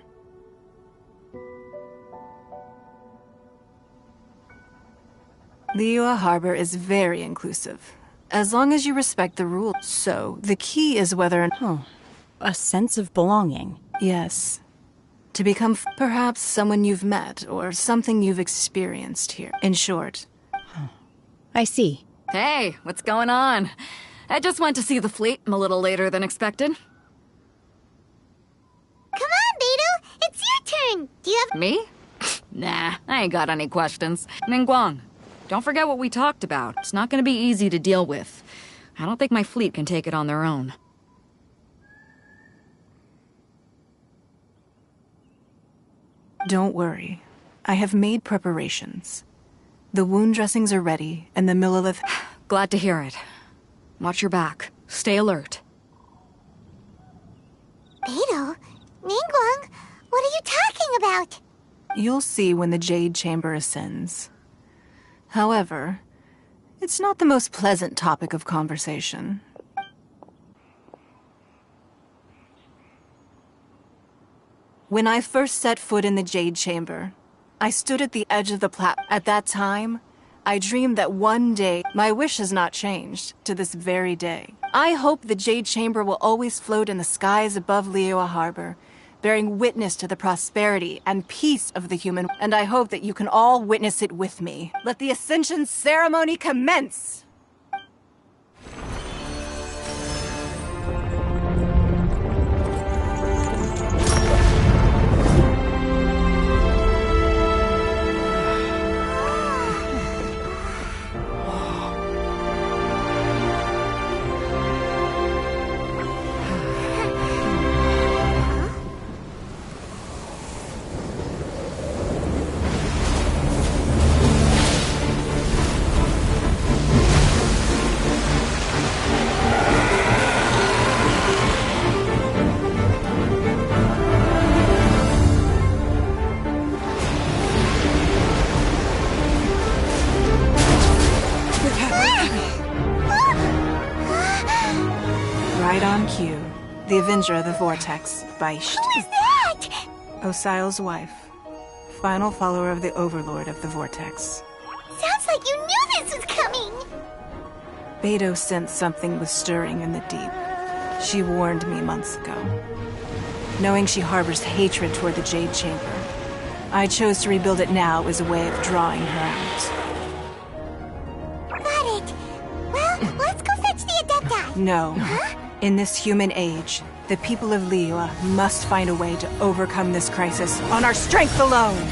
Liyue Harbor is very inclusive, as long as you respect the rules. So, the key is whether... A sense of belonging. Yes. To become perhaps someone you've met, or something you've experienced here. In short. I see. Hey, what's going on? I just went to see the fleet. I'm a little later than expected. Come on, Beidou! It's your turn! Do you have... Me? Nah, I ain't got any questions. Ningguang, don't forget what we talked about. It's not gonna be easy to deal with. I don't think my fleet can take it on their own. Don't worry. I have made preparations. The wound dressings are ready, and the millilith... Glad to hear it. Watch your back. Stay alert. Beidou? Ningguang? What are you talking about? You'll see when the Jade Chamber ascends. However, it's not the most pleasant topic of conversation. When I first set foot in the Jade Chamber, I stood at the edge of the platform. At that time, I dreamed that one day, my wish has not changed to this very day. I hope the Jade Chamber will always float in the skies above Liyue Harbor, bearing witness to the prosperity and peace of the human, and I hope that you can all witness it with me. Let the Ascension ceremony commence! Right on cue. The Avenger of the Vortex, Beisht. Who is that? Osial's wife. Final follower of the Overlord of the Vortex. Sounds like you knew this was coming! Beidou sensed something was stirring in the deep. She warned me months ago. Knowing she harbors hatred toward the Jade Chamber, I chose to rebuild it now as a way of drawing her out. Got it. Well, let's go fetch the Adepti. No. Huh? In this human age, the people of Liyue must find a way to overcome this crisis on our strength alone!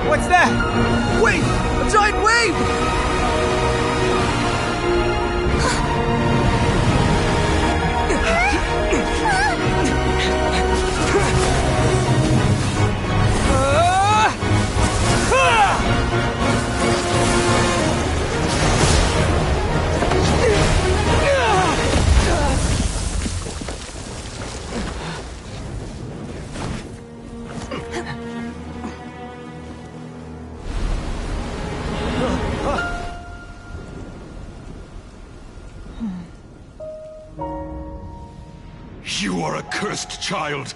What's that? Wait! A giant wave! You are a cursed child.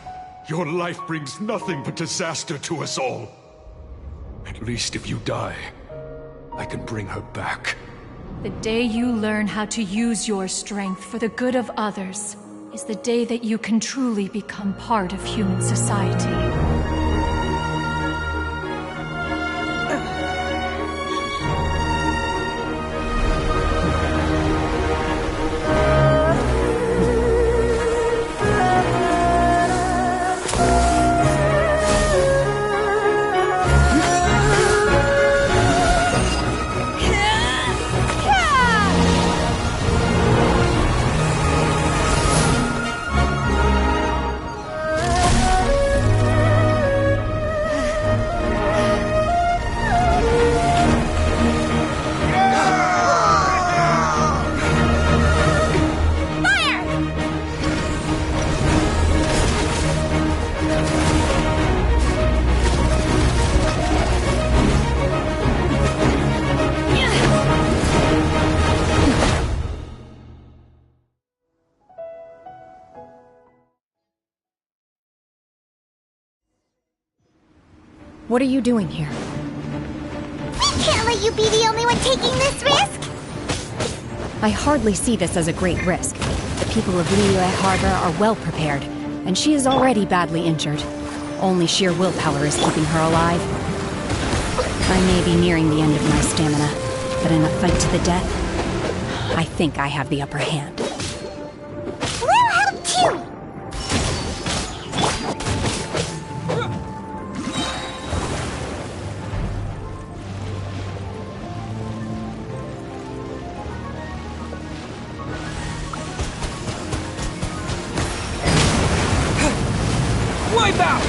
Your life brings nothing but disaster to us all. At least if you die, I can bring her back. The day you learn how to use your strength for the good of others is the day that you can truly become part of human society. What are you doing here? We can't let you be the only one taking this risk! I hardly see this as a great risk. The people of Liyue Harbor are well prepared, and she is already badly injured. Only sheer willpower is keeping her alive. I may be nearing the end of my stamina, but in a fight to the death, I think I have the upper hand. We'll help too! Wipe out!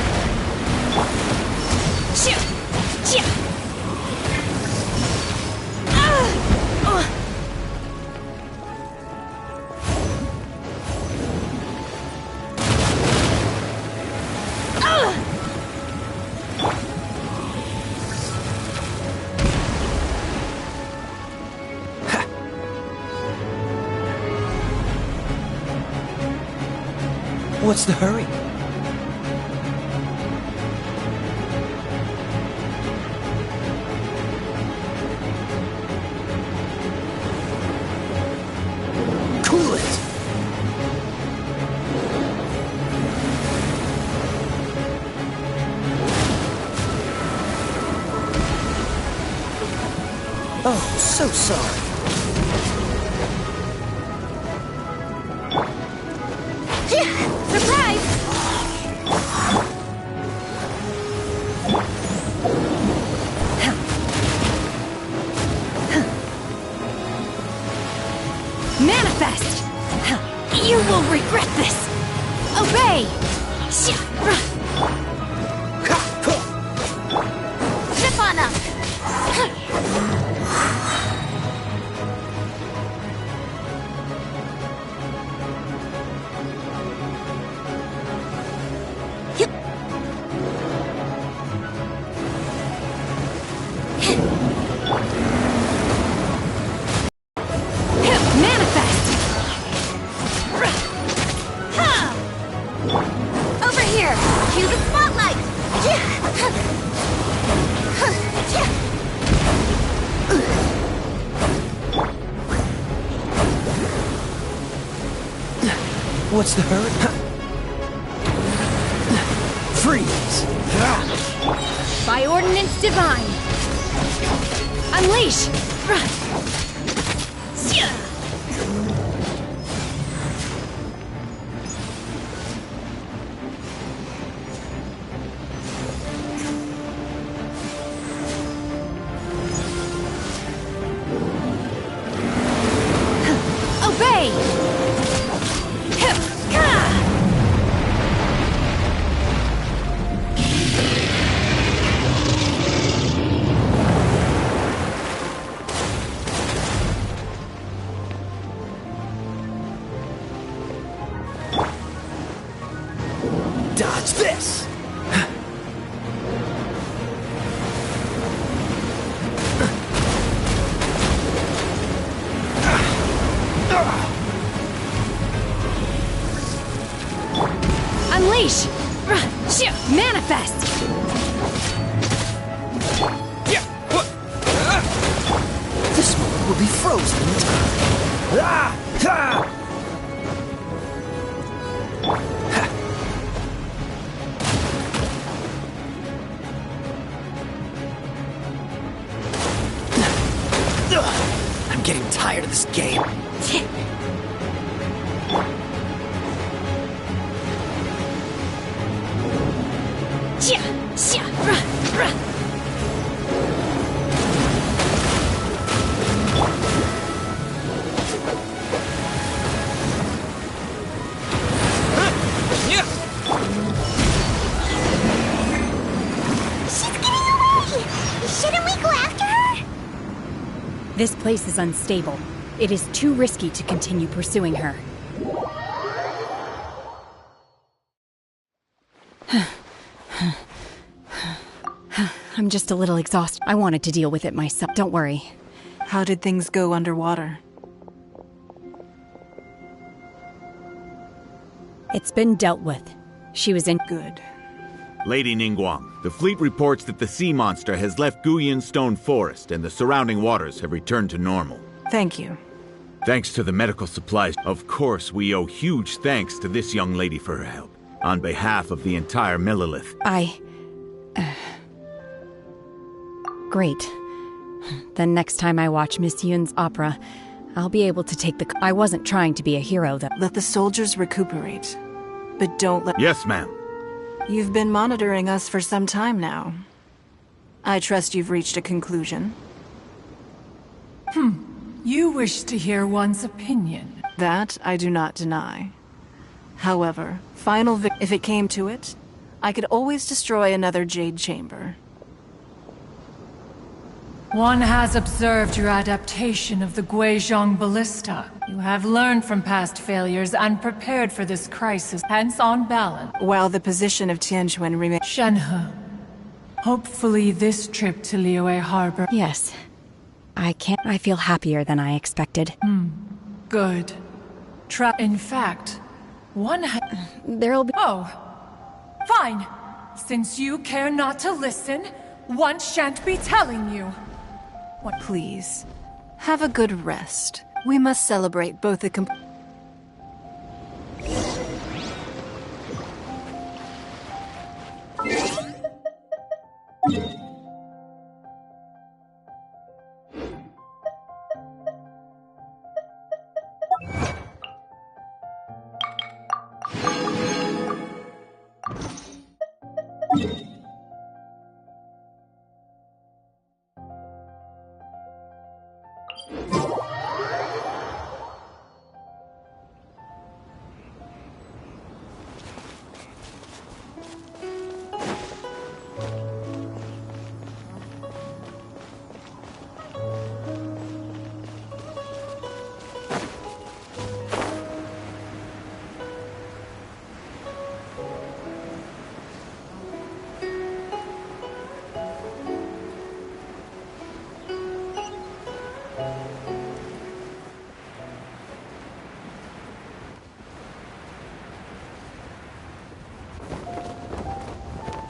What's the hurry? Cool it! Oh, so sorry. Surprise! Manifest! You will regret this! Obey! Zip on up! Manifest! Over here! Cue the spotlight! What's the hurry? Freeze! By ordinance divine! Unleash! Obey! Dodge this! Unleash! Manifest! This one will be frozen in time. I'm getting tired of this game. She's getting away! Shouldn't we go after her? This place is unstable. It is too risky to continue pursuing her. I'm just a little exhausted. I wanted to deal with it myself. Don't worry. How did things go underwater? It's been dealt with. She was in. Good. Lady Ningguang, the fleet reports that the sea monster has left Guyan Stone Forest and the surrounding waters have returned to normal. Thank you. Thanks to the medical supplies. Of course, we owe huge thanks to this young lady for her help. On behalf of the entire Millilith. Great. Then next time I watch Miss Yun's opera, I'll be able to take the... I wasn't trying to be a hero, though. Let the soldiers recuperate. But don't let... Yes, ma'am. You've been monitoring us for some time now. I trust you've reached a conclusion. You wish to hear one's opinion. That I do not deny. However, if it came to it, I could always destroy another Jade Chamber. One has observed your adaptation of the Guizhong Ballista. You have learned from past failures and prepared for this crisis, hence on balance. While the position of Tianquan remains... Shenhe, hopefully this trip to Liyue Harbor... Yes. I feel happier than I expected. Good. In fact, there'll be... Oh. Fine. Since you care not to listen, one shan't be telling you. Please, have a good rest. We must celebrate both the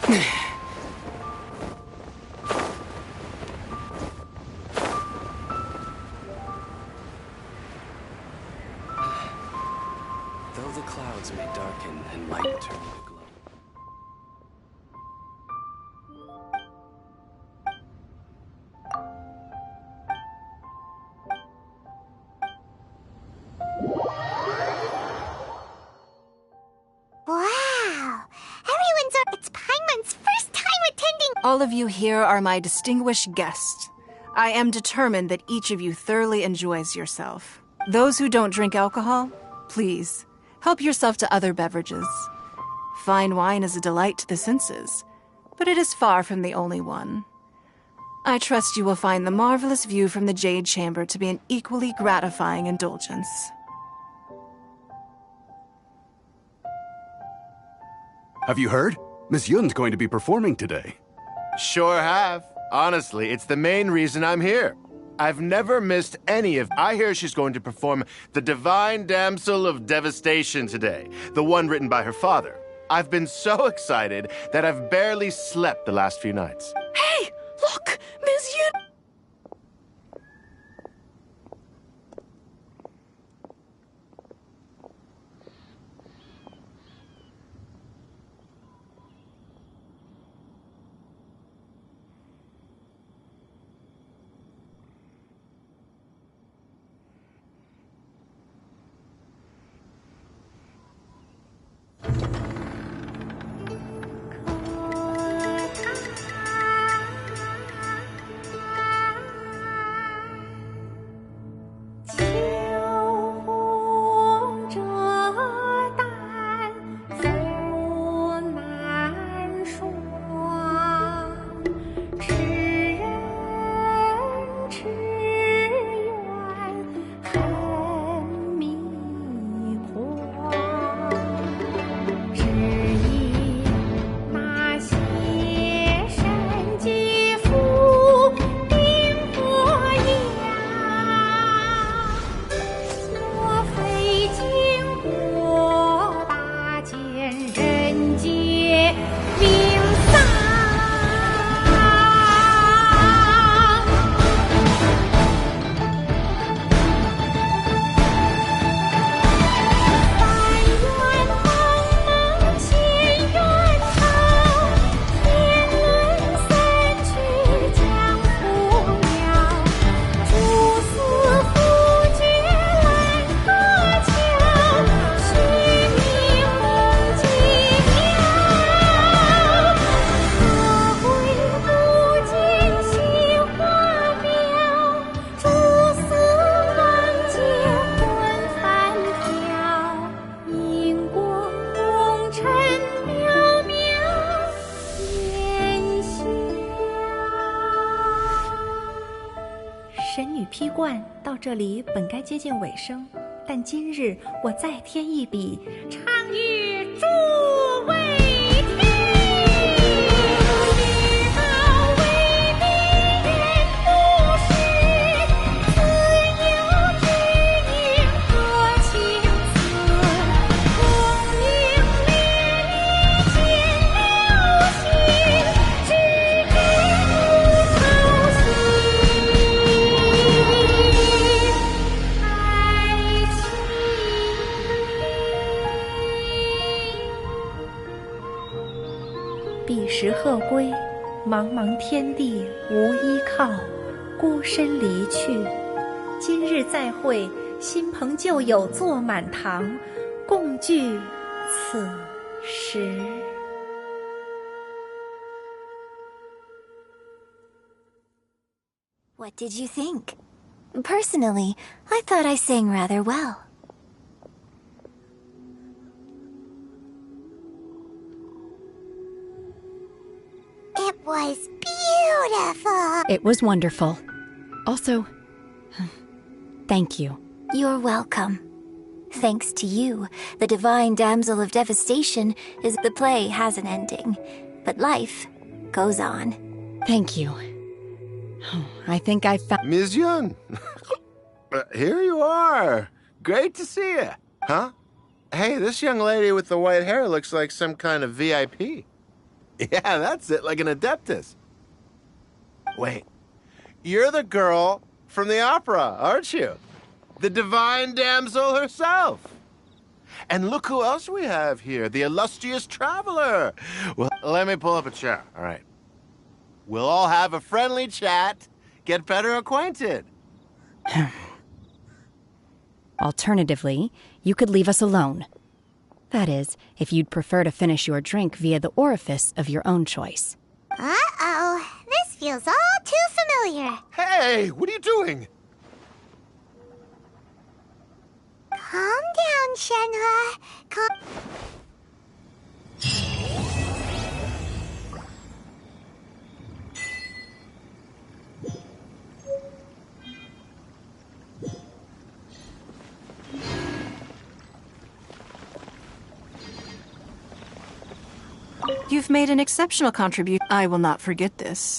Though the clouds may darken and light turn to glow. Wow! It's Paimon's first time attending. All of you here are my distinguished guests. I am determined that each of you thoroughly enjoys yourself. Those who don't drink alcohol, please, help yourself to other beverages. Fine wine is a delight to the senses, but it is far from the only one. I trust you will find the marvelous view from the Jade Chamber to be an equally gratifying indulgence. Have you heard? Miss Yun's going to be performing today. Sure have. Honestly, it's the main reason I'm here. I've never missed any of... I hear she's going to perform The Divine Damsel of Devastation today, the one written by her father. I've been so excited that I've barely slept the last few nights. Hey, look! Miss Yun!批冠到这里本该接近尾声，但今日我再添一笔，唱与诸位听。知道为敌人不是，自有知音多情思。功名烈烈见了心，知知不操心。彼时鹤归，茫茫天地无依靠，孤身离去。今日再会，新朋旧友坐满堂，共聚此时。What did you think? Personally, I thought I sang rather well. It was beautiful. It was wonderful. Also, thank you. You're welcome. Thanks to you, the Divine Damsel of Devastation is the play has an ending, but life goes on. Thank you. I think I found... Ms. Yun! Here you are. Great to see you. Huh? Hey, this young lady with the white hair looks like some kind of VIP. Yeah, that's it, like an adeptus. Wait, you're the girl from the opera, aren't you? The divine damsel herself. And look who else we have here, the illustrious traveler. Well, let me pull up a chair, all right? We'll all have a friendly chat, get better acquainted. Alternatively, you could leave us alone. That is, if you'd prefer to finish your drink via the orifice of your own choice. Uh-oh, this feels all too familiar. Hey, what are you doing? Calm down, Shenhe. You've made an exceptional contribution. I will not forget this.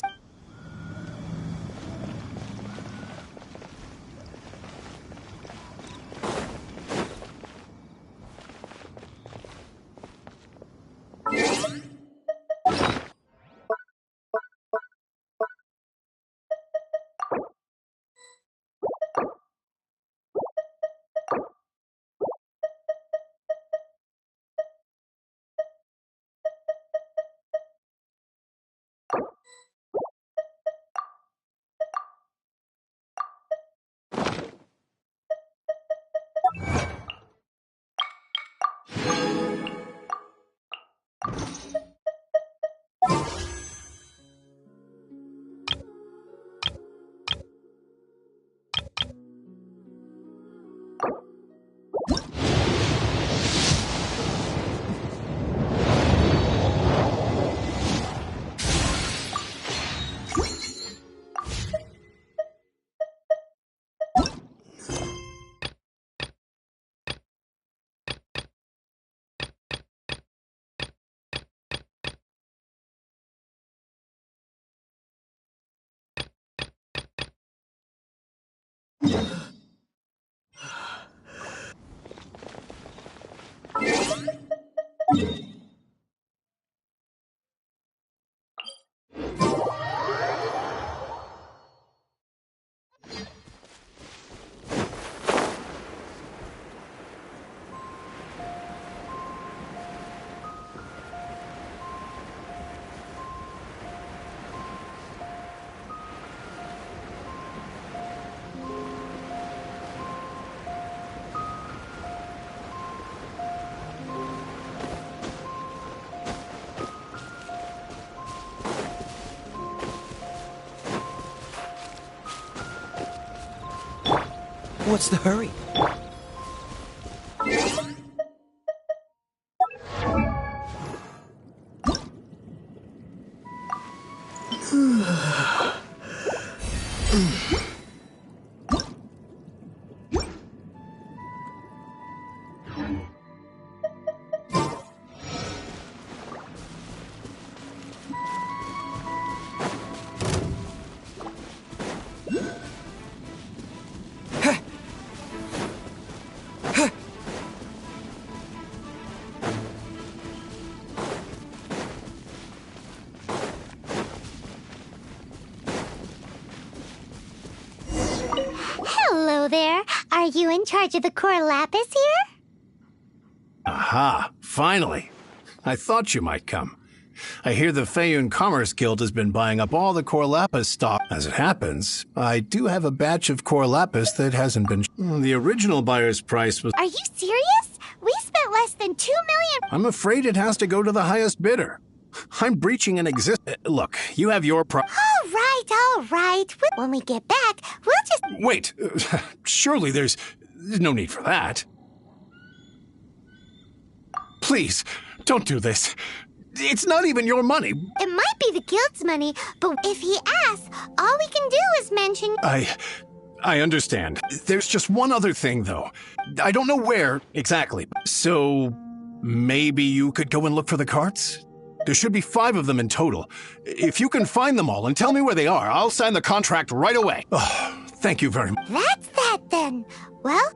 What's the hurry? Hello there. Are you in charge of the core lapis here? Aha, finally. I thought you might come. I hear the Feiyun Commerce Guild has been buying up all the core lapis stock. As it happens, I do have a batch of core lapis that hasn't been... The original buyer's price was... Are you serious? We spent less than 2 million. I'm afraid it has to go to the highest bidder. I'm breaching an Look, you have your All right. When we get back, we'll just... Wait, surely there's no need for that. Please, don't do this. It's not even your money. It might be the guild's money, but if he asks, all we can do is mention... I understand. There's just one other thing, though. I don't know where exactly. So, maybe you could go and look for the carts? There should be 5 of them in total. If you can find them all and tell me where they are, I'll sign the contract right away. Oh, thank you very much. That's that, then. Well...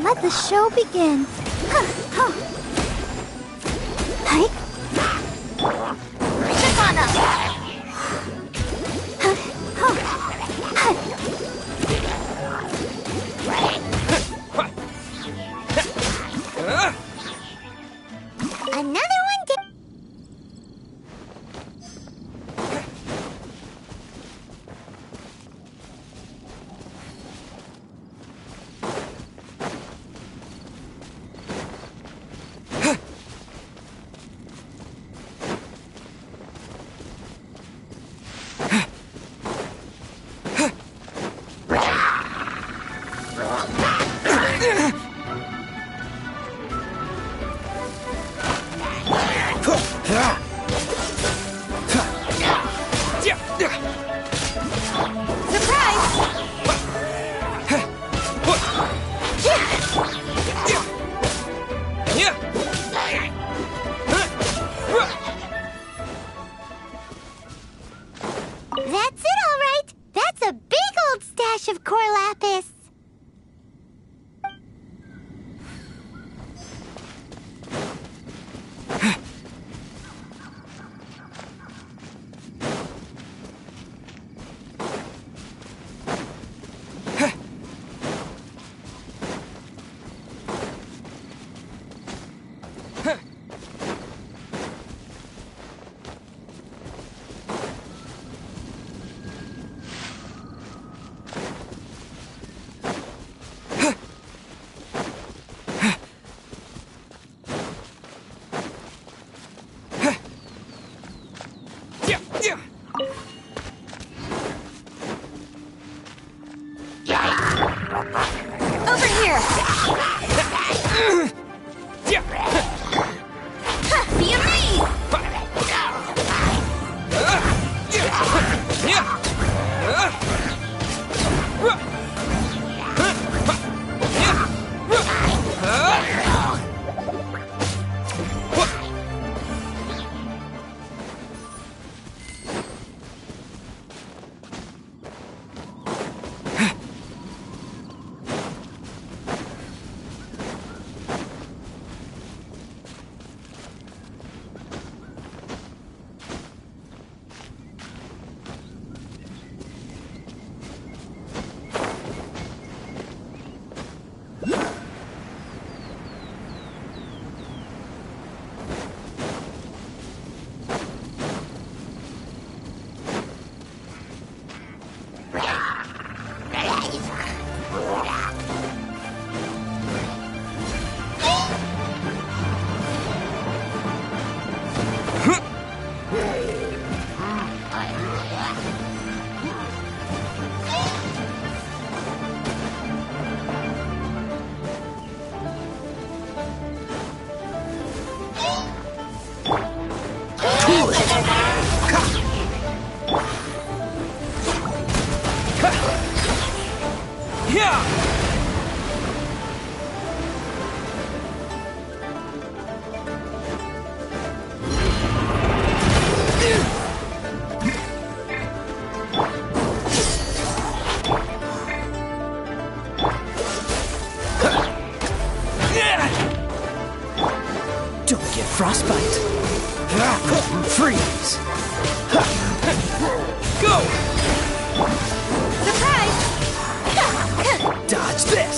Let the show begin. Hi. Step on up. Another one. That's it, all right. That's a big old stash of core lapis. Over here! Be amazed! Don't get frostbite. Freeze. Go. Surprise! Dodge this.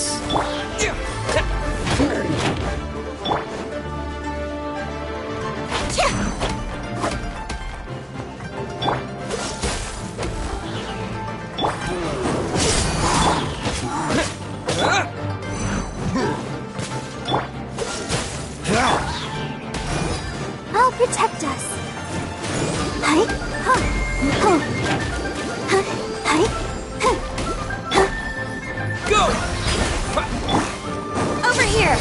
I'll protect us. Hi. Hi. Go. Over here.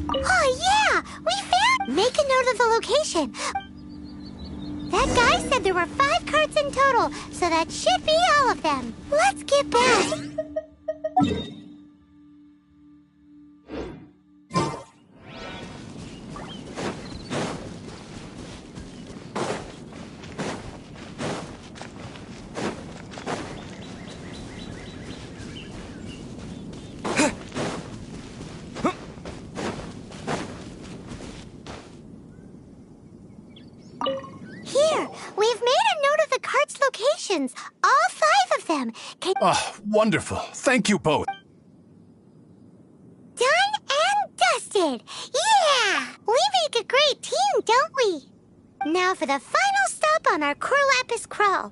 Oh yeah! We found... Make a note of the location. That guy said there were 5 carts in total, so that should be all of them. Let's get back. Here, we've made a note of the cart's locations. All 5 of them. Oh, wonderful. Thank you both. Done and dusted. Yeah! We make a great team, don't we? Now for the final stop on our Corlapis crawl.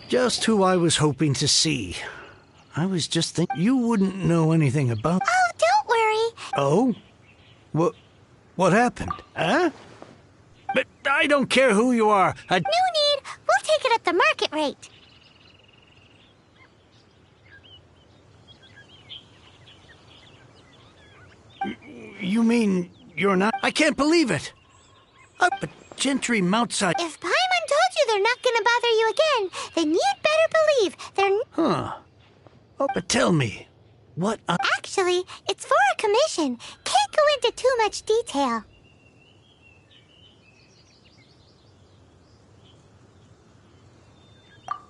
Just who I was hoping to see. I was just thinking you wouldn't know anything about... Oh, don't worry. Oh? What happened? Huh? But I don't care who you are. No need. We'll take it at the market rate. You mean you're not... I can't believe it. But Gentry Moutside... If Paimon told you they're not gonna bother you again, then you'd better believe they're... Huh. Oh, but tell me, what... Actually, it's for a commission. Can't go into too much detail.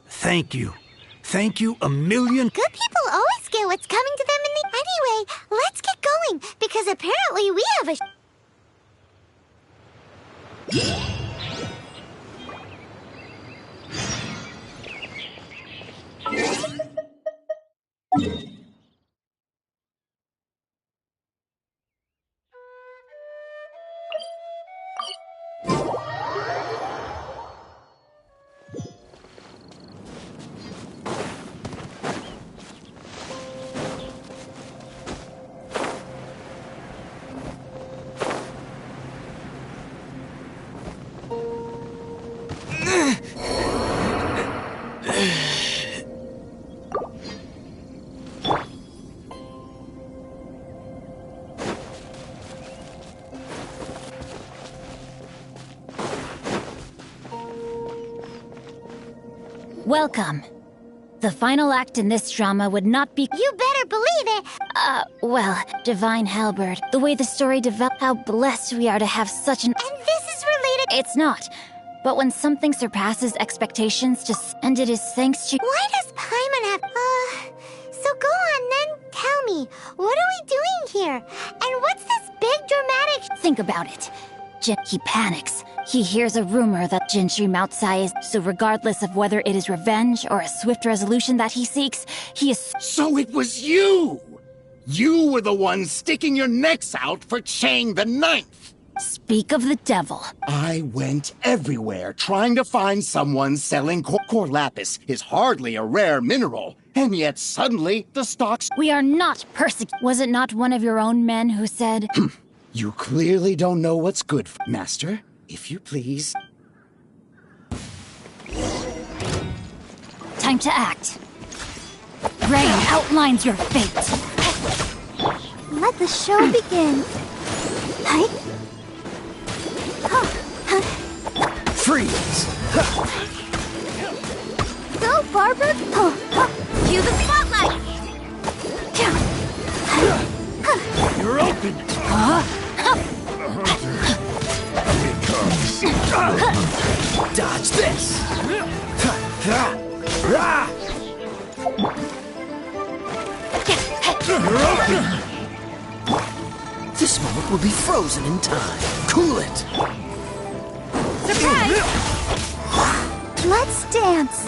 Thank you. Thank you a million... Good people always get what's coming to them in the... Anyway, let's get going, because apparently we have a... Welcome. The final act in this drama would not be— You better believe it! Well, Divine Halberd, the way the story developed, how blessed we are to have such an— And this is related— It's not. But when something surpasses expectations, and it is thanks to— Why does Paimon have— So go on then, tell me, what are we doing here? And what's this big dramatic— Think about it. He panics. He hears a rumor that Gentry Moutsai is, so regardless of whether it is revenge or a swift resolution that he seeks, he is— So it was you! You were the one sticking your necks out for Chang the Ninth! Speak of the devil. I went everywhere trying to find someone selling core lapis is hardly a rare mineral, and yet suddenly the stocks— We are not persecuted. Was it not one of your own men who said— You clearly don't know what's good for— Master, if you please. Time to act. Rain outlines your fate. Let the show begin. Freeze! Go, Barber! Cue the spotlight! You're open! Dodge this! You're open! This moment will be frozen in time. Cool it! Surprise! Let's dance!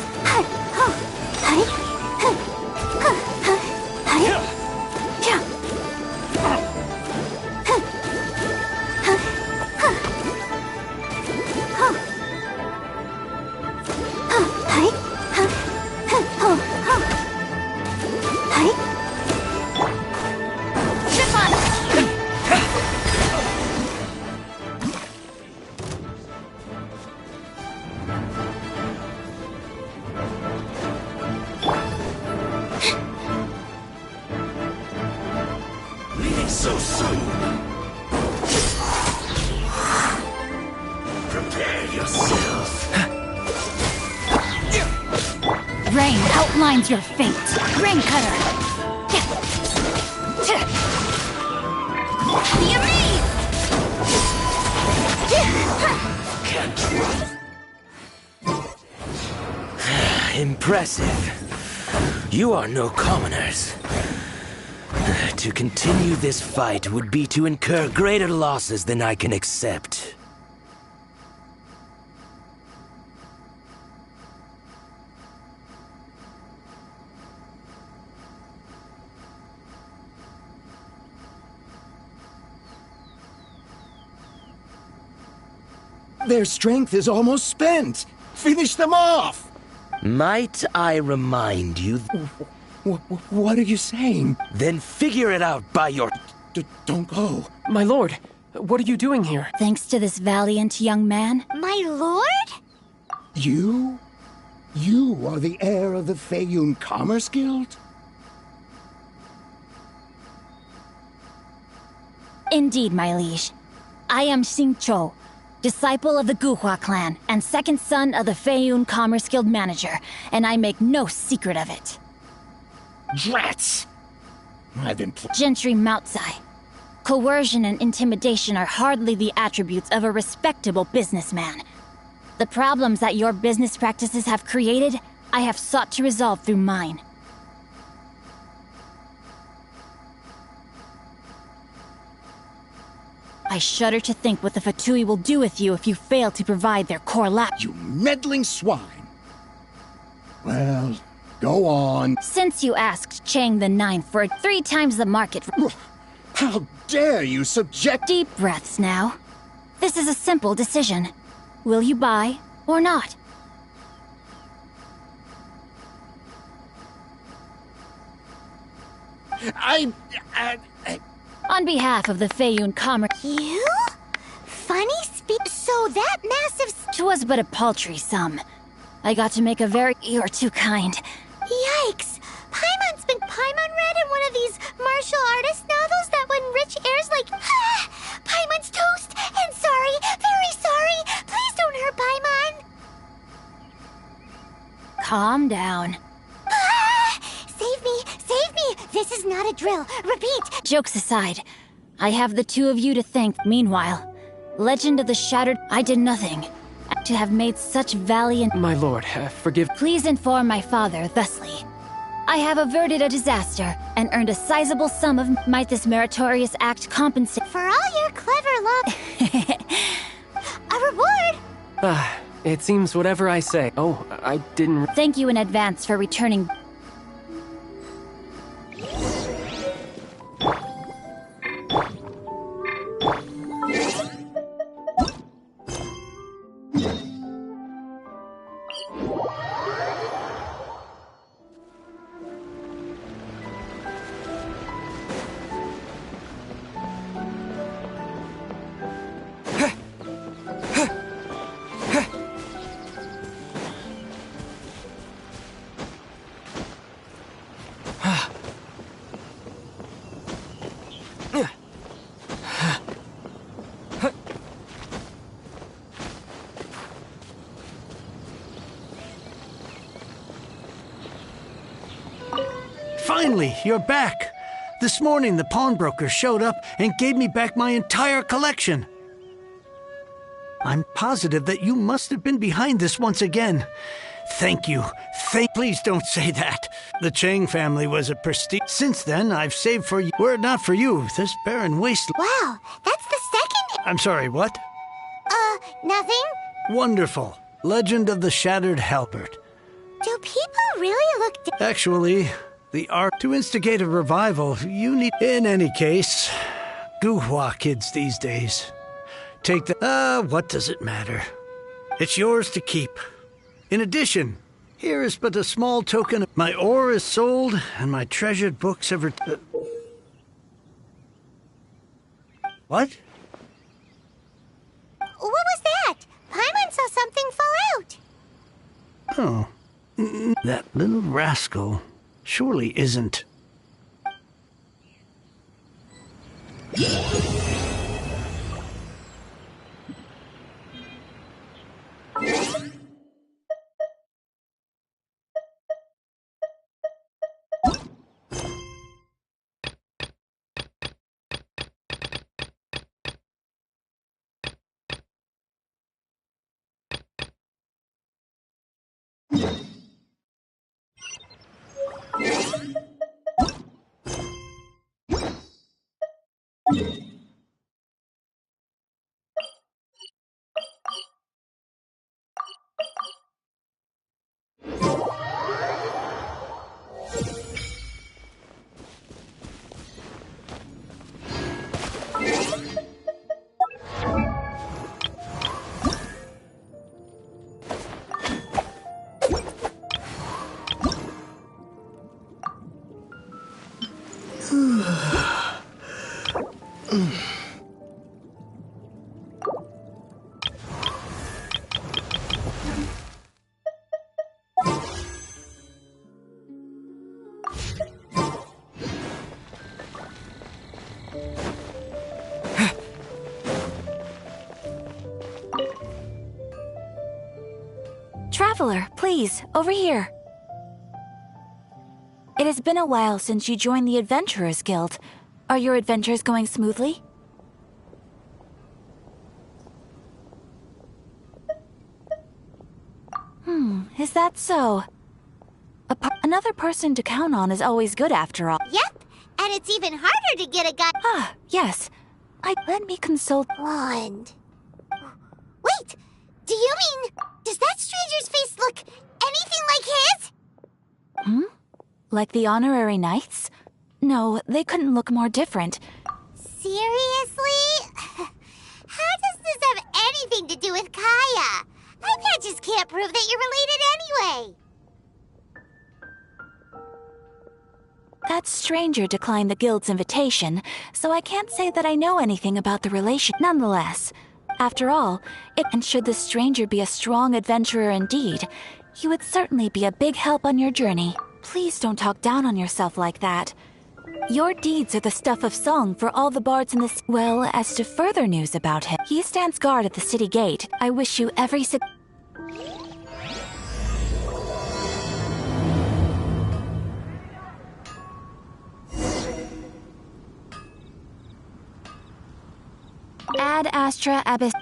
Leaving so soon! Prepare yourself! Rain outlines your fate. Rain cutter. Can't run. Impressive. You are no commoners. To continue this fight would be to incur greater losses than I can accept. Their strength is almost spent. Finish them off! Might I remind you? What are you saying? Then figure it out by your... Don't go. My lord, what are you doing here? Thanks to this valiant young man. My lord? You? You are the heir of the Feiyun Commerce Guild? Indeed, my liege. I am Xing Chou, disciple of the Guhua clan and second son of the Feiyun Commerce Guild manager, and I make no secret of it. Drats! I've been... Gentry Moutsai. Coercion and intimidation are hardly the attributes of a respectable businessman. The problems that your business practices have created, I have sought to resolve through mine. I shudder to think what the Fatui will do with you if you fail to provide their core lap. You meddling swine! Well, go on. Since you asked Chang the Ninth for 3 times the market... How dare you subject... Deep breaths now. This is a simple decision. Will you buy or not? On behalf of the Feiyun Commerce... You? Funny speak... So that massive... 'Twas but a paltry sum. I got to make a very... You're too kind. Yikes! Paimon's been... Paimon read in one of these martial artist novels that when rich heirs like... Paimon's toast! And sorry, very sorry! Please don't hurt Paimon! Calm down. Save me! Save me! This is not a drill. Repeat! Jokes aside, I have the 2 of you to thank. Meanwhile, Legend of the Shattered... I did nothing. To have made such valiant... My lord, forgive... Please inform my father thusly. I have averted a disaster and earned a sizable sum of... Might this meritorious act compensate... For all your clever love... A reward! It seems whatever I say. Oh, I didn't... Thank you in advance for returning. Finally, you're back. This morning, the pawnbroker showed up and gave me back my entire collection. I'm positive that you must have been behind this once again. Thank you. Please don't say that. The Chang family was a prestige. Since then, I've saved for you. Were it not for you, this barren wasteland... Wow, that's the second... I'm sorry, what? Nothing? Wonderful. Legend of the Shattered Halberd. Do people really look... Actually, the art to instigate a revival, you need... In any case, Guhua kids these days. Take the... what does it matter? It's yours to keep. In addition, here is but a small token. My ore is sold, and my treasured books have... What? What was that? Paimon saw something fall out. Oh. That little rascal surely isn't... Traveler, please, over here. It has been a while since you joined the Adventurers Guild. Are your adventures going smoothly? Is that so? Another person to count on is always good after all. Yep, and it's even harder to get a guy... Ah, yes. Let me consult... Blonde. Wait, do you mean... Does that stranger's face look anything like his? Like the honorary knights? No, they couldn't look more different. Seriously? How does this have anything to do with Kaya? My patches can't prove that you're related anyway. That stranger declined the guild's invitation, so I can't say that I know anything about the relation. Nonetheless, after all, and should the stranger be a strong adventurer indeed, he would certainly be a big help on your journey. Please don't talk down on yourself like that. Your deeds are the stuff of song for all the bards in this. Well, as to further news about him, he stands guard at the city gate. I wish you every Ad Astra Abyss.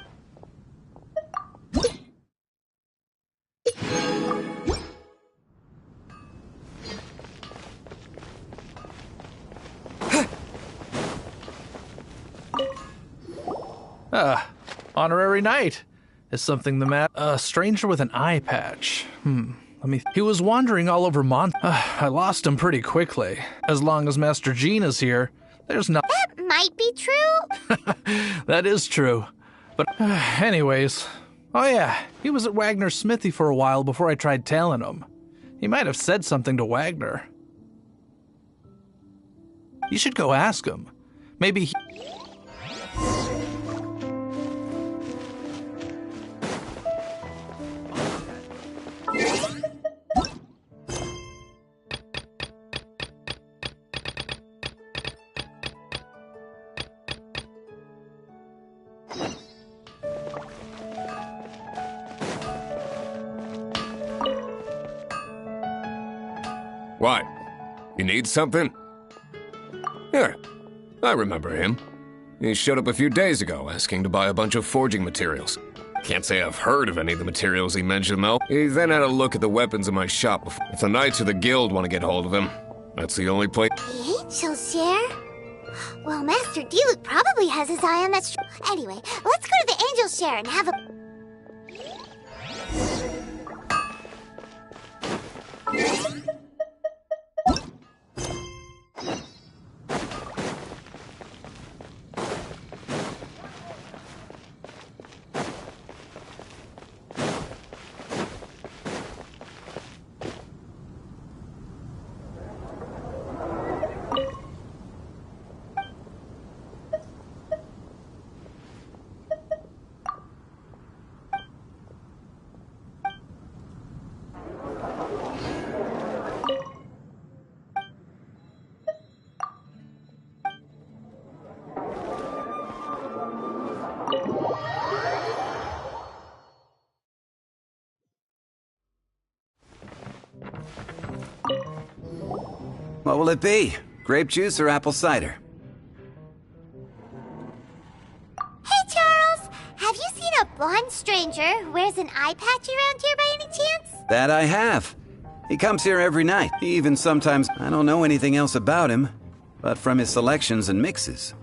Honorary knight. Is something the matter? A stranger with an eye patch. He was wandering all over I lost him pretty quickly. As long as Master Jean is here, there's no— That might be true. That is true. But anyways, oh yeah, he was at Wagner's smithy for a while before I tried tailing him. He might have said something to Wagner. You should go ask him. Maybe he— What? You need something? Here, I remember him. He showed up a few days ago asking to buy a bunch of forging materials. Can't say I've heard of any of the materials he mentioned, though. He then had a look at the weapons in my shop before. If the Knights of the Guild want to get hold of him, that's the only place. The Angel Share? Well, Master Diluc probably has his eye on that. Anyway, let's go to the Angel Share and have a. What will it be? Grape juice or apple cider? Hey, Charles! Have you seen a blonde stranger who wears an eye patch around here by any chance? That I have. He comes here every night. Even sometimes, I don't know anything else about him, but from his selections and mixes,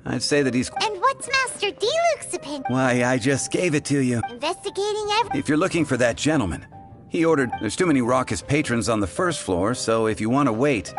I'd say that he's... And what's Master Diluc's opinion? Why, I just gave it to you. Investigating If you're looking for that gentleman, he ordered... There's too many raucous patrons on the first floor, so if you want to wait...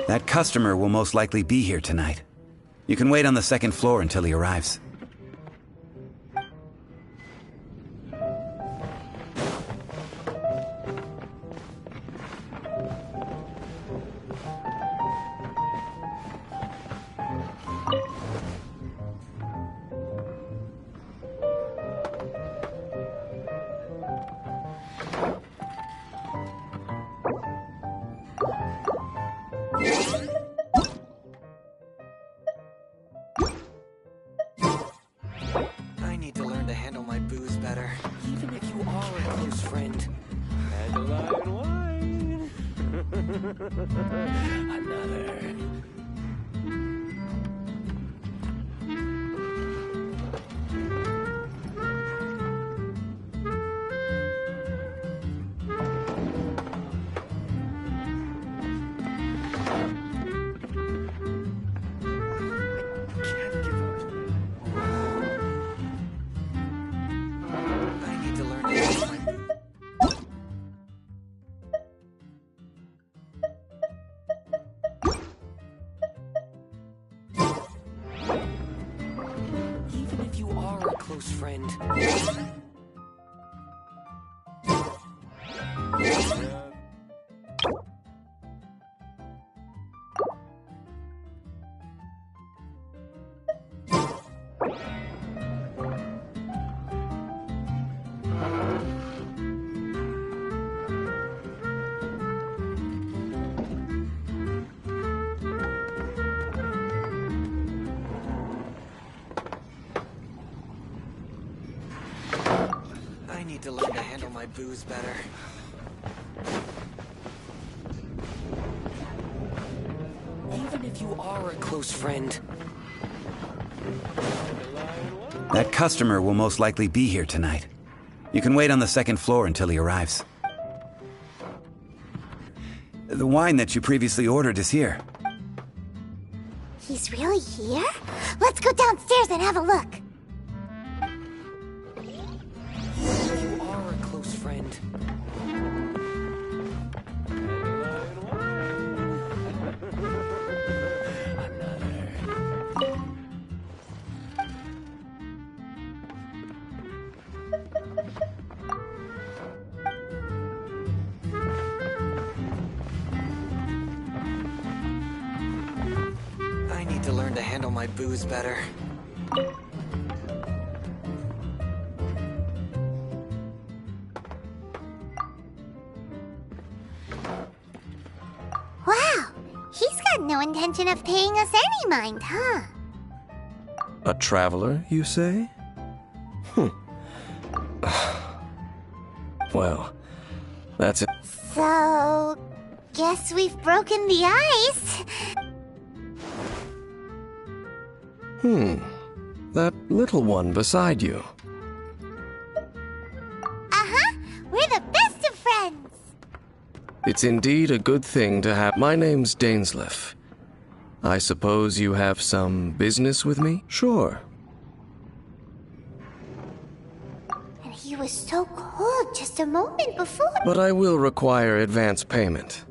That customer will most likely be here tonight. You can wait on the second floor until he arrives. I need to learn to handle my booze better. Even if you are a close friend. Dandelion wine. Another. a close friend. I need to learn to handle my booze better. Even if you are a close friend. That customer will most likely be here tonight. You can wait on the second floor until he arrives. The wine that you previously ordered is here. He's really here? Let's go downstairs and have a look. You are a close friend. I need to learn to handle my booze better. Wow, he's got no intention of paying us any mind, huh? A traveler, you say? Well, that's it. So, guess we've broken the ice. That little one beside you. Uh-huh, we're the best of friends. It's indeed a good thing to have. My name's Dainsleif. I suppose you have some business with me? Sure. And he was so cold just a moment before. But I will require advance payment.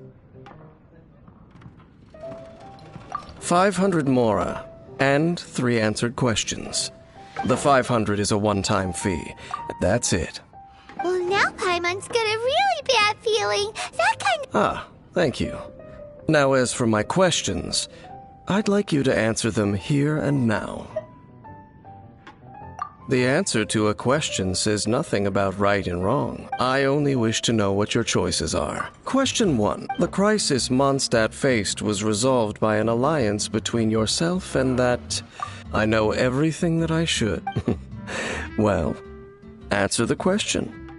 500 mora, and 3 answered questions. The 500 is a one-time fee. That's it. Well, now Paimon's got a really bad feeling. That kind of... Ah, thank you. Now as for my questions, I'd like you to answer them here and now. The answer to a question says nothing about right and wrong. I only wish to know what your choices are. Question 1. The crisis Mondstadt faced was resolved by an alliance between yourself and that... I know everything that I should. Well, answer the question.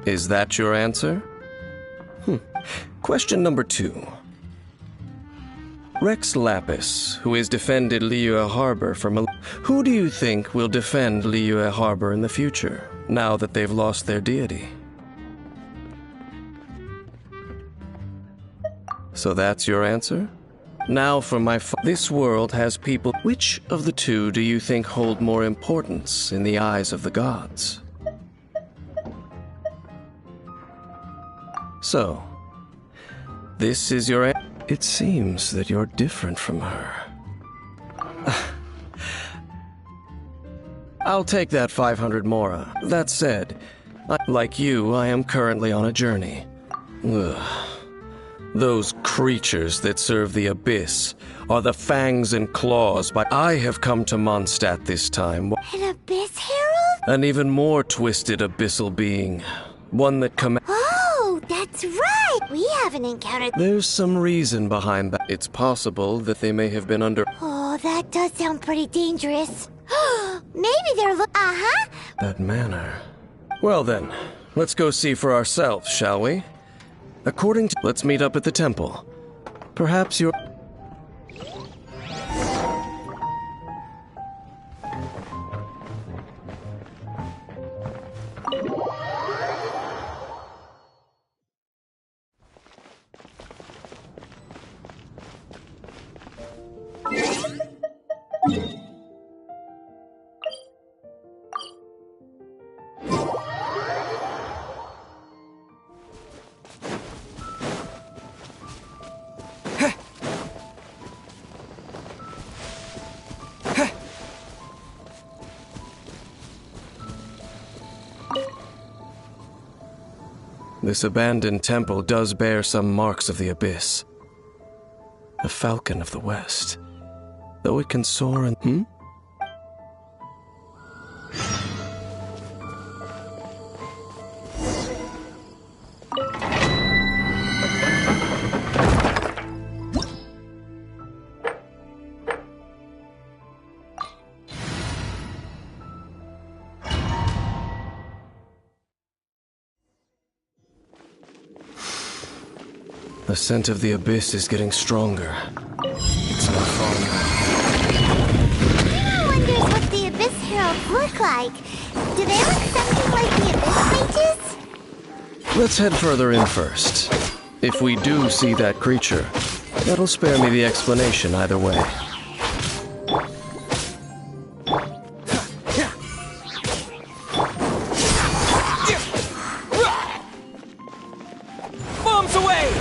Is that your answer? Question number 2. Rex Lapis, who has defended Liyue Harbor from... Who do you think will defend Liyue Harbor in the future, now that they've lost their deity? So that's your answer? Now for my... This world has people... Which of the two do you think hold more importance in the eyes of the gods? So, this is your... It seems that you're different from her. I'll take that 500 mora. That said, like you, I am currently on a journey. Ugh. Those creatures that serve the Abyss are the fangs and claws by... I have come to Mondstadt this time. An Abyss Herald? An even more twisted abyssal being. One that Oh, that's right! We haven't encountered... There's some reason behind that. It's possible that they may have been under... Oh, that does sound pretty dangerous. Maybe they're Uh-huh. That manner. Well then, let's go see for ourselves, shall we? According to... Let's meet up at the temple. Perhaps you're... This abandoned temple does bear some marks of the abyss. The Falcon of the West. Though it can soar and... The scent of the abyss is getting stronger. It's not far now. Nina wonders what the Abyss Heralds look like. Do they look something like the Abyss Mages? Let's head further in first. If we do see that creature, that'll spare me the explanation either way. Bombs away!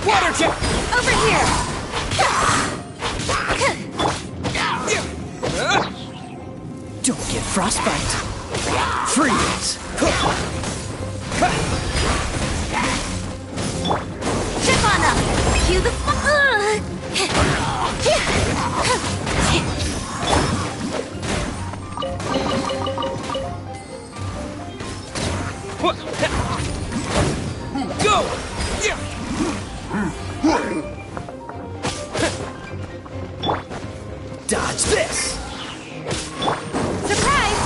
Water jet! Over here! Don't get frostbite. Freeze! Chip on up! Cue the Go! Dodge this! Surprise!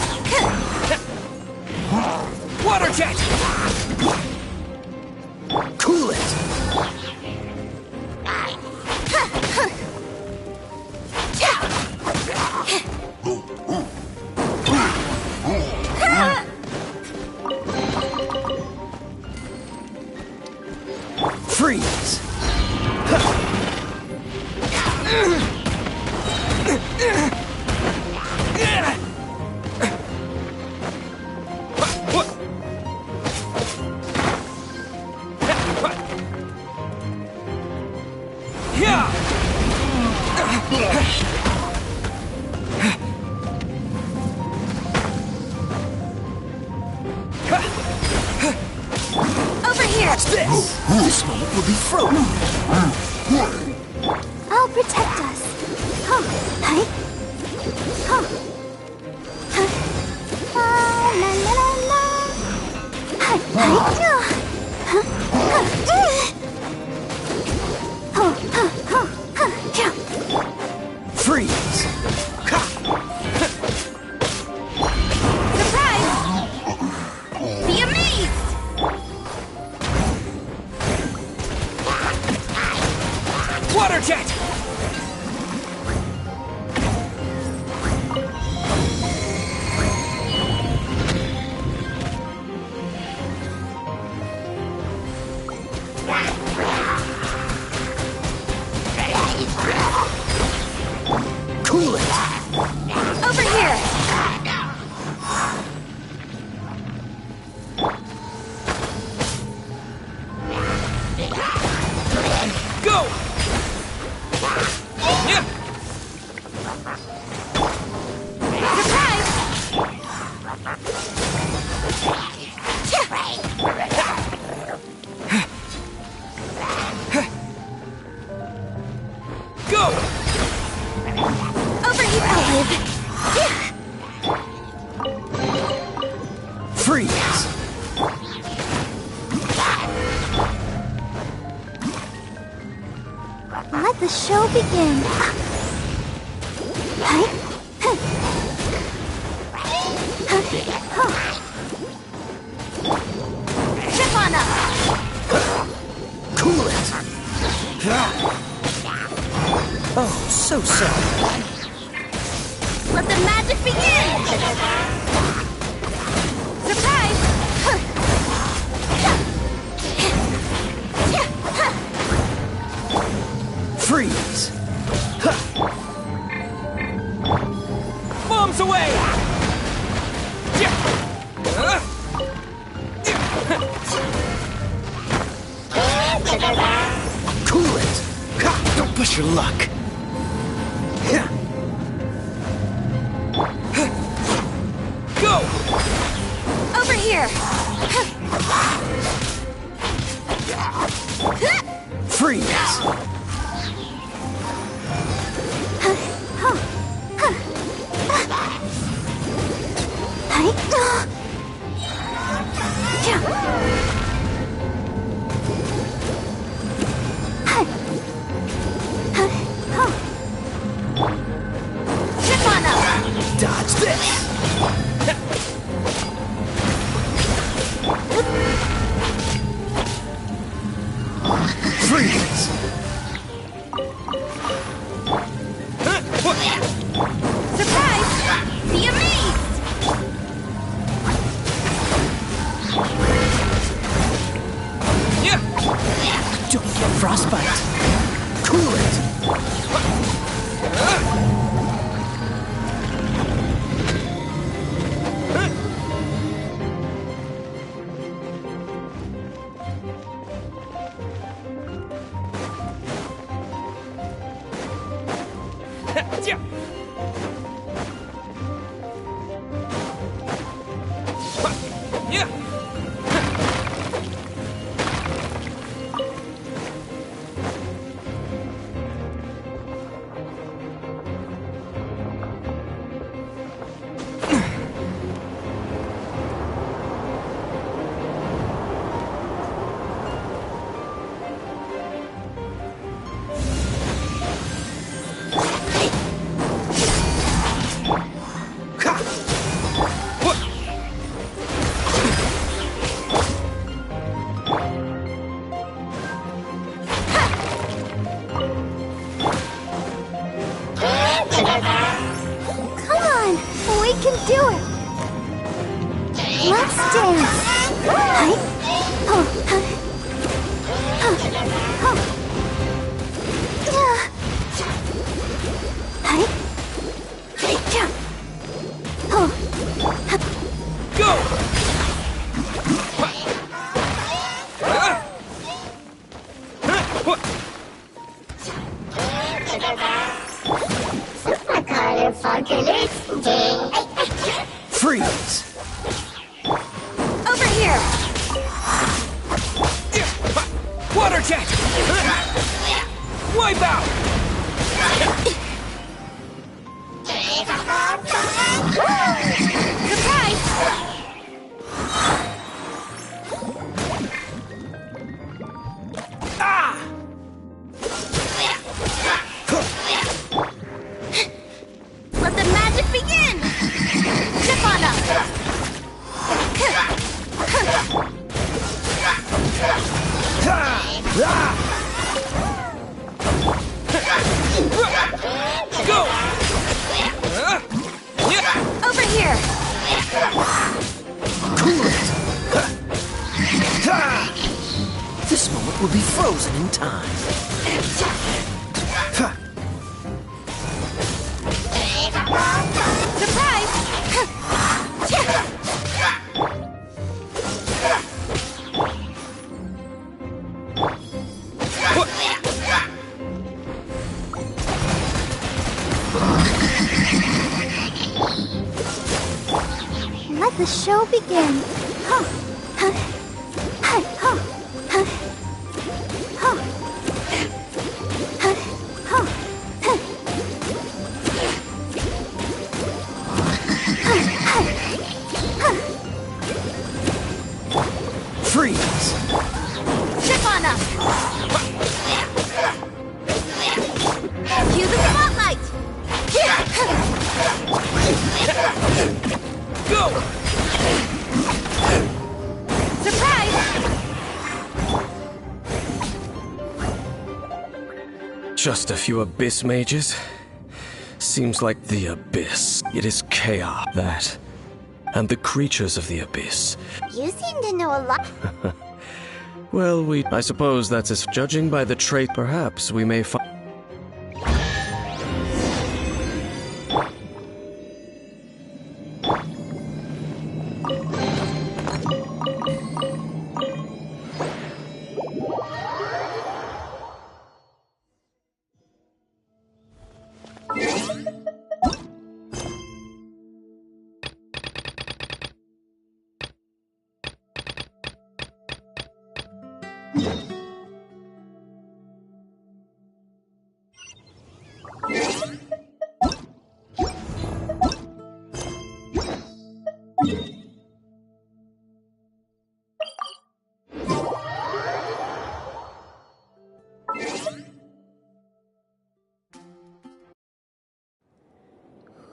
Water jet! Cool it! Freeze! Over here! Watch this! This moment will be frozen! I'll protect us. Huh. Hi. Huh. Huh. La la la la. Hi. Hi. Huh. Huh. Huh. Huh. Huh. Huh. Yeah. Freeze! Surprise! Be amazed! Water jet! Cool it! Over here! Go! Yeah. Surprise! Go! Over here! Freeze! Let the show begin. Hi. Huh. Huh. Huh. Chip on up! Oh, so sorry. Let the magic begin! Surprise! Freeze! Bombs away! Cool it! Don't push your luck. Go! Over here! Freeze! Chip on up! Dodge this! Freeze! Surprise! Be amazed! Don't get frostbite. Cool it. Come on, we can do it. Let's dance. Freeze! Over here! Water jet! Wipe out! Surprise! Let the magic begin! Chip on up! Go! Over here! This moment will be frozen in time. Surprise! Let the show begin. Freeze! Chip on up! Cue the spotlight! Go! Surprise! Just a few abyss mages? Seems like the abyss. It is chaos, that. And the creatures of the abyss. You seem to know a lot. Well, I suppose that's as judging by the trait, perhaps we may find.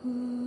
Ooh.